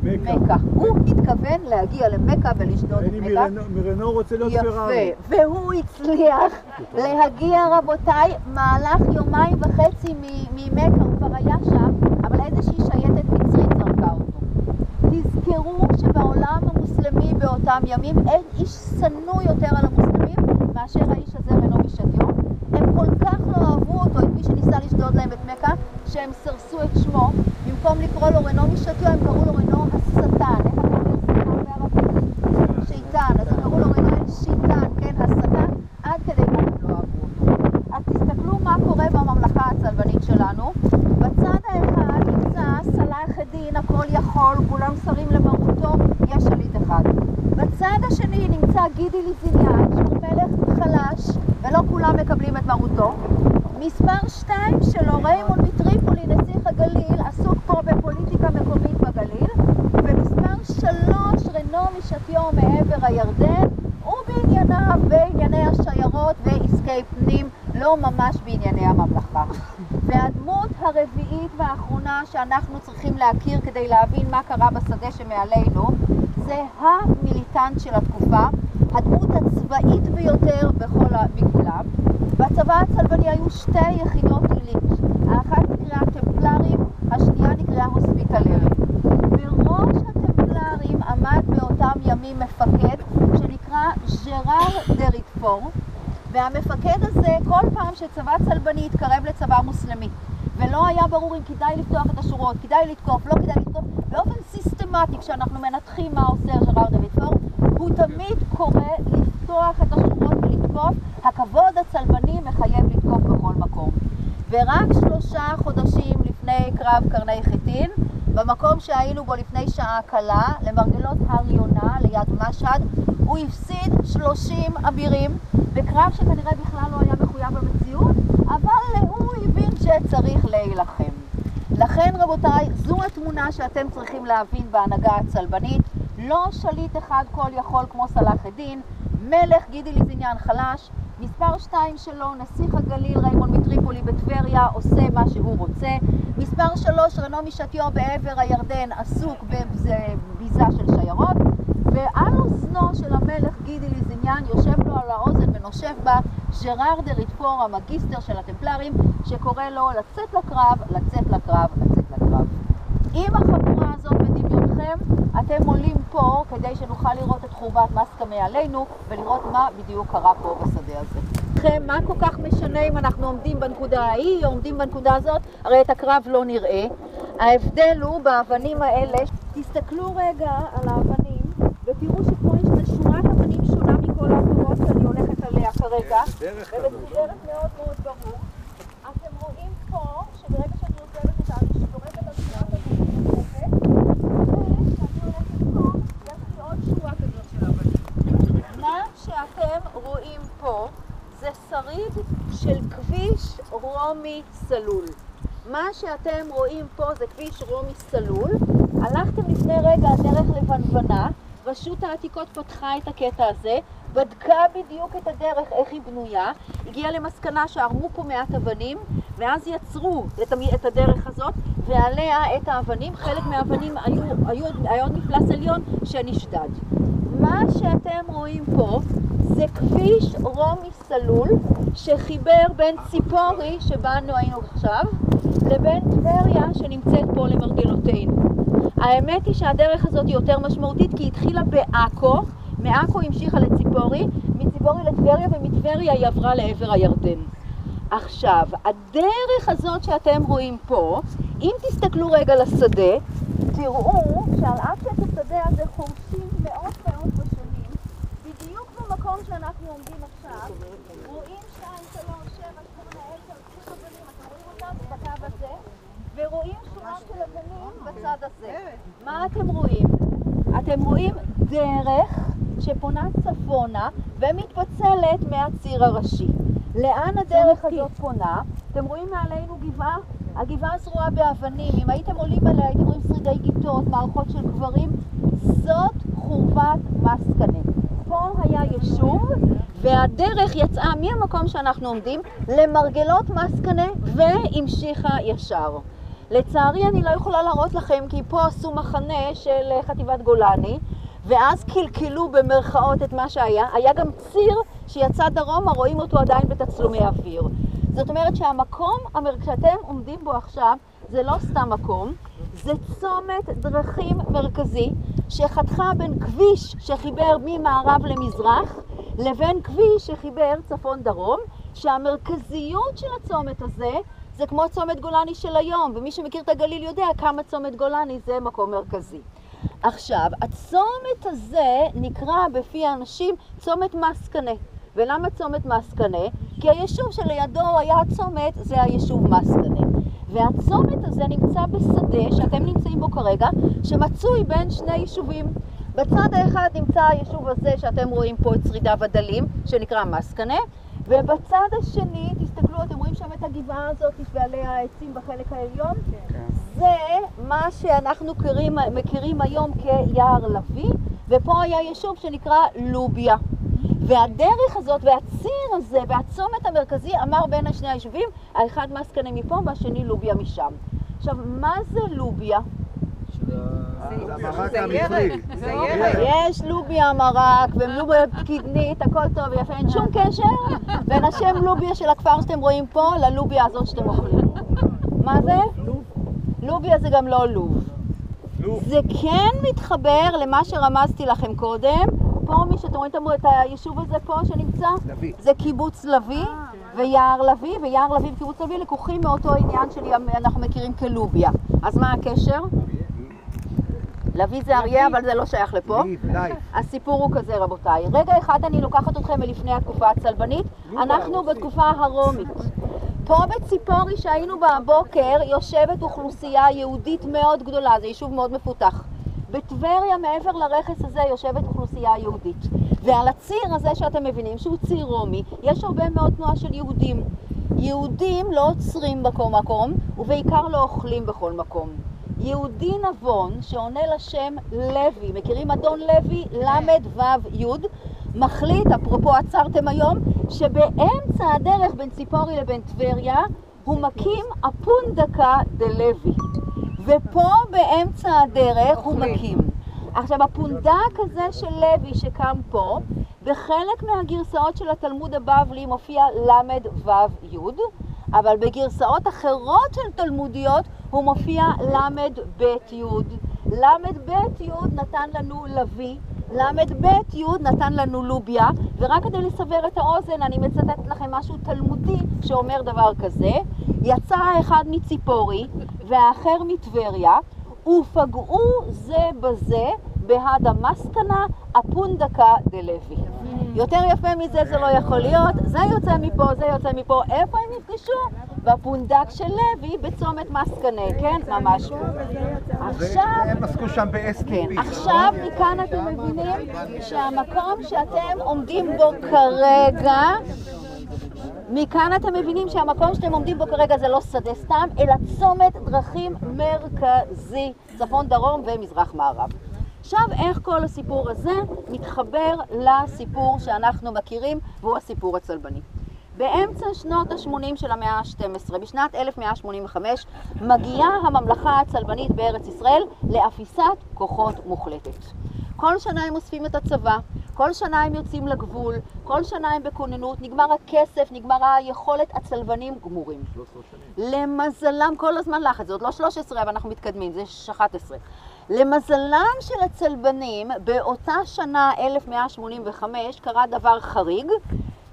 מכה. הוא התכוון להגיע למכה ולשדוד את מכה. מרנו רוצה להיות פרארי. יפה, והוא הצליח להגיע, רבותיי, מהלך 2.5 ימים ממכה. הוא כבר היה שם, אבל איזושהי שייטת מצרית זרקה אותו. תזכרו שבעולם המוסלמי באותם ימים אין איש שנוא יותר על המוסלמים מאשר האיש הזה רנו משתיו. הם כל כך לא אהבו אותו, את מי שניסה לשדוד להם את מכה, שהם סרסו את שמו. במקום לקרוא לו רנו משתיו, הם קראו לו רנו השטן. איך אתה אומר שטן בערבית? שיטן. אז הם קראו לו רנו שיטן, כן, השטן, עד כדי כך הם לא אהבו אותו. אז תסתכלו מה קורה בממלכה הצלבנית שלנו. בצד האחד נמצא סלאח ליזיניאן, שהוא מלך חלש, ולא כולם מקבלים את מרותו. מספר 2 שלו, ריימון מטריפולי, נסיך הגליל, עסוק פה בפוליטיקה מקומית בגליל. ומספר 3, רנו משתיו מעבר הירדן, בענייני השיירות ועסקי פנים, לא ממש בענייני הממלכה. והדמות הרביעית והאחרונה שאנחנו צריכים להכיר כדי להבין מה קרה בשדה שמעלינו, זה המיליטנט של התקופה, הדמות הצבאית ביותר מכולם. בצבא הצלבני היו 2 יחידות עילית, האחת נקראה טמפלרים, השנייה נקראה הוספיטלרים. בראש הטמפלרים עמד באותם ימים מפקד שנקרא ז'ראר דה ריטפור, והמפקד הזה כל פעם שצבא צלבני התקרב לצבא מוסלמי ולא היה ברור אם כדאי לפתוח את השורות, כדאי לתקוף, לא כדאי לתקוף, באופן סיסטמטי כשאנחנו מנתחים מה עושה ז'ראר דה ריטפור, הוא תמיד קורא לפתוח את השורות ולתקוף. הכבוד הצלבני מחייב לתקוף בכל מקום. ורק 3 חודשים לפני קרב קרני חיטין, במקום שהיינו בו לפני שעה קלה, למרגלות הר יונה ליד משהד, הוא הפסיד 30 אבירים, בקרב שכנראה בכלל לא היה מחויב במציאות, אבל הוא הבין שצריך להילחם. לכן רבותיי, זו התמונה שאתם צריכים להבין בהנהגה הצלבנית. לא שליט אחד כל יכול כמו סלאח א-דין, מלך גידי ליזיניאן חלש, מספר 2 שלו, נסיך הגליל ריימון מטריפולי בטבריה, עושה מה שהוא רוצה. מספר 3, רנו משתיו בעבר הירדן, עסוק בביזה של שיירות. ועל אוזנו של המלך גידי ליזיניאן יושב לו על האוזן ונושב בה ז'ראר דה ריטפור, המגיסטר של הטמפלרים, שקורא לו לצאת לקרב, לצאת לקרב, לצאת לקרב. עם החבורה הזאת בדמיונכם, אתם עולים פה כדי שנוכל לראות את חורבת מסקה מעלינו ולראות מה בדיוק קרה פה בשדה הזה. לכם, מה כל כך משנה אם אנחנו עומדים בנקודה ההיא או עומדים בנקודה הזאת? הרי את הקרב לא נראה. ההבדל הוא באבנים האלה. תסתכלו רגע על האבנים ותראו שפה יש שורת אבנים שונה מכל האבנים שאני הולכת עליה כרגע. ובסדרת מאוד מאוד ברור. אתם רואים פה שברגע שאני עוזבת אותה, אני שדורכת על שורת אבנים נוספת, וכשאני הולכת פה, יש לי עוד שורה כזאת של אבנים. מה שאתם רואים פה זה שריד של כביש רומי סלול. מה שאתם רואים פה זה כביש רומי סלול. הלכתם לפני רגע דרך לבנוונה, רשות העתיקות פתחה את הקטע הזה, בדקה בדיוק את הדרך, איך היא בנויה, הגיעה למסקנה שהרמו פה מעט אבנים, ואז יצרו את הדרך הזאת, ועליה את האבנים. חלק מהאבנים היו עוד מפלס עליון שנשדד. מה שאתם רואים פה זה כביש רומי סלול שחיבר בין ציפורי, שבאנו היינו עכשיו, לבין טבריה שנמצאת פה למרגלותינו. האמת היא שהדרך הזאת היא יותר משמעותית כי היא התחילה בעכו, מעכו המשיכה לציפורי, מציפורי לטבריה ומטבריה היא עברה לעבר הירדן. עכשיו, הדרך הזאת שאתם רואים פה, אם תסתכלו רגע לשדה, תראו שעל אף שאת השדה הזה חורשים מאוד מאוד בשונים, בדיוק במקום שאנחנו עומדים עכשיו, רואים 2, 3, 7, 8, 10, 10 אבנים, אתם רואים אותם בקו הזה, ורואים שורה של אבנים בצד הזה. מה אתם רואים? אתם רואים דרך שפונה צפונה ומתפצלת מהציר הראשי. לאן הדרך הזאת פונה? אתם רואים מעלינו גבעה? הגבעה זרועה באבנים. אם הייתם עולים עליה, הייתם רואים שרידי גיטות, מערכות של קברים. זאת חורבת מסקנה. פה היה יישוב, והדרך יצאה מהמקום שאנחנו עומדים למרגלות מסקנה והמשיכה ישר. לצערי אני לא יכולה להראות לכם כי פה עשו מחנה של חטיבת גולני, ואז קלקלו במרכאות את מה שהיה. היה גם ציר שיצא דרומה, רואים אותו עדיין בתצלומי אוויר. זאת אומרת שהמקום שאתם עומדים בו עכשיו זה לא סתם מקום, זה צומת דרכים מרכזי שחתכה בין כביש שחיבר ממערב למזרח לבין כביש שחיבר צפון דרום, שהמרכזיות של הצומת הזה זה כמו צומת גולני של היום, ומי שמכיר את הגליל יודע כמה צומת גולני זה מקום מרכזי. עכשיו, הצומת הזה נקרא בפי האנשים צומת מסקנה. ולמה צומת מסקנה? כי היישוב שלידו היה הצומת, זה היישוב מסקנה. והצומת הזה נמצא בשדה שאתם נמצאים בו כרגע, שמצוי בין 2 יישובים. בצד האחד נמצא היישוב הזה שאתם רואים פה את שרידה ודלים, שנקרא מסקנה, ובצד השני, תסתכלו, אתם רואים שם את הגבעה הזאת ועליה העצים בחלק העליון? זה מה שאנחנו מכירים היום כיער לוי, ופה היה יישוב שנקרא לוביה. והדרך הזאת והציר הזה והצומת המרכזי אמר בין שני היישובים, האחד מסקנה מפה והשני לוביה משם. עכשיו, מה זה לוביה? המרק המצרי. יש לוביה מרק ולוביה פקידנית, הכל טוב ויפה, אין שום קשר בין השם לוביה של הכפר שאתם רואים פה ללוביה הזאת שאתם אוכלים. מה זה? לוביה זה גם לא לוב. זה כן מתחבר למה שרמזתי לכם קודם. פה מי שאתם רואים את היישוב הזה פה שנמצא, זה קיבוץ לוי ויער לוי, ויער לוי וקיבוץ לוי לקוחים מאותו עניין שאנחנו מכירים כלוביה. אז מה הקשר? לוי זה אריה, אבל זה לא שייך לפה. הסיפור הוא כזה, רבותיי. רגע אחד אני לוקחת אתכם מלפני התקופה הצלבנית. אנחנו בתקופה הרומית. פה בציפורי שהיינו בבוקר יושבת אוכלוסייה יהודית מאוד גדולה, זה יישוב מאוד מפותח. בטבריה מעבר לרכס הזה יושבת אוכלוסייה יהודית. ועל הציר הזה שאתם מבינים שהוא ציר רומי, יש הרבה מאוד תנועה של יהודים. יהודים לא עוצרים בכל מקום, ובעיקר לא אוכלים בכל מקום. יהודי נבון שעונה לשם לוי, מכירים אדון לוי? למד וו יוד, מחליט, אפרופו עצרתם היום, שבאמצע הדרך בין ציפורי לבין טבריה הוא מקים הפונדקה דלוי. ופה באמצע הדרך הוא מקים. עכשיו הפונדק הזה של לוי שקם פה, בחלק מהגרסאות של התלמוד הבבלי מופיע למד וו יוד, אבל בגרסאות אחרות של תלמודיות הוא מופיע למד בית יוד. למד בית יוד נתן לנו לוי, למד בית יוד נתן לנו לוביה, ורק כדי לסבר את האוזן אני מצטטת לכם משהו תלמודי שאומר דבר כזה: יצא האחד מציפורי והאחר מטבריה, ופגעו זה בזה בהדה מסקנה הפונדקה דלוי. יותר יפה מזה זה לא יכול להיות, זה יוצא מפה, זה יוצא מפה. איפה הם נפגשו? בפונדק של לוי בצומת מסקנה, כן? ממש. עכשיו, הם עסקו שם ב-STP. עכשיו מכאן אתם מבינים שהמקום שאתם עומדים בו כרגע, מכאן אתם מבינים שהמקום שאתם עומדים בו כרגע זה לא שדה סתם, אלא צומת דרכים מרכזי, צפון דרום ומזרח מערב. עכשיו, איך כל הסיפור הזה מתחבר לסיפור שאנחנו מכירים, והוא הסיפור הצלבני. באמצע שנות ה-80 של המאה ה-12, בשנת 1185, מגיעה הממלכה הצלבנית בארץ ישראל לאפיסת כוחות מוחלטת. כל שנה הם אוספים את הצבא, כל שנה הם יוצאים לגבול, כל שנה הם בכוננות, נגמר הכסף, נגמרה היכולת, הצלבנים גמורים. 13 שנים. למזלם, כל הזמן לחץ, זה עוד לא 13, אבל אנחנו מתקדמים, זה 11. למזלם של הצלבנים, באותה שנה 1185 קרה דבר חריג.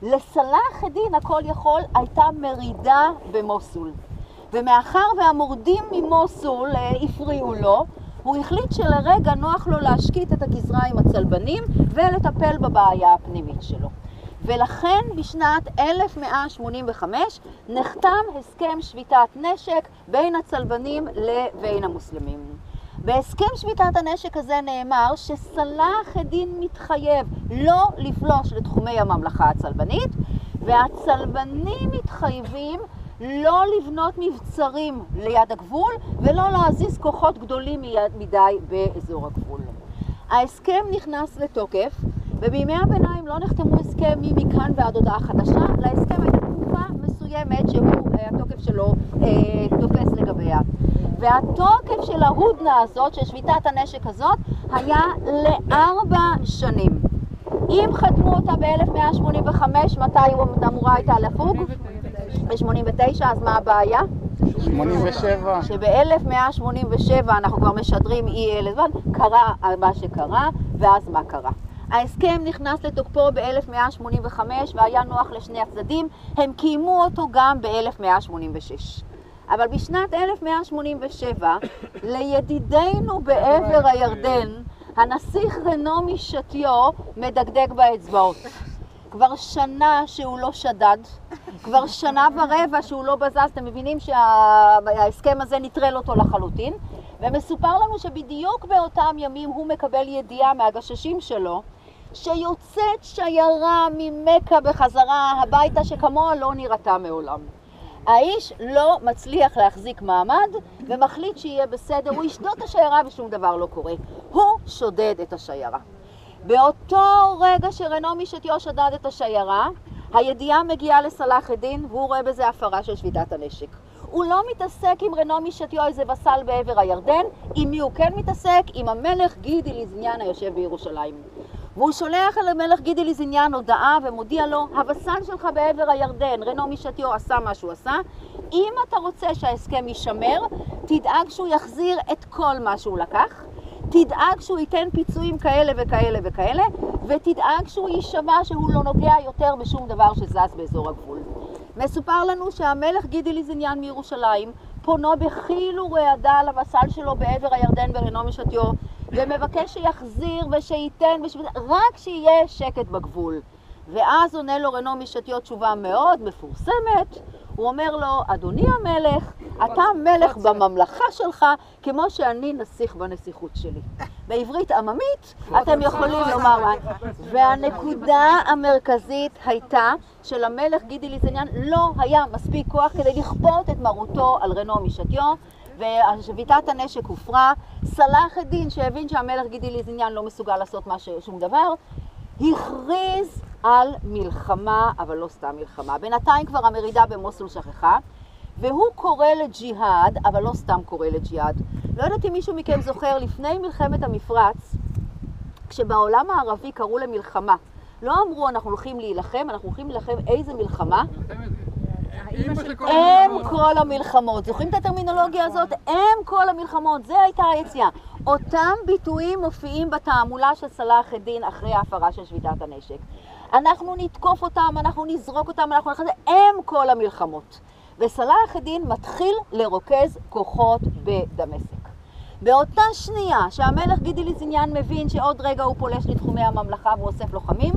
לסלאח א-דין הכל יכול הייתה מרידה במוסול. ומאחר והמורדים ממוסול הפריעו לו, הוא החליט שלרגע נוח לו להשקיט את הגזרה עם הצלבנים ולטפל בבעיה הפנימית שלו. ולכן בשנת 1185 נחתם הסכם שביתת נשק בין הצלבנים לבין המוסלמים. בהסכם שביתת הנשק הזה נאמר שסלאח א-דין מתחייב לא לפלוש לתחומי הממלכה הצלבנית, והצלבנים מתחייבים לא לבנות מבצרים ליד הגבול ולא להזיז כוחות גדולים מדי באזור הגבול. ההסכם נכנס לתוקף, ובימי הביניים לא נחתמו הסכמים מכאן ועד הודעה חדשה, להסכם הייתה תקופה מסוימת שהתוקף שלו תופס לגביה. והתוקף של ההודנה הזאת, של שביתת הנשק הזאת, היה ל4 שנים. אם חתמו אותה ב-1185, מתי אמורה הייתה לפוג? ב-89, אז מה הבעיה? 87. שב-1187 אנחנו כבר משדרים זמן, קרה מה שקרה, ואז מה קרה? ההסכם נכנס לתוקפו ב-1185 והיה נוח לשני הצדדים, הם קיימו אותו גם ב-1186. אבל בשנת 1187, לידידינו בעבר הירדן, הנסיך רנו משתיו מדגדג באצבעות. כבר שנה שהוא לא שדד, כבר שנה ורבע שהוא לא בזז, אתם מבינים שההסכם הזה נטרל אותו לחלוטין, ומסופר לנו שבדיוק באותם ימים הוא מקבל ידיעה מהגששים שלו, שיוצאת שיירה ממכה בחזרה הביתה שכמוה לא נראתה מעולם. האיש לא מצליח להחזיק מעמד ומחליט שיהיה בסדר, הוא ישדוד את השיירה ושום דבר לא קורה. הוא שודד את השיירה. באותו רגע שרנומי שטיו שדד את השיירה, הידיעה מגיעה לסלאח א-דין והוא רואה בזה הפרה של שביתת הנשק. הוא לא מתעסק עם רנומי שטיו איזה וסל בעבר הירדן, עם מי הוא כן מתעסק? עם המלך גידי ליזניאן היושב בירושלים. והוא שולח אל המלך גידי ליזניאן הודעה ומודיע לו, הווסל שלך בעבר הירדן, רנומי שטיו עשה מה שהוא עשה, אם אתה רוצה שההסכם יישמר, תדאג שהוא יחזיר את כל מה שהוא לקח, תדאג שהוא ייתן פיצויים כאלה וכאלה וכאלה, ותדאג שהוא יישמע שהוא לא נוגע יותר בשום דבר שזז באזור הגבול. מסופר לנו שהמלך גידי ליזניאן מירושלים פונו בחיל ורעדה לווסל שלו בעבר הירדן ברנומי שטיו, ומבקש שיחזיר ושייתן, רק שיהיה שקט בגבול. ואז עונה לו רנומי שטיו תשובה מאוד מפורסמת, הוא אומר לו, אדוני המלך, אתה מלך בממלכה שלך, כמו שאני נסיך בנסיכות שלי. בעברית עממית, אתם יכולים לומר, והנקודה המרכזית הייתה שלמלך גידי ליזניאן לא היה מספיק כוח כדי לכפות את מרותו על רנומי שטיו, ושביתת הנשק הופרה. סלאח א-דין, שהבין שהמלך גידי ליזניאן לא מסוגל לעשות שום דבר, הכריז על מלחמה, אבל לא סתם מלחמה. בינתיים כבר המרידה במוסול שכחה, והוא קורא לג'יהאד, אבל לא סתם קורא לג'יהאד. לא יודעת אם מישהו מכם זוכר, לפני מלחמת המפרץ, כשבעולם הערבי קראו למלחמה, לא אמרו אנחנו הולכים להילחם, אנחנו הולכים להילחם איזה מלחמה? הם כל המלחמות. זוכרים את הטרמינולוגיה הזאת? הם כל המלחמות, זה הייתה היציאה. אותם ביטויים מופיעים בתעמולה של סלאח א-דין אחרי ההפרה של שביתת הנשק. אנחנו נתקוף אותם, אנחנו נזרוק אותם, הם כל המלחמות. וסלאח א-דין מתחיל לרוכז כוחות בדמשק. באותה שנייה שהמלך גידי ליזניאן מבין שעוד רגע הוא פולש לתחומי הממלכה ואוסף לוחמים,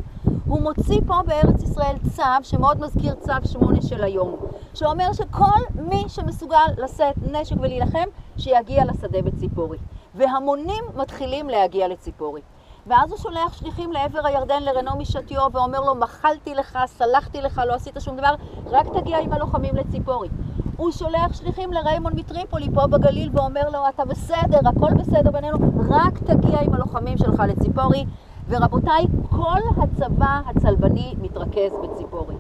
הוא מוציא פה בארץ ישראל צו שמאוד מזכיר צו 8 של היום, שאומר שכל מי שמסוגל לשאת נשק ולהילחם, שיגיע לשדה בציפורי. והמונים מתחילים להגיע לציפורי. ואז הוא שולח שליחים לעבר הירדן לרנומי שטיו ואומר לו, מחלתי לך, סלחתי לך, לא עשית שום דבר, רק תגיע עם הלוחמים לציפורי. הוא שולח שליחים לריימון מטריפולי פה בגליל ואומר לו, אתה בסדר, הכל בסדר בינינו, רק תגיע עם הלוחמים שלך לציפורי. ורבותיי, כל הצבא הצלבני מתרכז בציפורי.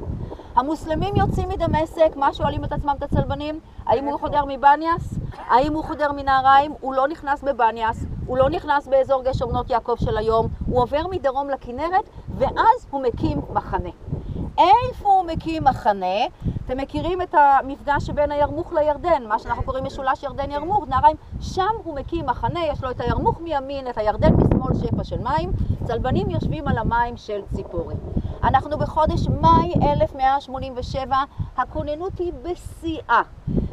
המוסלמים יוצאים מדמשק, מה שואלים את עצמם את הצלבנים? האם הוא חודר מבניאס? האם הוא חודר מנהריים? הוא לא נכנס בבניאס, הוא לא נכנס באזור גשר בנות יעקב של היום, הוא עובר מדרום לכנרת ואז הוא מקים מחנה. איפה הוא מקים מחנה? אתם מכירים את המפגש שבין הירמוך לירדן, מה שאנחנו קוראים משולש ירדן ירמוך, נהריים, שם הוא מקים מחנה, יש לו את הירמוך מימין, את הירדן משמאל, שפע של מים, צלבנים יושבים על המים של ציפורי. אנחנו בחודש מאי 1187, הכוננות היא בשיאה.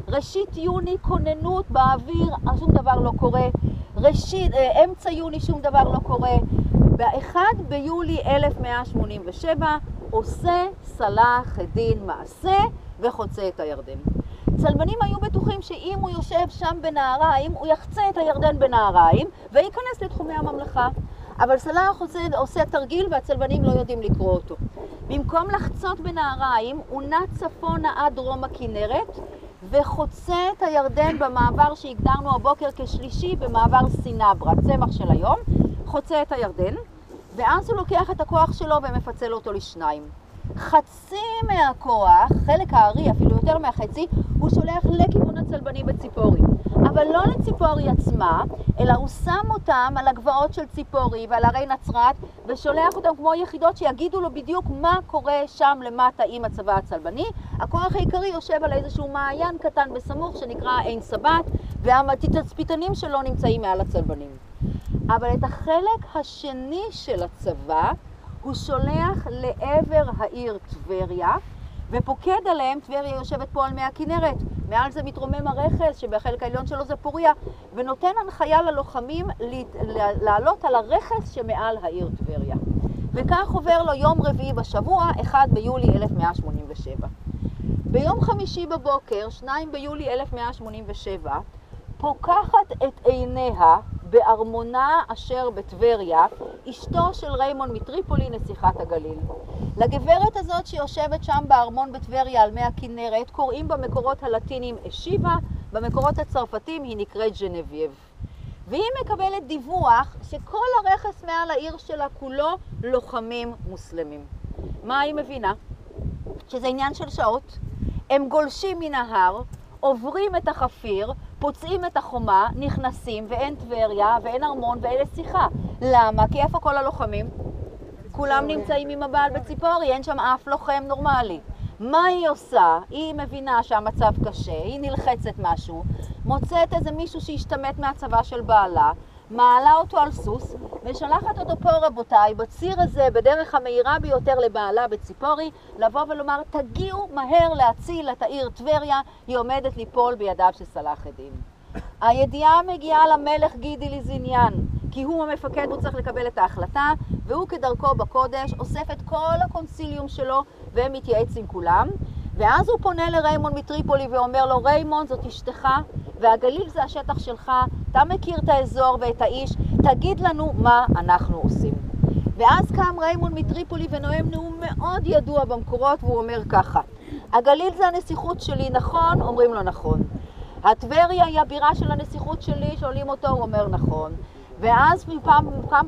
ראשית יוני כוננות באוויר, שום דבר לא קורה. אמצע יוני שום דבר לא קורה. ב-1 ביולי 1187 עושה סלאח א-דין מעשה וחוצה את הירדן. צלבנים היו בטוחים שאם הוא יושב שם בנהריים, הוא יחצה את הירדן בנהריים וייכנס לתחומי הממלכה. אבל סלאח עושה תרגיל והצלבנים לא יודעים לקרוא אותו. במקום לחצות בנהריים, הוא נע צפונה עד דרום הכנרת וחוצה את הירדן במעבר שהגדרנו הבוקר כשלישי במעבר סינברה, צמח של היום, חוצה את הירדן, ואז הוא לוקח את הכוח שלו ומפצל אותו לשניים. חצי מהכוח, חלק הארי, אפילו יותר מהחצי, הוא שולח לכיוון הצלבני בציפורי. אבל לא לציפורי עצמה, אלא הוא שם אותם על הגבעות של ציפורי ועל הרי נצרת, ושולח אותם כמו יחידות שיגידו לו בדיוק מה קורה שם למטה עם הצבא הצלבני. הכוח העיקרי יושב על איזשהו מעיין קטן בסמוך שנקרא עין סבת, והתצפיתנים שלו נמצאים מעל הצלבנים. אבל את החלק השני של הצבא הוא שולח לעבר העיר טבריה, ופוקד עליהם, טבריה יושבת פה על מי הכנרת, מעל זה מתרומם הרכס שבחלק העליון שלו זה פוריה, ונותן הנחיה ללוחמים לעלות על הרכס שמעל העיר טבריה. וכך עובר לו יום רביעי בשבוע, 1 ביולי 1187. ביום חמישי בבוקר, 2 ביולי 1187, פוקחת את עיניה בארמונה אשר בטבריה, אשתו של ריימון מטריפולי, נסיכת הגליל. לגברת הזאת שיושבת שם בארמון בטבריה על מי הכנרת, קוראים במקורות הלטיניים אשיבה, במקורות הצרפתיים היא נקראת ג'נבייב. והיא מקבלת דיווח שכל הרכס מעל העיר שלה כולו לוחמים מוסלמים. מה היא מבינה? שזה עניין של שעות. הם גולשים מן ההר, עוברים את החפיר, פוצעים את החומה, נכנסים, ואין טבריה, ואין ארמון, ואין נסיכה. למה? כי איפה כל הלוחמים? כולם נמצאים עם הבעל בציפורי, אין שם אף לוחם נורמלי. מה היא עושה? היא מבינה שהמצב קשה, היא נלחצת משהו, מוצאת איזה מישהו שהשתמט מהצבא של בעלה, מעלה אותו על סוס, ושלחת אותו פה רבותיי, בציר הזה, בדרך המהירה ביותר לבעלה בציפורי, לבוא ולומר, תגיעו מהר להציל את העיר טבריה, היא עומדת ליפול בידיו של סלאח א-דין. הידיעה מגיעה למלך גידי לזיניאן, כי הוא המפקד, הוא צריך לקבל את ההחלטה, והוא כדרכו בקודש אוסף את כל הקונסיליום שלו ומתייעץ עם כולם, ואז הוא פונה לריימון מטריפולי ואומר לו, ריימון זאת אשתך, והגליל זה השטח שלך, אתה מכיר את האזור ואת האיש, תגיד לנו מה אנחנו עושים. ואז קם ריימון מטריפולי ונואם נאום מאוד ידוע במקורות, והוא אומר ככה, הגליל זה הנסיכות שלי, נכון? אומרים לו נכון. הטבריה היא הבירה של הנסיכות שלי, שואלים אותו, הוא אומר נכון. ואז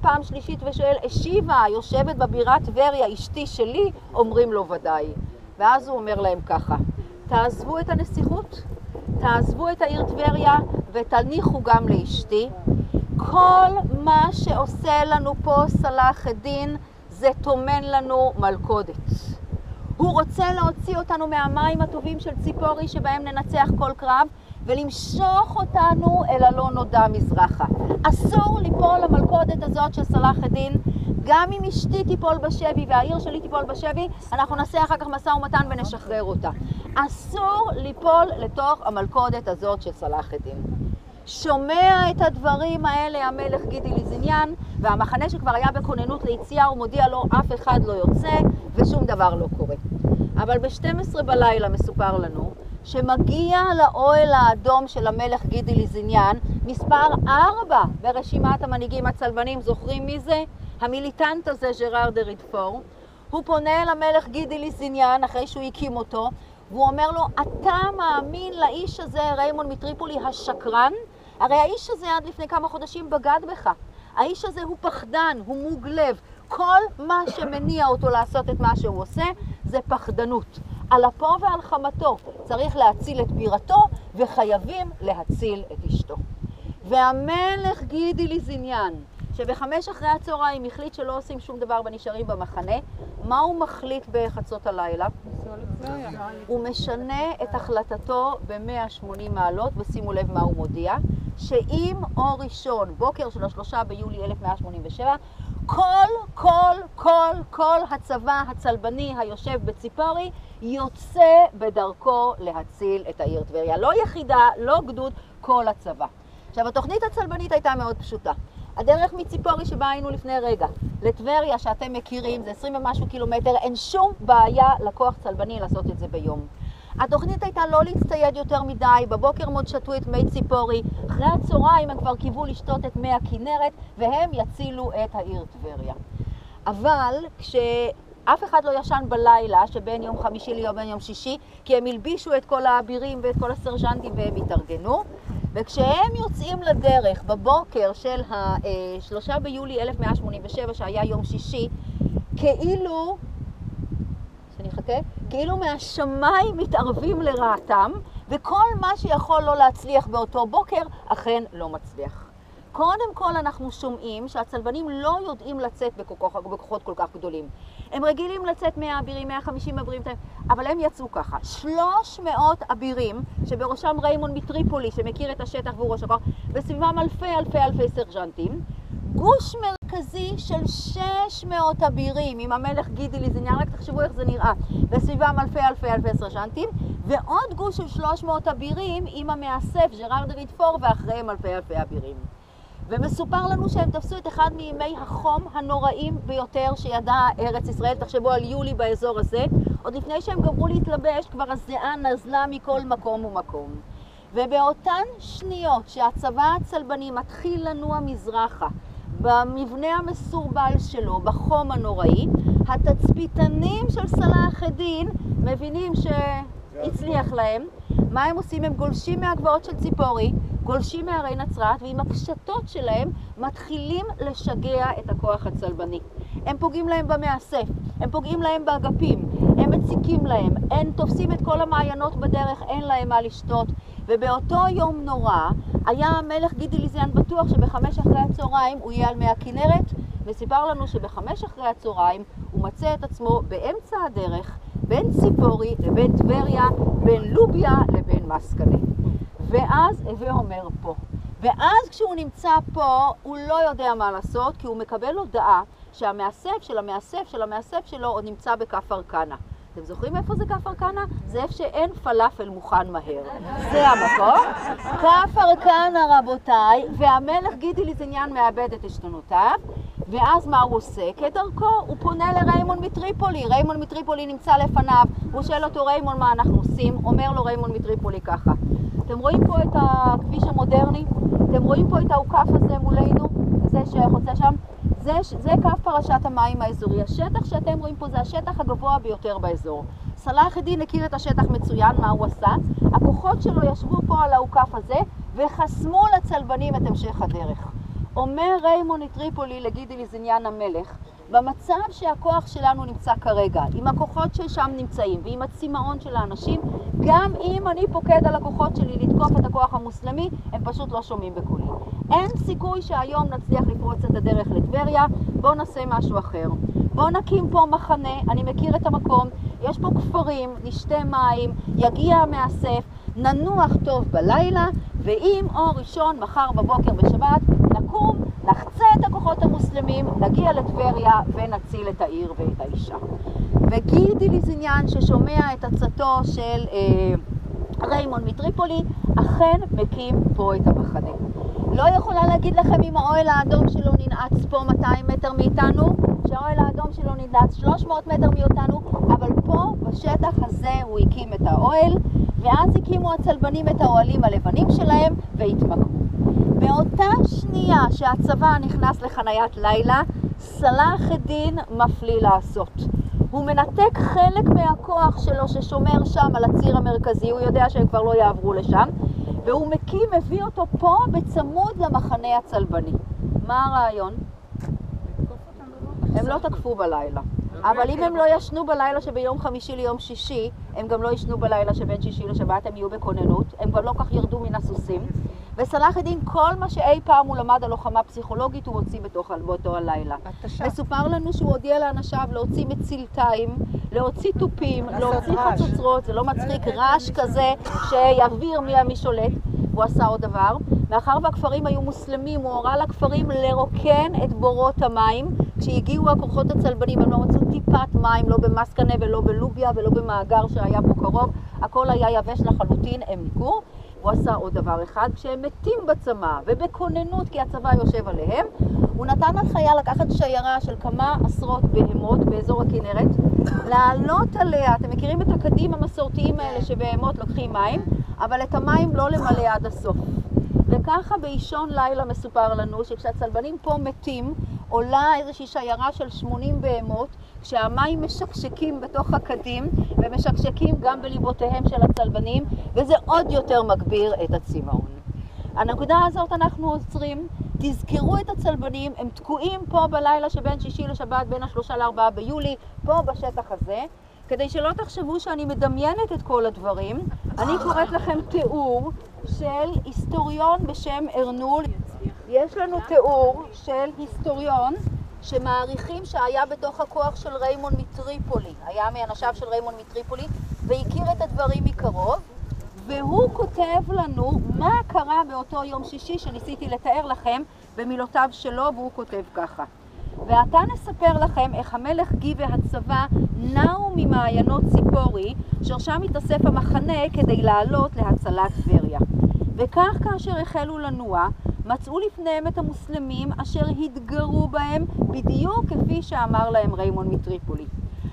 פעם שלישית ושואל, אשיבה יושבת בבירת טבריה, אשתי שלי, אומרים לו ודאי. ואז הוא אומר להם ככה, תעזבו את הנסיכות, תעזבו את העיר טבריה ותניחו גם לאשתי. כל מה שעושה לנו פה סלאח א-דין זה טומן לנו מלכודת. הוא רוצה להוציא אותנו מהמים הטובים של ציפורי שבהם ננצח כל קרב ולמשוך אותנו אל הלא נודע מזרחה. אסור ליפול למלכודת הזאת של סלאח א-דין. גם אם אשתי תיפול בשבי והעיר שלי תיפול בשבי, אנחנו נעשה אחר כך משא ומתן ונשחרר אותה. אסור ליפול לתוך המלכודת הזאת של סלאח א-דין. שומע את הדברים האלה המלך גידי לזיניאן, והמחנה שכבר היה בכוננות ליציאה, הוא מודיע לו, אף אחד לא יוצא ושום דבר לא קורה. אבל ב-12 בלילה מסופר לנו, שמגיע לאוהל האדום של המלך גידי לזיניאן, מספר 4 ברשימת המנהיגים הצלבנים, זוכרים מי זה? המיליטנט הזה, ז'ראר דה רידפור. הוא פונה אל המלך גידי לזיניאן אחרי שהוא הקים אותו, והוא אומר לו, אתה מאמין לאיש הזה, ריימון מטריפולי, השקרן? הרי האיש הזה עד לפני כמה חודשים בגד בך. האיש הזה הוא פחדן, הוא מוגלב. כל מה שמניע אותו לעשות את מה שהוא עושה זה פחדנות. על אפו ועל חמתו צריך להציל את בירתו וחייבים להציל את אשתו. והמלך גידי לזיניאן, שב5 אחרי הצהריים החליט שלא עושים שום דבר ונשארים במחנה, מה הוא מחליט בחצות הלילה? הוא משנה את החלטתו ב-180 מעלות, ושימו לב מה הוא מודיע, שאם אור ראשון, בוקר של 3 ביולי 1187, כל הצבא הצלבני היושב בציפורי יוצא בדרכו להציל את העיר טבריה. לא יחידה, לא גדוד, כל הצבא. עכשיו, התוכנית הצלבנית הייתה מאוד פשוטה. הדרך מציפורי שבה היינו לפני רגע, לטבריה שאתם מכירים, זה 20 ומשהו קילומטר, אין שום בעיה לכוח צלבני לעשות את זה ביום. התוכנית הייתה לא להצטייד יותר מדי, בבוקר מאוד שתו את מי ציפורי, אחרי הצהריים הם כבר קיוו לשתות את מי הכנרת, והם יצילו את העיר טבריה. אבל כשאף אחד לא ישן בלילה, שבין יום חמישי ליום יום שישי, כי הם הלבישו את כל האבירים ואת כל הסרז'נטים והם התארגנו, וכשהם יוצאים לדרך בבוקר של 3 ביולי 1187, שהיה יום שישי, כאילו מהשמיים מתערבים לרעתם, וכל מה שיכול לא להצליח באותו בוקר, אכן לא מצליח. קודם כל אנחנו שומעים שהצלבנים לא יודעים לצאת בכוחות כל כך גדולים. הם רגילים לצאת 100 אבירים, 150 אבירים, אבל הם יצאו ככה. 300 אבירים, שבראשם ריימון מטריפולי, שמכיר את השטח והוא ראש הכוח, וסביבם אלפי סרג'נטים. גוש מרכזי של 600 אבירים עם המלך גידי לזיניאן, רק תחשבו איך זה נראה, וסביבם אלפי סרג'נטים, ועוד גוש של 300 אבירים עם המאסף ז'ראר דה רידפור, ואחריהם אלפי אבירים. ומסופר לנו שהם תפסו את אחד מימי החום הנוראים ביותר שידעה ארץ ישראל. תחשבו על יולי באזור הזה, עוד לפני שהם גמרו להתלבש, כבר הזיעה נזלה מכל מקום ומקום. ובאותן שניות שהצבא הצלבני מתחיל לנוע מזרחה, במבנה המסורבל שלו, בחום הנוראי, התצפיתנים של סלאח א-דין מבינים שהצליח להם. מה הם עושים? הם גולשים מהגבעות של ציפורי, גולשים מהרי נצרת, ועם הקשתות שלהם מתחילים לשגע את הכוח הצלבני. הם פוגעים להם במאסף, הם פוגעים להם באגפים, הם מציקים להם, הם תופסים את כל המעיינות בדרך, אין להם מה לשתות. ובאותו יום נורא היה המלך גידי ליזיאן בטוח שבחמש אחרי הצהריים הוא יהיה על מי הכנרת, וסיפר לנו שבחמש אחרי הצהריים הוא מצא את עצמו באמצע הדרך בין ציפורי לבין טבריה, בין לוביה לבין מסקנה. ואז הווה אומר פה. ואז כשהוא נמצא פה הוא לא יודע מה לעשות, כי הוא מקבל הודעה שהמאסף של המאסף של המאסף שלו עוד נמצא בכפר כנא. אתם זוכרים איפה זה כפר כנא? זה איפה שאין פלאפל מוכן מהר. זה המקום. כפר כנא רבותיי, והמלך גידי ליזיאן מאבד את עשתונותיו, ואז מה הוא עושה? כדרכו, הוא פונה לריימון מטריפולי. ריימון מטריפולי נמצא לפניו, הוא שואל אותו, ריימון, מה אנחנו עושים? אומר לו ריימון מטריפולי ככה. אתם רואים פה את הכביש המודרני? אתם רואים פה את האוכף הזה מולנו? זה שחוצה שם? זה קו פרשת המים האזורי. השטח שאתם רואים פה זה השטח הגבוה ביותר באזור. סלאח א-דין הכיר את השטח מצוין, מה הוא עשה? הכוחות שלו ישבו פה על האוכף הזה וחסמו לצלבנים את המשך הדרך. אומר ריימון מטריפולי לגידי ליזיאן המלך, במצב שהכוח שלנו נמצא כרגע, עם הכוחות ששם נמצאים ועם הצמאון של האנשים, גם אם אני פוקד על הכוחות שלי לתקוף את הכוח המוסלמי, הם פשוט לא שומעים בקולי. אין סיכוי שהיום נצליח לפרוץ את הדרך לטבריה, בואו נעשה משהו אחר. בואו נקים פה מחנה, אני מכיר את המקום, יש פה כפרים, נשתה מים, יגיע המאסף, ננוח טוב בלילה, ועם אור ראשון מחר בבוקר בשבת נקום, נחצה את הכוחות המוסלמים, נגיע לטבריה ונציל את העיר ואת האישה. וגידי ליזיאן ששומע את עצתו של ריימון מטריפולי, אכן מקים פה את המחנה. לא יכולה להגיד לכם אם האוהל האדום שלו ננעץ פה 200 מטר מאיתנו, שהאוהל האדום שלו ננעץ 300 מטר מאיתנו, אבל פה בשטח הזה הוא הקים את האוהל, ואז הקימו הצלבנים את האוהלים הלבנים שלהם והתמקמו. באותה שנייה שהצבא נכנס לחניית לילה, סלאח א-דין מפליא לעשות. הוא מנתק חלק מהכוח שלו ששומר שם על הציר המרכזי, הוא יודע שהם כבר לא יעברו לשם, והוא מביא אותו פה בצמוד למחנה הצלבני. מה הרעיון? הם לא תקפו בלילה. אבל אם הם לא ישנו בלילה שביום חמישי ליום שישי, הם גם לא ישנו בלילה שבין שישי לשבת, הם יהיו בכוננות, הם גם לא כך ירדו מן הסוסים. וסלאח א-דין, כל מה שאי פעם הוא למד על לוחמה פסיכולוגית, הוא הוציא באותו הלילה. מסופר לנו שהוא הודיע לאנשיו להוציא מצילתיים, להוציא טופים, להוציא חצוצרות, זה לא מצחיק, רעש כזה שיעביר מי שולט. הוא עשה עוד דבר, מאחר והכפרים היו מוסלמים, הוא הורה לכפרים לרוקן את בורות המים. כשהגיעו הכוחות הצלבנים הם לא מצאו טיפת מים, לא במסקנה ולא בלוביה ולא במאגר שהיה פה קרוב, הכל היה יבש לחלוטין, הם ניקו. הוא עשה עוד דבר אחד, כשהם מתים בצמא ובכוננות כי הצבא יושב עליהם, הוא נתן הנחיה לקחת שיירה של כמה עשרות בהמות באזור הכנרת, לעלות עליה. אתם מכירים את הקדים המסורתיים האלה שבהמות לוקחים מים, אבל את המים לא למלא עד הסוף. וככה באישון לילה מסופר לנו שכשהצלבנים פה מתים, עולה איזושהי שיירה של 80 בהמות, כשהמים משקשקים בתוך הקדים, ומשקשקים גם בליבותיהם של הצלבנים, וזה עוד יותר מגביר את הצמאון. הנקודה הזאת אנחנו עוצרים, תזכרו את הצלבנים, הם תקועים פה בלילה שבין שישי לשבת, בין ה3 ל4 ביולי, פה בשטח הזה, כדי שלא תחשבו שאני מדמיינת את כל הדברים, אני קוראת לכם תיאור של היסטוריון בשם ארנול. יש לנו תיאור של היסטוריון שמעריכים שהיה בתוך הכוח של ריימון מטריפולי, היה מאנשיו של ריימון מטריפולי, והכיר את הדברים מקרוב, והוא כותב לנו מה קרה באותו יום שישי שניסיתי לתאר לכם במילותיו שלו, והוא כותב ככה. ועתה נספר לכם איך המלך גי והצבא נעו ממעיינות ציפורי, ששם התאסף המחנה כדי לעלות להצלת טבריה. וכך כאשר החלו לנוע, מצאו לפניהם את המוסלמים אשר התגרו בהם בדיוק כפי שאמר להם ריימון מטריפולי.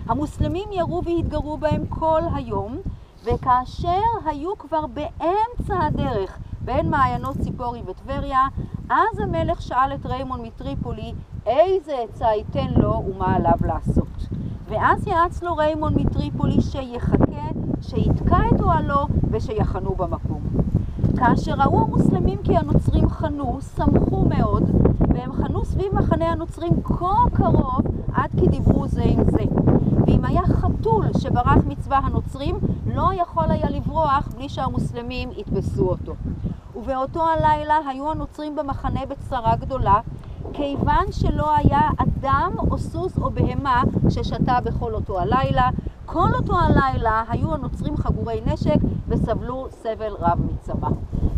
המוסלמים ירו והתגרו בהם כל היום, וכאשר היו כבר באמצע הדרך בין מעיינות ציפורי וטבריה, אז המלך שאל את ריימון מטריפולי איזה עצה ייתן לו ומה עליו לעשות. ואז יעץ לו ריימון מטריפולי שיחכה, שיתקע את אוהלו ושיחנו במקום. כאשר ראו המוסלמים כי הנוצרים חנו, שמחו מאוד, והם חנו סביב מחנה הנוצרים כה קרוב עד כי דיברו זה עם זה. ואם היה חתול שברח מצבא הנוצרים, לא יכול היה לברוח בלי שהמוסלמים יתפסו אותו. ובאותו הלילה היו הנוצרים במחנה בצרה גדולה, כיוון שלא היה אדם או סוס או בהמה ששתה בכל אותו הלילה. כל אותו הלילה היו הנוצרים חגורי נשק וסבלו סבל רב מצמא.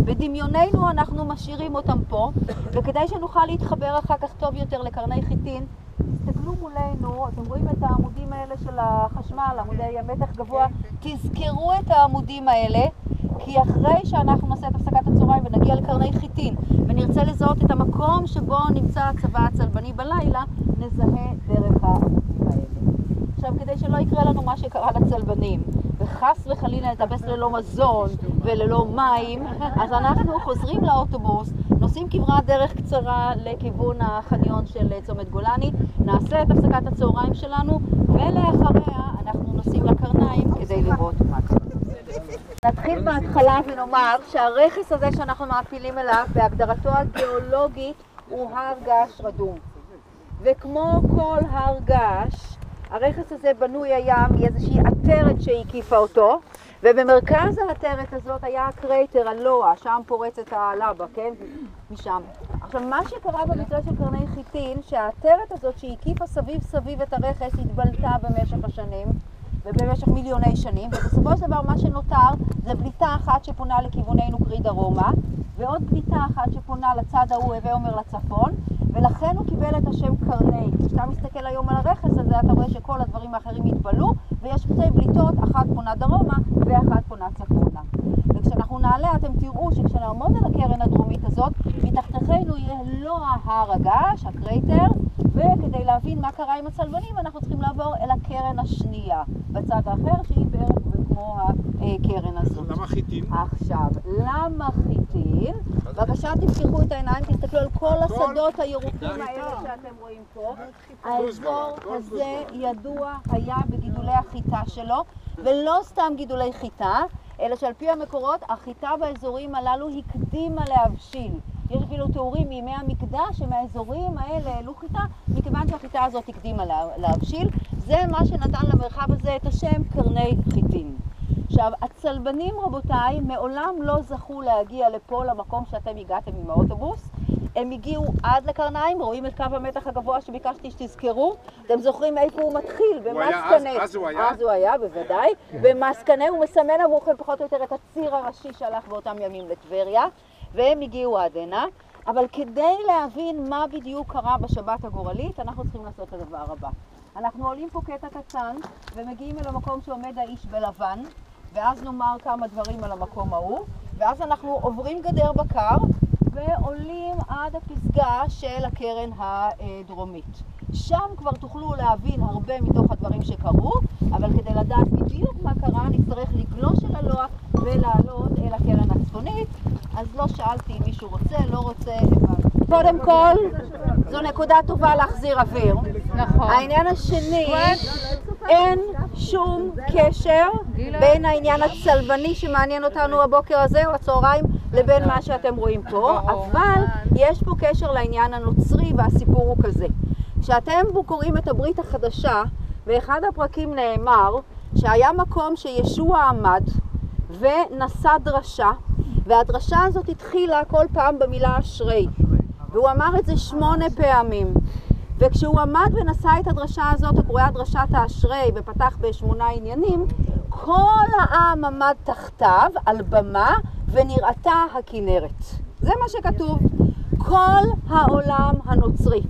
בדמיוננו אנחנו משאירים אותם פה, וכדי שנוכל להתחבר אחר כך טוב יותר לקרני חיטין, תסתכלו מולנו, אתם רואים את העמודים האלה של החשמל, עמודי מתח גבוה, תזכרו את העמודים האלה, כי אחרי שאנחנו נעשה את הפסקת הצהריים ונגיע לקרני חיטין ונרצה לזהות את המקום שבו נמצא הצבא הצלבני בלילה, נזהה דרך העמודים האלה. עכשיו, כדי שלא יקרה לנו מה שקרה לצלבנים, וחס וחלילה נטבס ללא מזון וללא מים, אז אנחנו חוזרים לאוטובוס, נוסעים כברת דרך קצרה לכיוון החניון של צומת גולני, נעשה את הפסקת הצהריים שלנו, ולאחריה אנחנו נוסעים לקרניים כדי לראות מה קרה. נתחיל בהתחלה ונאמר שהרכס הזה שאנחנו מעפילים אליו בהגדרתו הגיאולוגית הוא הר געש רדום. וכמו כל הר געש, הרכס הזה בנוי היה מאיזושהי עטרת שהקיפה אותו, ובמרכז העטרת הזאת היה הקרייטר, הלוע, שם פורצת הלבה, כן? משם. עכשיו, מה שקרה במקרה של קרני חיטין, שהעטרת הזאת שהקיפה סביב את הרכס התבלטה במשך השנים, ובמשך מיליוני שנים, ובסופו של דבר מה שנותר זה בליטה אחת שפונה לכיווננו קרי דרומה, ועוד בליטה אחת שפונה לצד ההוא הווה אומר לצפון, ולכן הוא קיבל את השם קרני. כשאתה מסתכל היום על הרכס הזה, אתה רואה שכל הדברים האחרים התבלו, ויש שתי בליטות, אחת פונה דרומה ואחת פונה צפונה. וכשאנחנו נעלה אתם תראו שכשנעמוד על הקרן הדרומית הזאת, מתחתיכנו יהיה לא ההר הגעש, הקרייטר, וכדי להבין מה קרה עם הצלבנים אנחנו צריכים לעבור אל הקרן השנייה, בצד האחר שהיא בערך כמו הקרן הזאת. למה חיטין? עכשיו, למה חיטין? בבקשה תפתחו את העיניים, תסתכלו על כל השדות הירוקים האלה שאתם רואים פה. האזור הזה ידוע היה בגידולי החיטה שלו, ולא סתם גידולי חיטה, אלא שעל פי המקורות החיטה באזורים הללו הקדימה להבשיל. יש אפילו תיאורים מימי המקדש שמהאזורים האלה העלו חיטה, מכיוון שהחיטה הזאת הקדימה להבשיל. זה מה שנתן למרחב הזה את השם קרני חיטין. עכשיו, הצלבנים רבותיי מעולם לא זכו להגיע לפה למקום שאתם הגעתם עם האוטובוס. הם הגיעו עד לקרניים, רואים את קו המתח הגבוה שביקשתי שתזכרו. אתם זוכרים איפה הוא מתחיל? במסקנה. אז הוא היה, בוודאי. במסקנה הוא מסמן עבורכם פחות או יותר את הציר הראשי שהלך באותם ימים לטבריה. והם הגיעו עד הנה, אבל כדי להבין מה בדיוק קרה בשבת הגורלית, אנחנו צריכים לעשות את הדבר הבא. אנחנו עולים פה קטע קטן ומגיעים אל המקום שעומד האיש בלבן, ואז נאמר כמה דברים על המקום ההוא, ואז אנחנו עוברים גדר בקר ועולים עד הפסגה של הקרן הדרומית. שם כבר תוכלו להבין הרבה מתוך הדברים שקרו, אבל כדי לדעת בדיוק מה קרה נצטרך לגלוש אל הלוח ולעלות אל הקרן הצפונית. אז לא שאלתי אם מישהו רוצה, לא רוצה, קודם כל, זו נקודה טובה להחזיר אוויר. נכון. העניין השני, אין שום קשר בין העניין הצלבני שמעניין אותנו הבוקר הזה או הצהריים לבין מה שאתם רואים פה, אבל יש פה קשר לעניין הנוצרי והסיפור הוא כזה. כשאתם קוראים את הברית החדשה, באחד הפרקים נאמר שהיה מקום שישוע עמד ונשא דרשה, והדרשה הזאת התחילה כל פעם במילה אשרי, והוא אמר את זה 8 פעמים. וכשהוא עמד ונשא את הדרשה הזאת, הקרויה דרשת האשרי, ופתח ב8 עניינים, כל העם עמד תחתיו על במה ונראתה הכנרת. זה מה שכתוב. כל העולם הנוצרי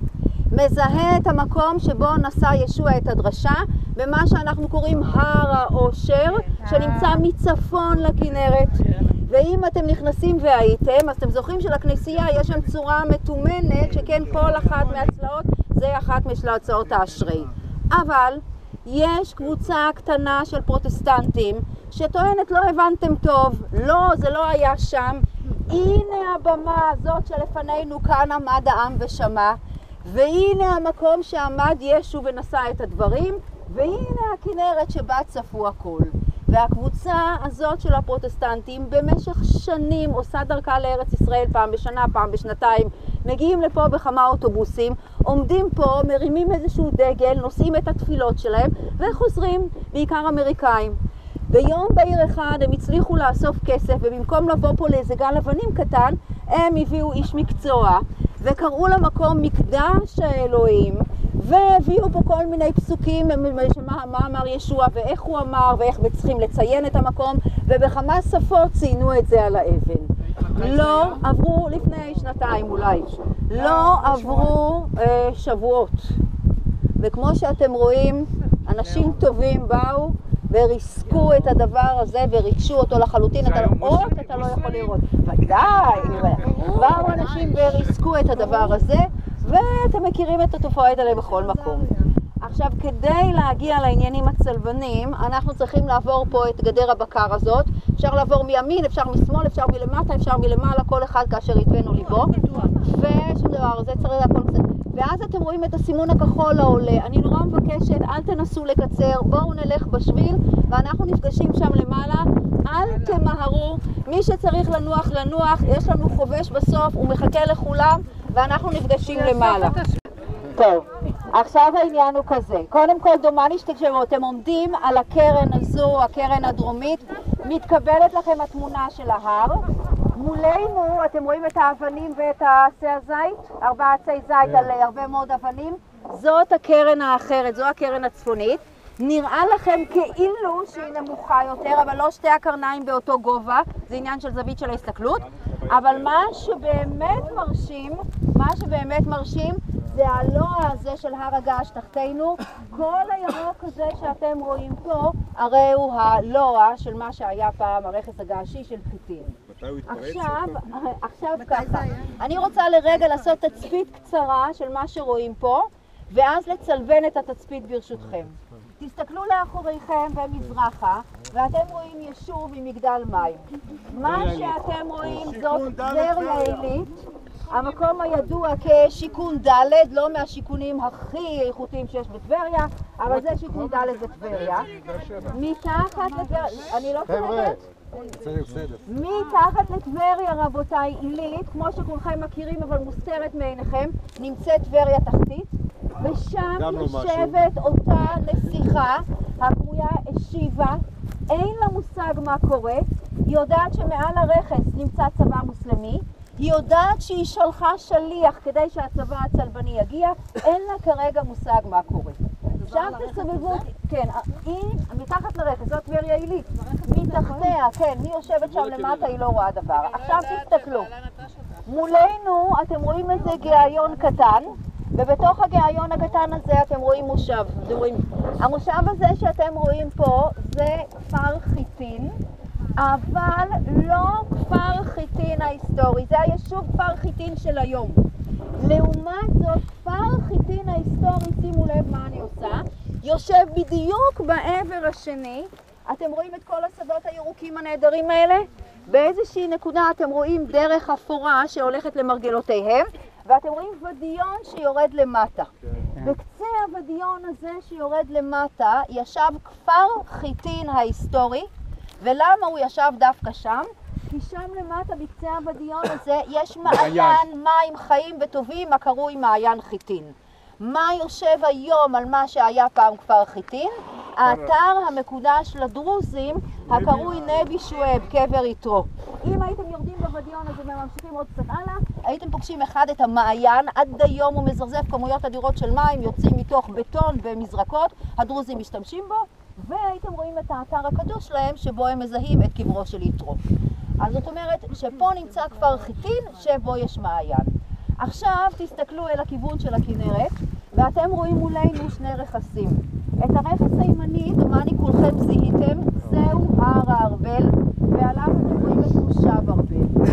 מזהה את המקום שבו נשא ישוע את הדרשה במה שאנחנו קוראים הר האושר, שנמצא מצפון לכנרת. ואם אתם נכנסים והייתם, אז אתם זוכרים שלכנסייה יש שם צורה מתומנת, שכן כל אחת מהצלעות זה אחת משל הצלעות האשרי. אבל יש קבוצה קטנה של פרוטסטנטים שטוענת לא הבנתם טוב, לא, זה לא היה שם, הנה הבמה הזאת שלפנינו כאן עמד העם ושמע, והנה המקום שעמד ישו ונשא את הדברים, והנה הכנרת שבה צפו הכל. והקבוצה הזאת של הפרוטסטנטים במשך שנים עושה דרכה לארץ ישראל פעם בשנה, פעם בשנתיים, מגיעים לפה בכמה אוטובוסים, עומדים פה, מרימים איזשהו דגל, נושאים את התפילות שלהם וחוזרים, בעיקר אמריקאים. ביום בהיר אחד הם הצליחו לאסוף כסף, ובמקום לבוא פה לאיזה גל אבנים קטן, הם הביאו איש מקצוע וקראו למקום מקדש האלוהים, והביאו פה כל מיני פסוקים, מה אמר ישוע ואיך הוא אמר ואיך צריכים לציין את המקום, ובכמה שפות ציינו את זה על האבן. לא עברו לפני שנתיים אולי, לא עברו שבועות, וכמו שאתם רואים, אנשים טובים באו וריסקו את הדבר הזה וריגשו אותו לחלוטין. אתה לא יכול לראות, ודאי, באו אנשים וריסקו את הדבר הזה, ואתם מכירים את התופעות האלה בכל מקום. עכשיו, כדי להגיע לעניינים הצלבנים, אנחנו צריכים לעבור פה את גדר הבקר הזאת. אפשר לעבור מימין, אפשר משמאל, אפשר מלמטה, אפשר מלמעלה, כל אחד כאשר יתבנו ליבו. ושום דבר, זה צריך הכל קצת. ואז אתם רואים את הסימון הכחול העולה. אני נורא מבקשת, אל תנסו לקצר, בואו נלך בשביל, ואנחנו נפגשים שם למעלה. אל תמהרו, מי שצריך לנוח, לנוח, יש לנו חובש בסוף, הוא מחכה לכולם, ואנחנו נפגשים למעלה. טוב, עכשיו העניין הוא כזה. קודם כל, דומני שאתם עומדים על הקרן הזו, הקרן הדרומית, מתקבלת לכם התמונה של ההר. מולנו אתם רואים את האבנים ואת עצי הזית, 4 עצי זית על הרבה מאוד אבנים. זאת הקרן האחרת, זו הקרן הצפונית. נראה לכם כאילו שהיא נמוכה יותר, אבל לא שתי הקרניים באותו גובה, זה עניין של זווית של ההסתכלות. אבל מה שבאמת מרשים זה הלוע הזה של הר הגעש תחתינו. כל הירוק הזה שאתם רואים פה, הרי הוא הלוע של מה שהיה פעם הרכס הגעשי של חיטין. עכשיו ככה, אני רוצה לרגע לעשות תצפית קצרה של מה שרואים פה, ואז לצלבן את התצפית ברשותכם. תסתכלו לאחוריכם ומזרחה, ואתם רואים יישוב עם מגדל מים. מה שאתם רואים זאת טבריה עילית, המקום הידוע כשיקון ד', לא מהשיקונים הכי איכותיים שיש בטבריה, אבל זה שיקון ד' בטבריה. מתחת לטבריה, אני לא צודקת? מתחת לטבריה רבותיי עילית, כמו שכולכם מכירים אבל מוסתרת מעיניכם, נמצאת טבריה תחתית, ושם יושבת אותה נסיכה הקרויה השיבה. אין לה מושג מה קורה, היא יודעת שמעל הרכס נמצא צבא מוסלמי, היא יודעת שהיא שלחה שליח כדי שהצבא הצלבני יגיע, אין לה כרגע מושג מה קורה. עכשיו תסתובבו, כן, היא מתחת לרכס, זאת טבריה עילית, מתחתיה, כן, היא יושבת שם למטה, היא לא רואה דבר. עכשיו תסתכלו, מולנו אתם רואים איזה גיאיון קטן, ובתוך הגיאיון הקטן הזה אתם רואים מושב. המושב הזה שאתם רואים פה זה כפר חיטין, אבל לא כפר חיטין ההיסטורי, זה היישוב כפר חיטין של היום. לעומת זאת, כפר חיטין ההיסטורי, שימו לב מה אני עושה, יושב בדיוק בעבר השני. אתם רואים את כל השדות הירוקים הנהדרים האלה? באיזושהי נקודה אתם רואים דרך אפורה שהולכת למרגלותיהם, ואתם רואים ודיון שיורד למטה. בקצה הודיון הזה שיורד למטה ישב כפר חיטין ההיסטורי. ולמה הוא ישב דווקא שם? כי שם למטה בקצה הודיון הזה יש מעיין מים חיים וטובים הקרוי מעיין חיטין. מה יושב היום על מה שהיה פעם כפר חיטין? האתר המקודש לדרוזים הקרוי נבי שואב, קבר יתרו. אם הייתם יורדים בודיון הזה וממשיכים עוד קצת הלאה, הייתם פוגשים אחד את המעיין, עד היום הוא מזרזף כמויות אדירות של מים, יוצאים מתוך בטון ומזרקות, הדרוזים משתמשים בו, והייתם רואים את האתר הקדוש שלהם שבו הם מזהים את קברו של יתרו. אז זאת אומרת שפה נמצא כפר חיטין שבו יש מעיין. עכשיו תסתכלו אל הכיוון של הכנרת, ואתם רואים מולנו שני רכסים. את הרכס הימני, דומני כולכם זיהיתם, זהו הר הארבל, ועליו אתם רואים את מושב ארבל.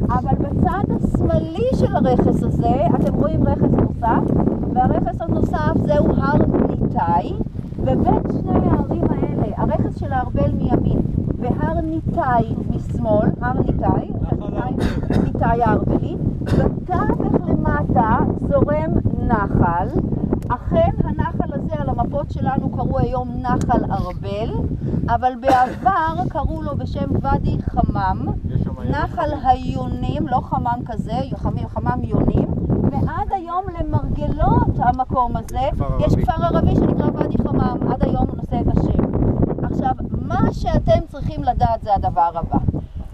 אבל בצד השמאלי של הרכס הזה, אתם רואים רכס נוסף, והרכס הנוסף זהו הר ניתאי, ובין שני הערים האלה, הרכס של הארבל מימין והר ניתאי משמאל, הר ניתאי, ניתאי הארבלית, בתווך למטה זורם נחל. אכן הנחל הזה על המפות שלנו קראו היום נחל ארבל, אבל בעבר קראו לו בשם ואדי חמם, נחל היונים, לא חמם כזה, חמם יונים, ועד היום למרגלות המקום הזה יש כפר ערבי שנקרא ואדי חמם, עד היום הוא נושא את השם. עכשיו, מה שאתם צריכים לדעת זה הדבר הבא.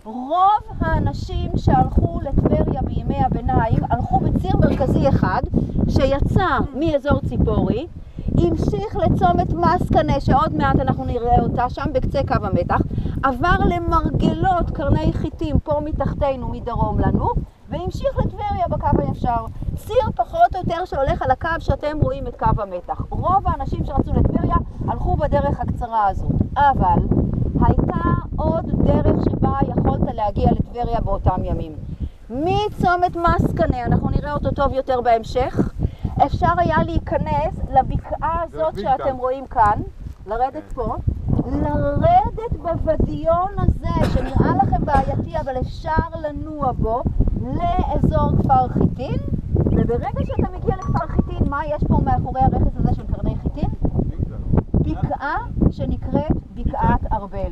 רוב האנשים שהלכו לטבריה בימי הביניים הלכו בציר מרכזי אחד שיצא מאזור ציפורי, המשיך לצומת מסקנה שעוד מעט אנחנו נראה אותה שם בקצה קו המתח, עבר למרגלות קרני חיטים פה מתחתנו מדרום לנו והמשיך לטבריה בקו הישר. ציר פחות או יותר שהולך על הקו שאתם רואים את קו המתח. רוב האנשים שרצו לטבריה הלכו בדרך הקצרה הזאת, אבל הייתה עוד דרך שבה יכולת להגיע לטבריה באותם ימים. מצומת מסקנה, אנחנו נראה אותו טוב יותר בהמשך, אפשר היה להיכנס לבקעה הזאת שאתם רואים כאן, לרדת פה, לרדת בוודיון הזה שנראה לכם בעייתי אבל אפשר לנוע בו לאזור כפר חיטין, וברגע שאתה מגיע לכפר חיטין, מה יש פה מאחורי הרכס הזה של קרני חיטין? בקעה שנקראת בקעת ארבל.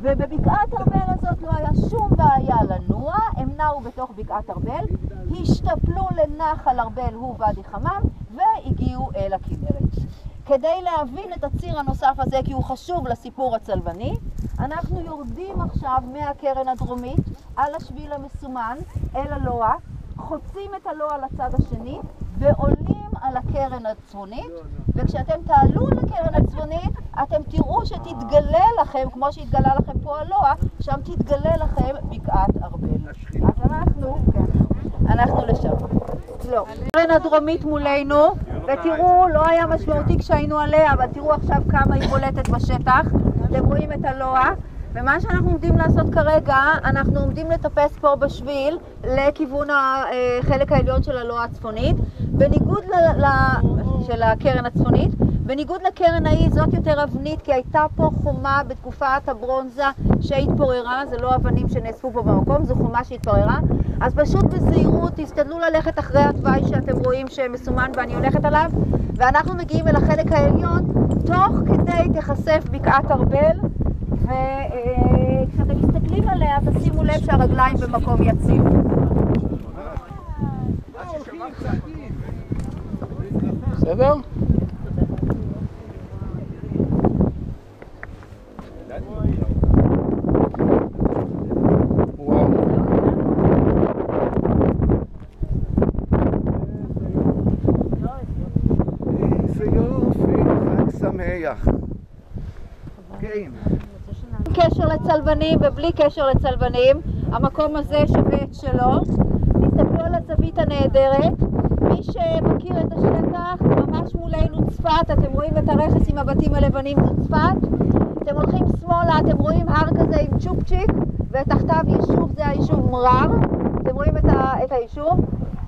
ובבקעת ארבל הזאת לא היה שום בעיה לנוע, הם נעו בתוך בקעת ארבל, השתפלו לנחל ארבל הוא ואדי חמם והגיעו אל הכנרת. כדי להבין את הציר הנוסף הזה, כי הוא חשוב לסיפור הצלבני, אנחנו יורדים עכשיו מהקרן הדרומית על השביל המסומן אל הלוע, חוצים את הלוע לצד השני ועולים על הקרן הצפונית, וכשאתם תעלו לקרן הצפונית אתם תראו שתתגלה לכם, כמו שהתגלה לכם פה הלוע, שם תתגלה לכם בקעת ארבל. אז אנחנו לשם. לא. הקרן הדרומית מולנו, ותראו, לא היה משמעותי כשהיינו עליה, אבל תראו עכשיו כמה היא בולטת בשטח. אתם רואים את הלוע, ומה שאנחנו עומדים לעשות כרגע, אנחנו עומדים לטפס פה בשביל לכיוון החלק העליון של הלוע הצפונית, בניגוד של הקרן הצפונית, בניגוד לקרן ההיא, זאת יותר אבנית, כי הייתה פה חומה בתקופת הברונזה שהתפוררה, זה לא אבנים שנאספו פה במקום, זו חומה שהתפוררה, אז פשוט בזהירות תשתדלו ללכת אחרי התוואי שאתם רואים שמסומן ואני הולכת עליו, ואנחנו מגיעים אל החלק העליון, תוך כדי תחשף בקעת ארבל, וכשאתם מסתכלים עליה תשימו לב שהרגליים במקום יציב. בסדר? איזה יופי, חג שמח. כן. קשר לצלבנים ובלי קשר לצלבנים, המקום הזה שווה את שלו. תסתכלו על הזווית הנהדרת. מי שמכיר את השטח, ממש מולנו צפת, אתם רואים את הרכס עם הבתים הלבנים, זה צפת. אתם הולכים שמאלה, אתם רואים הר כזה עם צ'ופצ'יק, ותחתיו יישוב, זה היישוב מרר. אתם רואים את היישוב.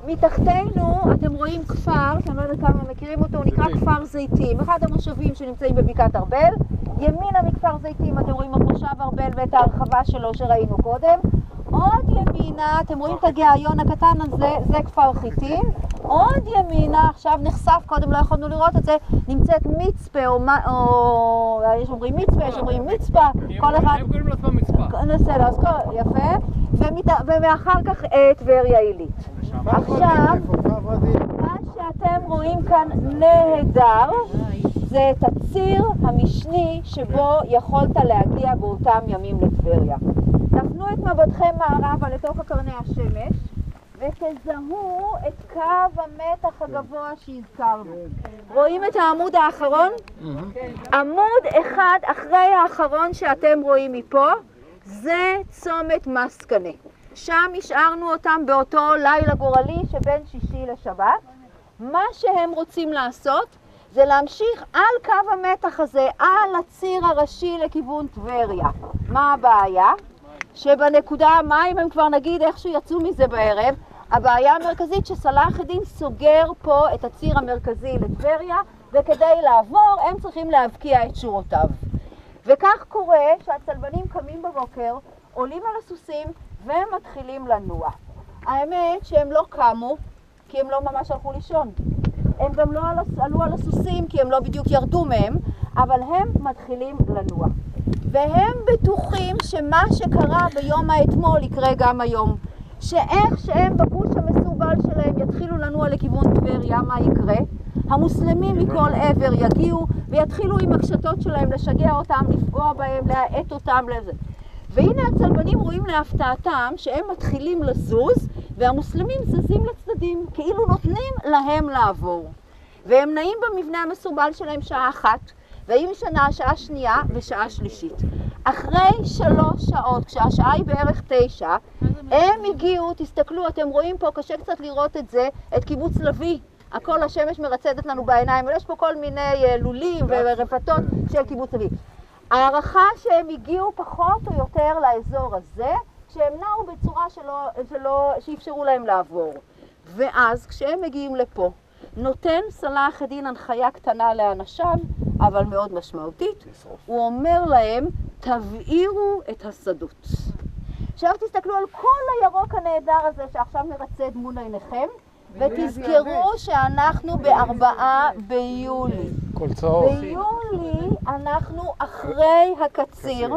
מתחתנו אתם רואים כפר, שאני לא יודעת כמה מכירים אותו, הוא נקרא כפר זיתים, אחד המושבים שנמצאים בבקעת ארבל. ימינה מכפר זיתים אתם רואים את מושב ארבל ואת ההרחבה שלו שראינו קודם. עוד ימינה, אתם רואים את הגאיון הקטן הזה, זה כפר חיטים. עוד ימינה, עכשיו נחשף, קודם לא יכולנו לראות את זה, נמצאת מצפה, או יש אומרים מצפה, יש אומרים מצפה, כל אחד... הם קוראים לעצמם מצפה. בסדר, אז יפה. ומאחר כך טבריה עילית. עכשיו, מה שאתם רואים כאן נהדר, זה את הציר המשני שבו יכולת להגיע באותם ימים לטבריה. תפנו את מבטכם מערבה לתוך קרני השמש, ותזהו את קו המתח הגבוה שהזכרנו. רואים את העמוד האחרון? עמוד אחד אחרי האחרון שאתם רואים מפה, זה צומת מסקנה. שם השארנו אותם באותו לילה גורלי שבין שישי לשבת. מה שהם רוצים לעשות זה להמשיך על קו המתח הזה, על הציר הראשי לכיוון טבריה. מה הבעיה? שבנקודה המים הם כבר נגיד איכשהו יצאו מזה בערב. הבעיה המרכזית שסלאח א-דין סוגר פה את הציר המרכזי לטבריה, וכדי לעבור הם צריכים להבקיע את שורותיו. וכך קורה שהצלבנים קמים בבוקר, עולים על הסוסים והם מתחילים לנוע. האמת שהם לא קמו כי הם לא ממש הלכו לישון. הם גם לא עלו על הסוסים כי הם לא בדיוק ירדו מהם, אבל הם מתחילים לנוע. והם בטוחים שמה שקרה ביום האתמול יקרה גם היום. שאיך שהם בגוש המסורבל שלהם יתחילו לנוע לכיוון טבריה, מה יקרה? המוסלמים מכל עבר יגיעו ויתחילו עם הקשתות שלהם לשגע אותם, לפגוע בהם, להאט אותם לזה. והנה הצלבנים רואים להפתעתם שהם מתחילים לזוז והמוסלמים זזים לצדדים, כאילו נותנים להם לעבור. והם נעים במבנה המסורבל שלהם שעה אחת, והיא משנה שעה שנייה ושעה שלישית. אחרי 3 שעות, כשהשעה היא בערך 9, הם הגיעו, תסתכלו, אתם רואים פה, קשה קצת לראות את זה, את קיבוץ לוי. הכל השמש מרצדת לנו בעיניים, אבל יש פה כל מיני לולים ורפתות של קיבוץ לוי. הערכה שהם הגיעו פחות או יותר לאזור הזה, שהם נעו בצורה שאפשרו להם לעבור. ואז כשהם מגיעים לפה, נותן סלאח א-דין הנחיה קטנה לאנשיו, אבל מאוד משמעותית. הוא אומר להם, תבעירו את השדות. עכשיו תסתכלו על כל הירוק הנהדר הזה שעכשיו מרצד מול עיניכם, ותזכרו שאנחנו ב4 ביולי. כל צהוב. ביולי אנחנו אחרי הקציר,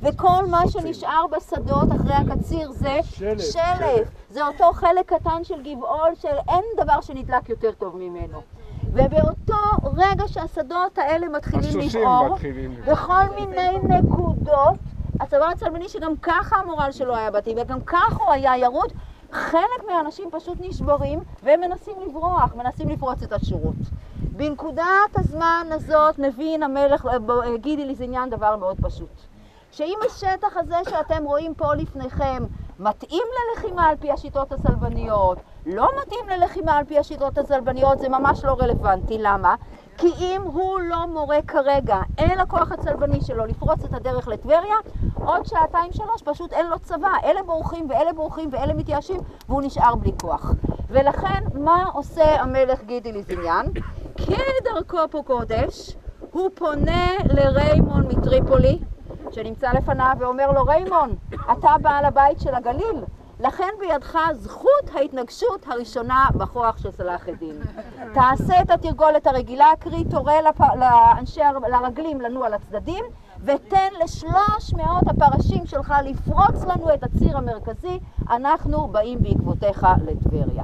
וכל מה שנשאר בשדות אחרי הקציר זה שלף. זה אותו חלק קטן של גבעול שאין דבר שנדלק יותר טוב ממנו. ובאותו רגע שהשדות האלה מתחילים לבעור, בכל מיני נקודות, הצבא הצלבני שגם ככה המורל שלו היה בתים, וגם ככה הוא היה ירוד, חלק מהאנשים פשוט נשברים והם מנסים לברוח, מנסים לפרוץ את השורות. בנקודת הזמן הזאת מבין המלך גידילי זניאן דבר מאוד פשוט. שאם השטח הזה שאתם רואים פה לפניכם מתאים ללחימה על פי השיטות הצלבניות, לא מתאים ללחימה על פי השיטות הצלבניות, זה ממש לא רלוונטי. למה? כי אם הוא לא מורה כרגע, אין לכוח הצלבני שלו לפרוץ את הדרך לטבריה, עוד 2-3 פשוט אין לו צבא. אלה בורחים ואלה בורחים ואלה מתייאשים, והוא נשאר בלי כוח. ולכן מה עושה המלך גידילי זניאן? כדרכו פה קודש, הוא פונה לריימון מטריפולי, שנמצא לפניו ואומר לו, ריימון, אתה בעל הבית של הגליל, לכן בידך זכות ההתנגשות הראשונה בכוח של סלאח א-דין. תעשה את התרגולת הרגילה, קרי תורה לרגלים לנוע לצדדים, ותן ל300 הפרשים שלך לפרוץ לנו את הציר המרכזי, אנחנו באים בעקבותיך לטבריה.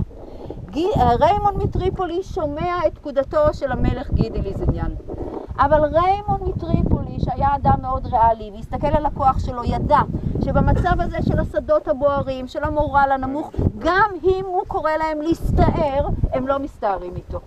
ריימון מטריפולי שומע את פקודתו של המלך גידילי זניאן. אבל ריימון מטריפולי, שהיה אדם מאוד ריאלי, והסתכל על הכוח שלו, ידע שבמצב הזה של השדות הבוערים, של המורל הנמוך, גם אם הוא קורא להם להסתער, הם לא מסתערים איתו.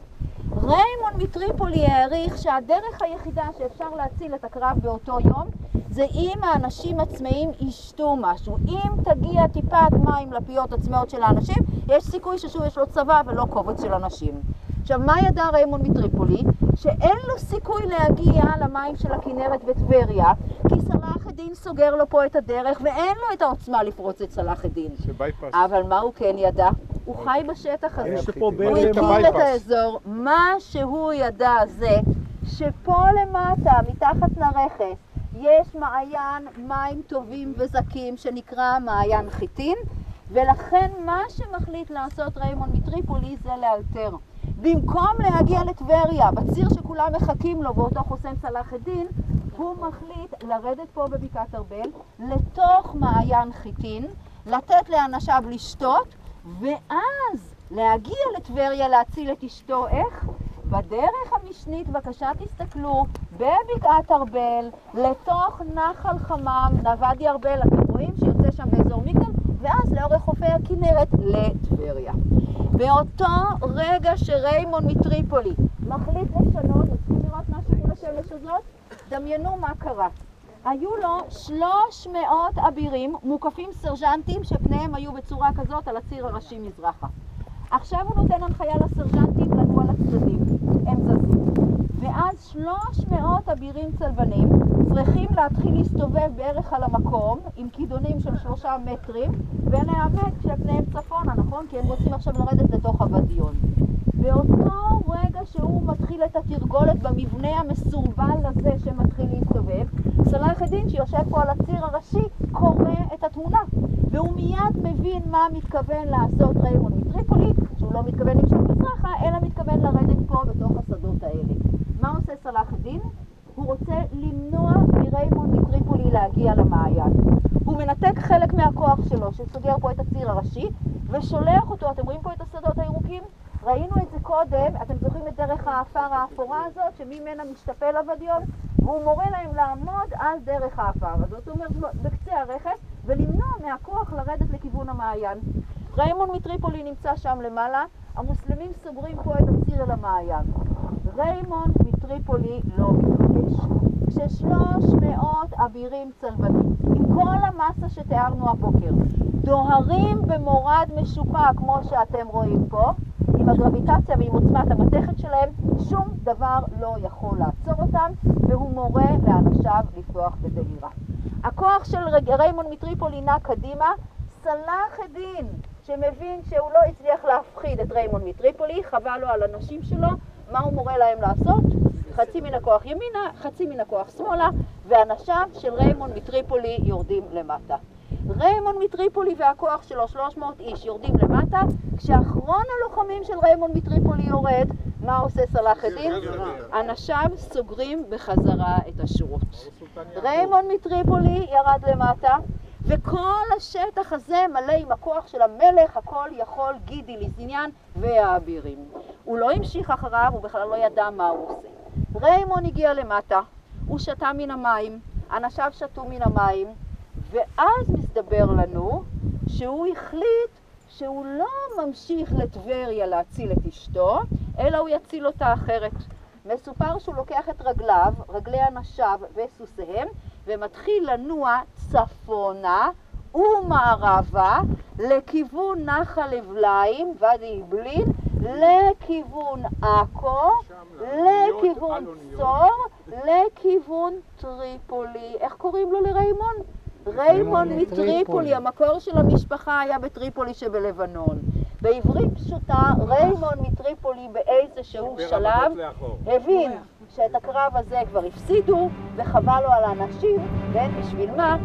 ריימון מטריפולי העריך שהדרך היחידה שאפשר להציל את הקרב באותו יום, זה אם האנשים עצמאים ישתו משהו. אם תגיע טיפת מים לפיות עצמאות של האנשים, יש סיכוי ששוב יש לו צבא ולא קובץ של אנשים. עכשיו, מה ידע ריימון מטריפולי? שאין לו סיכוי להגיע למים של הכנרת בטבריה, כי סלאח א-דין סוגר לו פה את הדרך, ואין לו את העוצמה לפרוץ את סלאח א-דין. אבל מה הוא כן ידע? הוא חי בשטח הזה. הוא הכיר את האזור. מה שהוא ידע זה שפה למטה, מתחת לרכס, יש מעיין מים טובים וזקים שנקרא מעיין חיטין, ולכן מה שמחליט לעשות ריימון מטריפולי זה לאלתר. במקום להגיע לטבריה, בציר שכולם מחכים לו באותו חוסן סלאח א-דין, הוא מחליט לרדת פה בבקעת ארבל, לתוך מעיין חיטין, לתת לאנשיו לשתות, ואז להגיע לטבריה להציל את אשתו. איך? בדרך המשנית, בבקשה תסתכלו, בבקעת ארבל, לתוך נחל חמם, נוודי ארבל, אתם רואים שיוצא שם באזור מגדל, ואז לאורך חופי הכנרת לטבריה. באותו רגע שריימון מטריפולי מחליט לשנות, צריכים לראות משהו מול השמש הזאת, דמיינו מה קרה. היו לו 300 אבירים מוקפים סרג'נטים שפניהם היו בצורה כזאת על הציר הראשי מזרחה. עכשיו הוא נותן הנחיה לסרג'נטים לנוע לצדדים, הם זזים. ואז 300 אבירים צלבנים צריכים להתחיל להסתובב בערך על המקום עם כידונים של 3 מטרים ולהאמת כשפניהם צפונה, נכון? כי הם רוצים עכשיו לרדת לתוך הוואדיון. באותו רגע שהוא מתחיל את התרגולת במבנה המסורבל הזה שמתחיל להסתובב, סלאח א-דין שיושב פה על הציר הראשי קורא את התמונה, והוא מיד מבין מה מתכוון לעשות ריימונד מטריפולי, שהוא לא מתכוון למשוך מזרחה, אלא מתכוון לרדת פה בתוך השדות האלה. מה עושה סלאח א-דין? הוא רוצה למנוע מריימונד מטריפולי להגיע למעיין. הוא מנתק חלק מהכוח שלו שסוגר פה את הציר הראשי ושולח אותו, אתם רואים פה את השדות הירוקים? ראינו את זה קודם, אתם זוכרים את דרך האפר האפורה הזאת שממנה משתפל עבדיון, והוא מורה להם לעמוד על דרך האפר, זאת אומרת בקצה הרכס, ולמנוע מהכוח לרדת לכיוון המעיין. ריימונד מטריפולי נמצא שם למעלה, המוסלמים סוגרים פה את הציר אל המעיין. ריימונד מטריפולי לא מתרגש. כש300 אבירים צלבנים, עם כל המסה שתיארנו הבוקר, דוהרים במורד משוקע כמו שאתם רואים פה, עם הגרביטציה ועם עוצמת המתכת שלהם, שום דבר לא יכול לעצור אותם, והוא מורה לאנשיו לפתוח בדהירה. הכוח של ריימונד מטריפולי נע קדימה, סלאח א-דין, שמבין שהוא לא הצליח להפחיד את ריימונד מטריפולי, חבל לו על אנשים שלו, מה הוא מורה להם לעשות? חצי מן הכוח ימינה, חצי מן הכוח שמאלה, ואנשיו של ריימונד מטריפולי יורדים למטה. ריימונד מטריפולי והכוח שלו, 300 איש, יורדים למטה, כשאחרון הלוחמים של ריימונד מטריפולי יורד, מה עושה סלאח א-דין? אנשיו סוגרים בחזרה את השורות. ריימונד מטריפולי ירד למטה, וכל השטח הזה מלא עם הכוח של המלך, הכל יכול גידי ליזיניאן והאבירים. הוא לא המשיך אחריו, הוא בכלל לא ידע מה הוא עושה. ריימונד הגיע למטה, הוא שתה מן המים, אנשיו שתו מן המים, ואז מסתבר לנו שהוא החליט שהוא לא ממשיך לטבריה להציל את אשתו, אלא הוא יציל אותה אחרת. מסופר שהוא לוקח את רגליו, רגלי אנשיו וסוסיהם, ומתחיל לנוע צפונה ומערבה לכיוון נחל אבליים, ואדי אעבלין, לכיוון עכו, לכיוון צור, לכיוון טריפולי. איך קוראים לו לריימונד? ריימונד מטריפולי, המקור של המשפחה היה בטריפולי שבלבנון. בעברית פשוטה, ריימונד מטריפולי באיזשהו שלב הבין שאת הקרב הזה כבר הפסידו וחבל לו על האנשים ואין בשביל מה